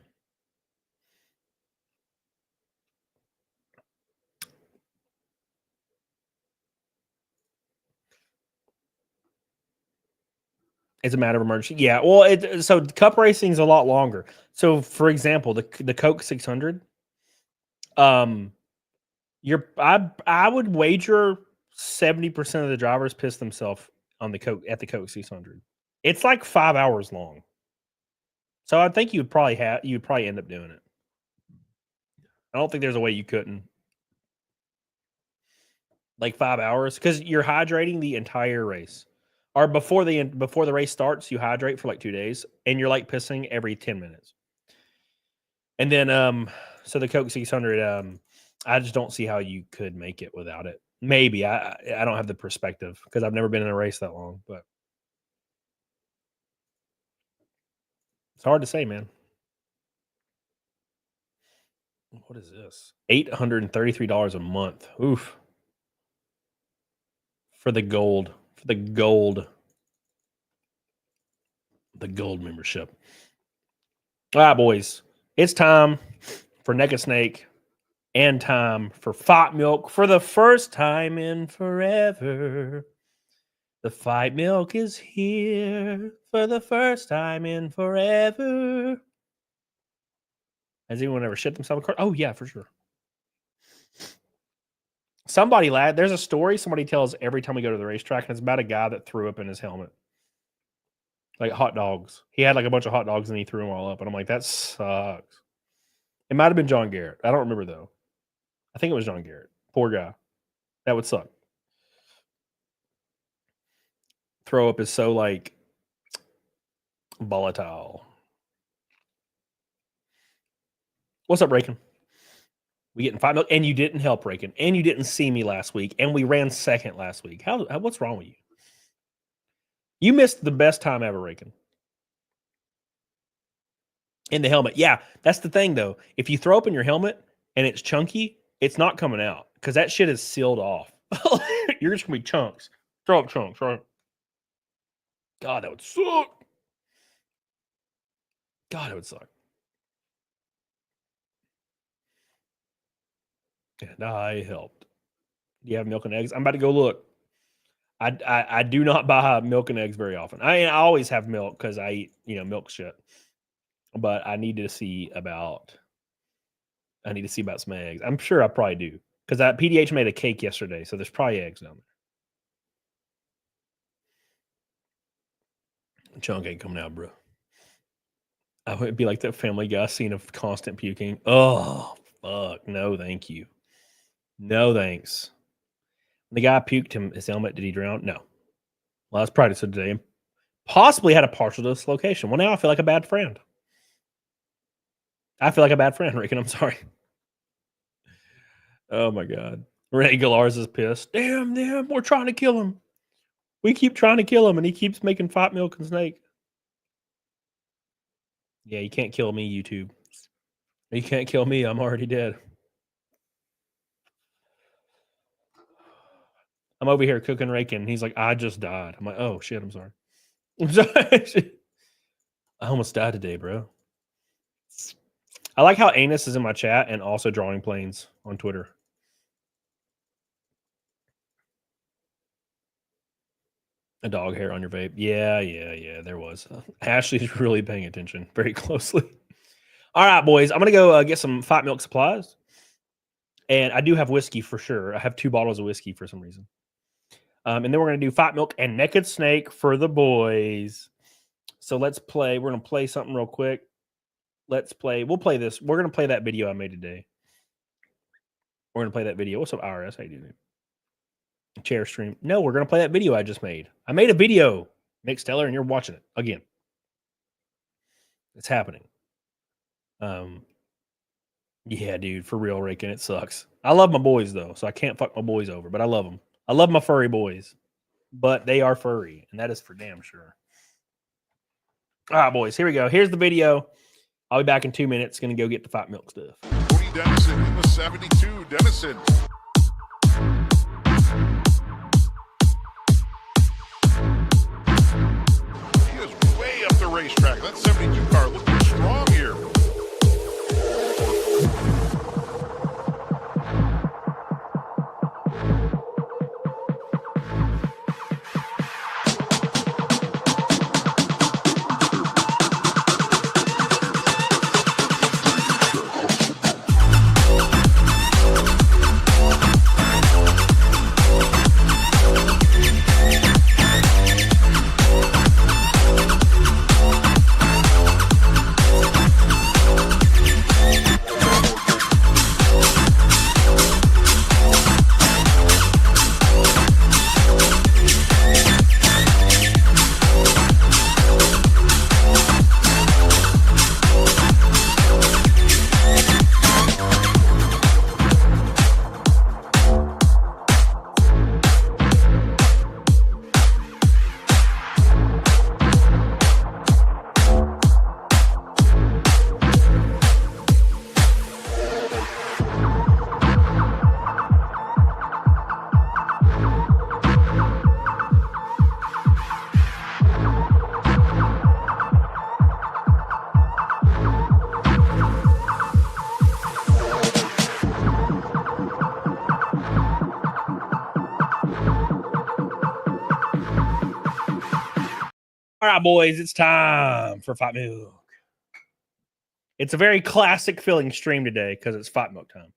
It's a matter of emergency. Yeah. Well, so cup racing is a lot longer. So, for example, the Coke 600. I would wager 70% of the drivers piss themselves on the Coke at the Coke 600. It's like 5 hours long. So I think you'd probably end up doing it. I don't think there's a way you couldn't. Like 5 hours, because you're hydrating the entire race. Or before the race starts, you hydrate for like 2 days, and you're like pissing every 10 minutes. And then so the Coke 600, I just don't see how you could make it without it. Maybe I don't have the perspective because I've never been in a race that long, but it's hard to say, man. What is this? $833 a month. Oof. For the gold. The gold membership. All right, boys. It's time for Naked Snake and time for Fight Milk for the first time in forever. The Fight Milk is here for the first time in forever. Has anyone ever shit themselves a car? Oh, yeah, for sure. There's a story somebody tells every time we go to the racetrack, and it's about a guy that threw up in his helmet. Like hot dogs. He had like a bunch of hot dogs and he threw them all up. And I'm like, that sucks. It might have been John Garrett. I don't remember though. I think it was John Garrett. Poor guy. That would suck. Throw up is so like volatile. What's up, Rakin? We getting 5 milk, and you didn't help Rakin, and you didn't see me last week, and we ran second last week. What's wrong with you? You missed the best time ever, Rakin. In the helmet. Yeah, that's the thing, though. If you throw up in your helmet and it's chunky, it's not coming out because that shit is sealed off. You're just going to be chunks. Throw up chunks, right? God, that would suck. God, it would suck. And I helped. Do you have milk and eggs? I'm about to go look. I do not buy milk and eggs very often. I always have milk because I eat, milk shit. But I need to see about some eggs. I'm sure I probably do. Because PDH made a cake yesterday, so there's probably eggs down there. Chunk ain't coming out, bro. I would be like that Family Guy scene of constant puking. Oh, fuck. No, thank you. No, thanks. The guy puked his helmet. Did he drown? No. Well, that's probably so today. Possibly had a partial dislocation. Well, now I feel like a bad friend. Rick, and I'm sorry. Oh, my God. Renee Galars is pissed. Damn, we're trying to kill him. We keep trying to kill him, and he keeps making Fight Milk and Snake. Yeah, you can't kill me, YouTube. You can't kill me. I'm already dead. I'm over here cooking raking. He's like, I just died. I'm like, oh, shit, I'm sorry. I'm sorry. I almost died today, bro. I like how Anus is in my chat and also drawing planes on Twitter. A dog hair on your vape. Yeah. There was. Ashley's really paying attention very closely. All right, boys. I'm going to go get some Fight Milk supplies. And I do have whiskey for sure. I have 2 bottles of whiskey for some reason. And then we're going to do Fight Milk and Naked Snake for the boys. So let's play. We're going to play something real quick. Let's play. We'll play this. We're going to play that video I made today. We're going to play that video. What's up, IRS? How you doing? Chair stream. No, we're going to play that video I just made. I made a video, Nick Stellar, and you're watching it again. It's happening. Yeah, dude, for real, Rakin, it sucks. I love my boys, though, so I can't fuck my boys over, but I love them. I love my furry boys, but they are furry, and that is for damn sure. All right, boys, here we go. Here's the video. I'll be back in 2 minutes. Going to go get the Fight Milk stuff. Cody Dennison in the 72. Dennison. He is way up the racetrack. That 72 car looking strong here. All right, boys, it's time for Fight Milk. It's a very classic feeling stream today because it's Fight Milk time.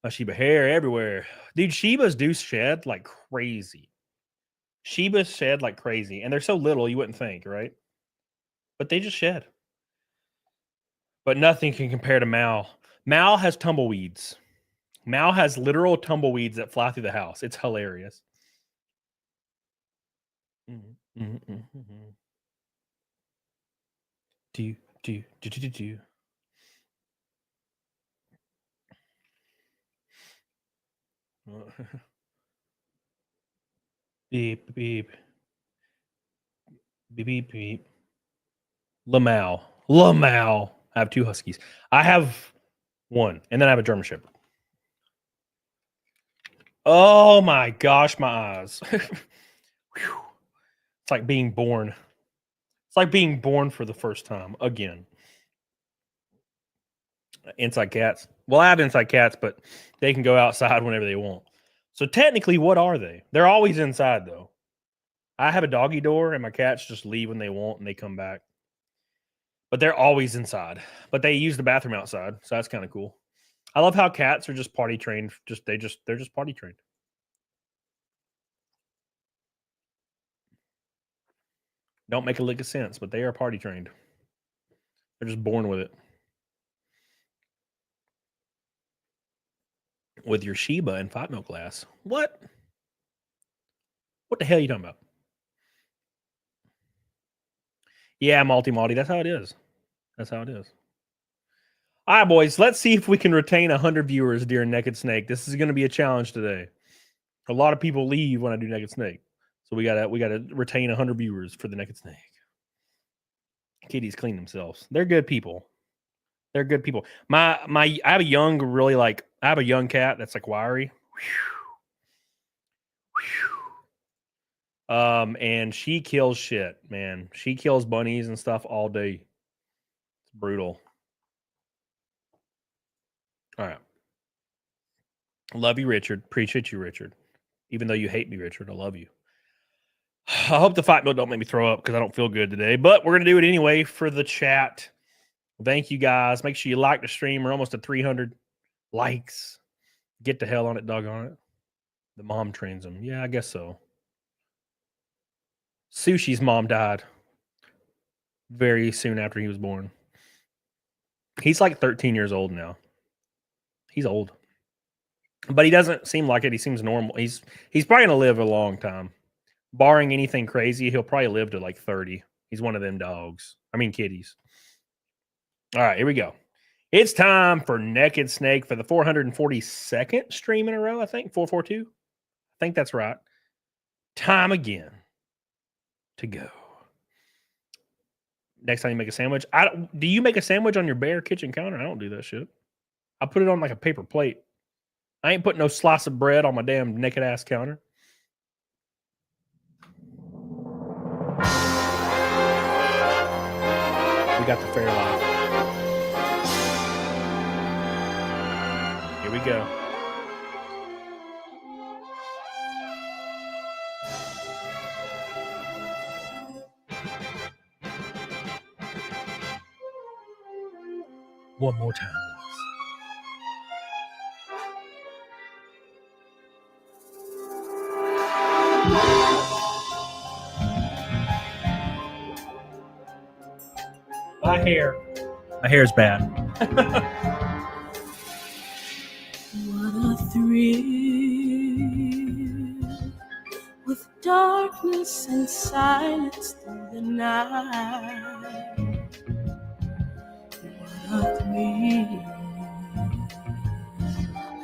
My Shiba hair everywhere. Dude, Shibas do shed like crazy. Shibas shed like crazy. And they're so little, you wouldn't think, right? But they just shed. But nothing can compare to Mal. Mal has tumbleweeds. Mal has literal tumbleweeds that fly through the house. It's hilarious. Do. Beep, beep. Beep, beep, beep. Lamau. I have 2 huskies. I have 1, and then I have a German Shepherd. Oh my gosh, my eyes. It's like being born. It's like being born for the first time again. Inside cats. Well, I have inside cats, but they can go outside whenever they want. So technically, what are they? They're always inside, though. I have a doggy door, and my cats just leave when they want, and they come back. But they're always inside. But they use the bathroom outside, so that's kind of cool. I love how cats are just potty trained. They're just potty trained. Don't make a lick of sense, but they are potty trained. They're just born with it. With your Shiba and Fight Milk glass. What? What the hell are you talking about? Yeah, multi-multi. That's how it is. That's how it is. All right, boys. Let's see if we can retain 100 viewers during Naked Snake. This is going to be a challenge today. A lot of people leave when I do Naked Snake. So we gotta retain 100 viewers for the Naked Snake. Kitties clean themselves. They're good people. They're good people. I have a young, I have a young cat that's like wiry. And she kills shit, man. She kills bunnies and stuff all day. It's brutal. All right. Love you, Richard. Appreciate you, Richard. Even though you hate me, Richard, I love you. I hope the fight milk don't make me throw up because I don't feel good today. But we're going to do it anyway for the chat. Thank you, guys. Make sure you like the stream. We're almost at 300 likes. Get the hell on it, doggone it. The mom trains him. Yeah, I guess so. Sushi's mom died very soon after he was born. He's like 13 years old now. He's old. But he doesn't seem like it. He seems normal. He's probably going to live a long time. Barring anything crazy, he'll probably live to like 30. He's one of them dogs. I mean, kitties. All right, here we go. It's time for Naked Snake for the 442nd stream in a row, I think. 442. I think that's right. Time again to go. Next time you make a sandwich. Do you make a sandwich on your bare kitchen counter? I don't do that shit. I put it on like a paper plate. I ain't putting no slice of bread on my damn naked ass counter. We got the Fairlife. Here we go. One more time. My hair is bad. What a thrill with darkness and silence through the night. What a thrill.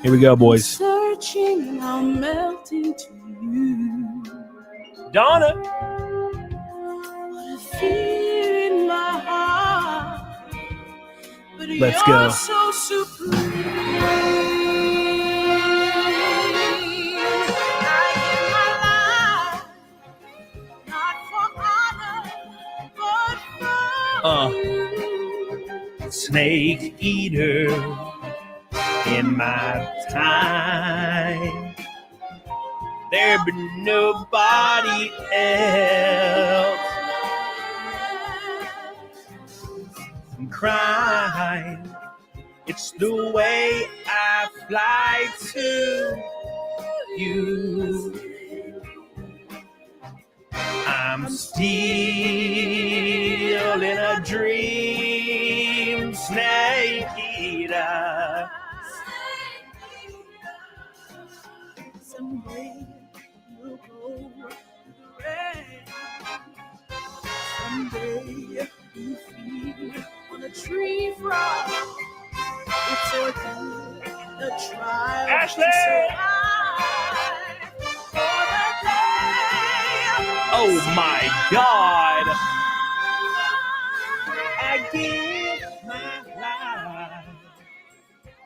Here we go, boys. Searching, now melting to you. Donna. What a fear in my heart. But Let's you're go. so supreme. I give my life, not for honor, but for you. Snake eater in my time. There be nobody else. Crying. It's the way I fly to you. I'm still in a dream, snake eater. Someday we'll go the rain. Someday you feel on a tree frog. It's a trial. Ashley! Oh my God! I give my life,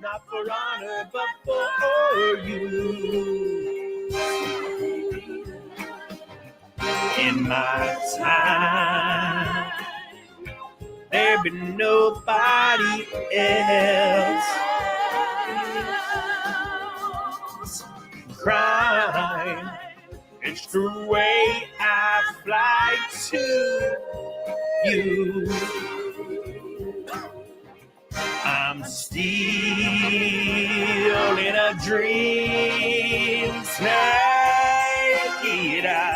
not for honor, but for you. In my time, there be nobody else. Crying, it's the way I fly to you. I'm still in a dream, snake eater.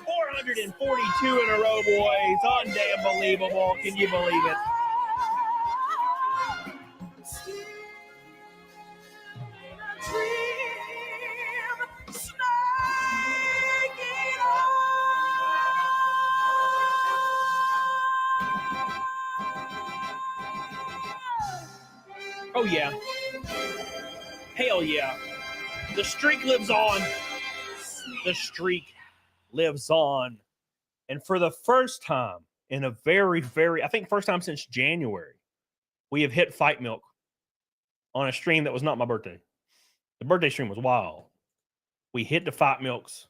442 in a row, boys. Undamn-believable. Can you believe it? Oh, yeah. Hell yeah. The streak lives on. The streak lives on. And for the first time in a very, I think first time since January, we have hit Fight Milk on a stream that was not my birthday. The birthday stream was wild. We hit the Fight Milks.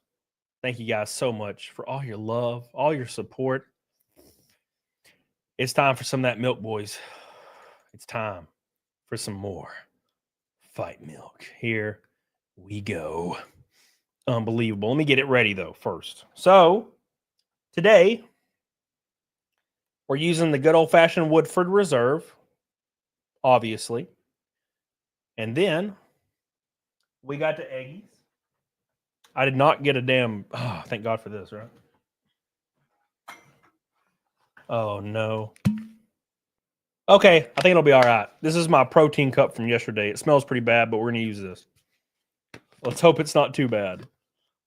Thank you guys so much for all your love, all your support. It's time for some of that milk, boys. It's time for some more Fight Milk. Here we go. Unbelievable. Let me get it ready though first. So today we're using the good old-fashioned Woodford Reserve, obviously. And then we got the eggies. I did not get a damn... Oh, thank God for this, right? Oh, no. Okay, I think it'll be all right. This is my protein cup from yesterday. It smells pretty bad, but we're going to use this. Let's hope it's not too bad.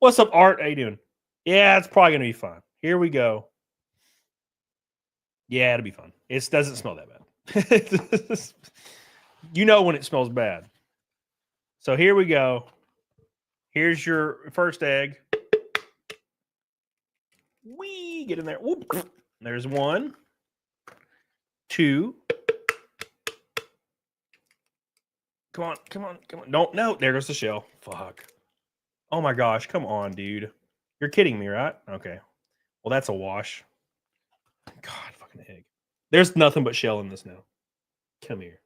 What's up, Art? How you doing? Yeah, it's probably going to be fine. Here we go. Yeah, it'll be fun. It doesn't smell that bad. You know when it smells bad. So here we go. Here's your first egg. Whee! Get in there. Whoop. There's 1, 2. Come on, come on, come on. Don't, no, there goes the shell. Fuck. Oh my gosh, come on, dude. You're kidding me, right? Okay. Well, that's a wash. God, fucking egg. There's nothing but shell in this now. Come here.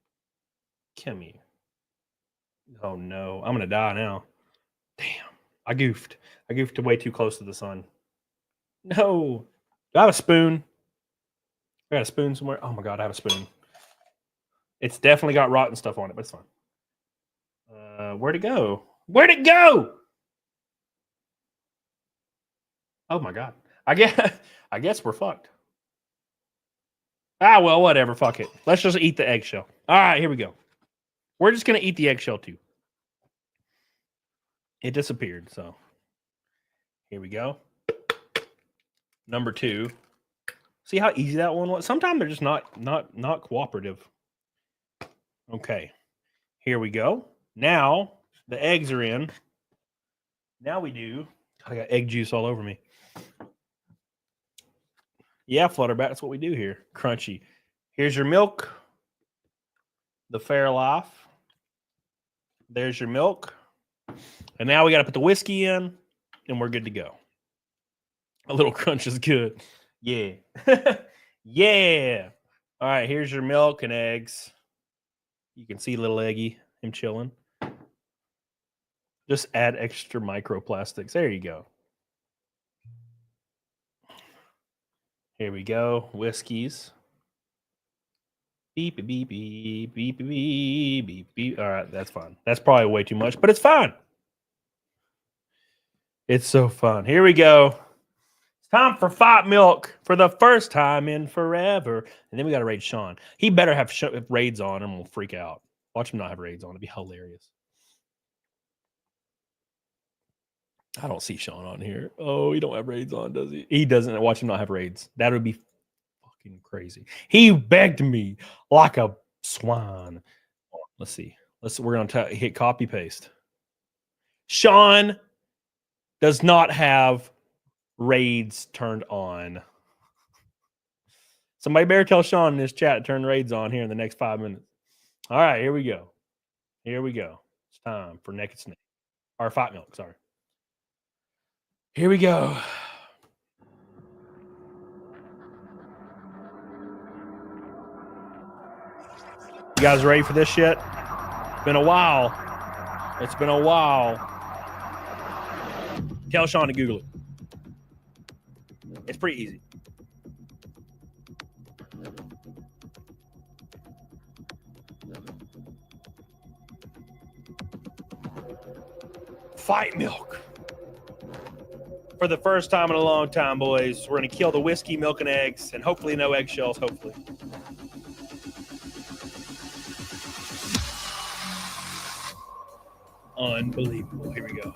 Come here. Oh no, I'm gonna die now. Damn, I goofed. I goofed way too close to the sun. No. Do I have a spoon? I got a spoon somewhere. Oh my God, I have a spoon. It's definitely got rotten stuff on it, but it's fine. Where'd it go? Where'd it go? Oh my God. I guess we're fucked. Ah, well, whatever. Fuck it. Let's just eat the eggshell. All right, here we go. We're just going to eat the eggshell too. It disappeared, so here we go. Number 2. See how easy that one was? Sometimes they're just not cooperative. Okay. Here we go. Now the eggs are in. Now we do. I got egg juice all over me. Yeah, Flutterbat, that's what we do here. Crunchy. Here's your milk. The Fairlife. There's your milk. And now we got to put the whiskey in, and we're good to go. A little crunch is good. Yeah. Yeah. All right, here's your milk and eggs. You can see little Eggy, him chilling. Just add extra microplastics. There you go. Here we go. Whiskeys. Beep, beep, beep, beep, beep, beep, beep, beep. All right, that's fine. That's probably way too much, but it's fine. It's so fun. Here we go. It's time for Fight Milk for the first time in forever. And then we got to raid Sean. He better have raids on and we'll freak out. Watch him not have raids on. It'd be hilarious. I don't see Sean on here. Oh, he don't have raids on, does he? He doesn't. Watch him not have raids. That would be fucking crazy. He begged me like a swine. Let's see. We're gonna hit copy paste. Sean does not have raids turned on. Somebody better tell Sean in this chat to turn raids on here in the next 5 minutes. All right, here we go. Here we go. It's time for Naked Snake. Or Fight Milk, sorry. Here we go. You guys ready for this shit? It's been a while. It's been a while. Tell Sean to Google it. It's pretty easy. Fight Milk. For the first time in a long time, boys, we're going to kill the whiskey, milk, and eggs, and hopefully no eggshells, hopefully. Unbelievable. Here we go.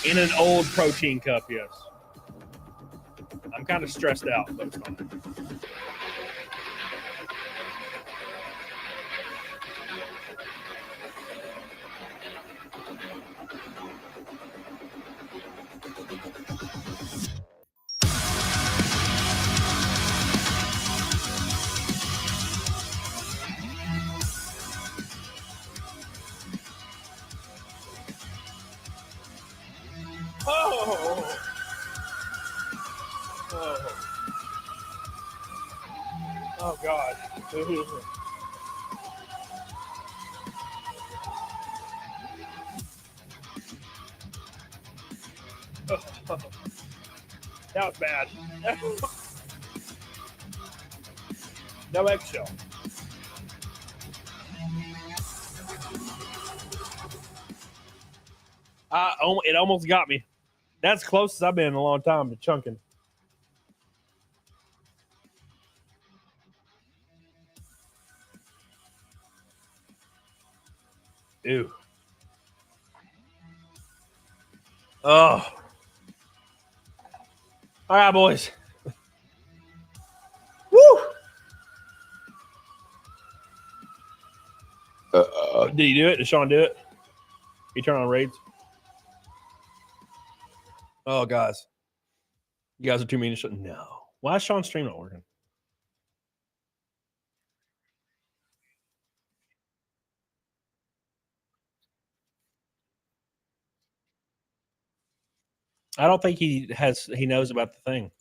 In an old protein cup, yes. I'm kind of stressed out, but it's fine. Oh. Oh. Oh, God. That was bad. No eggshell. It almost got me. That's close as I've been in a long time to chunking. Ew. Oh. All right, boys. Woo! Did he do it? Did Sean do it? He turn on raids? Oh, guys. You guys are too mean to shut. No. Why is Sean's stream not working? I don't think he knows about the thing.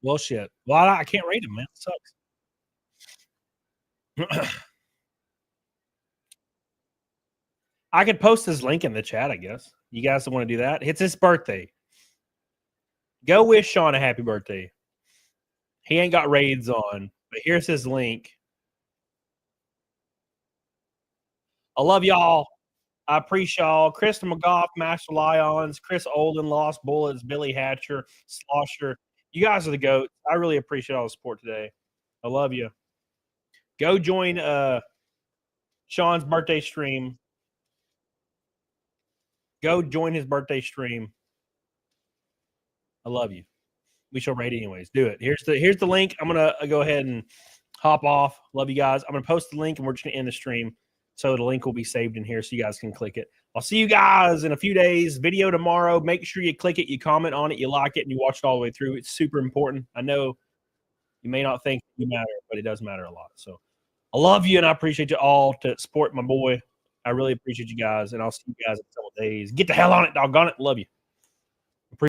Well, shit. Well, I can't rate him, man. It sucks. I could post his link in the chat, I guess. You guys want to do that? It's his birthday. Go wish Sean a happy birthday. He ain't got raids on, but here's his link. I love y'all. I appreciate y'all. Kristen McGough, Master Lions, Chris Olden, Lost Bullets, Billy Hatcher, Slosher. You guys are the GOAT. I really appreciate all the support today. I love you. Go join Sean's birthday stream. Go join his birthday stream. I love you. We shall rate anyways. Do it. Here's the link. I'm gonna go ahead and hop off. Love you guys. I'm gonna post the link and we're just gonna end the stream. So the link will be saved in here so you guys can click it. I'll see you guys in a few days. Video tomorrow. Make sure you click it, you comment on it, you like it, and you watch it all the way through. It's super important. I know you may not think you matter, but it does matter a lot. So I love you and I appreciate you all to support my boy. I really appreciate you guys, and I'll see you guys in a couple days. Get the hell on it, doggone it. Love you.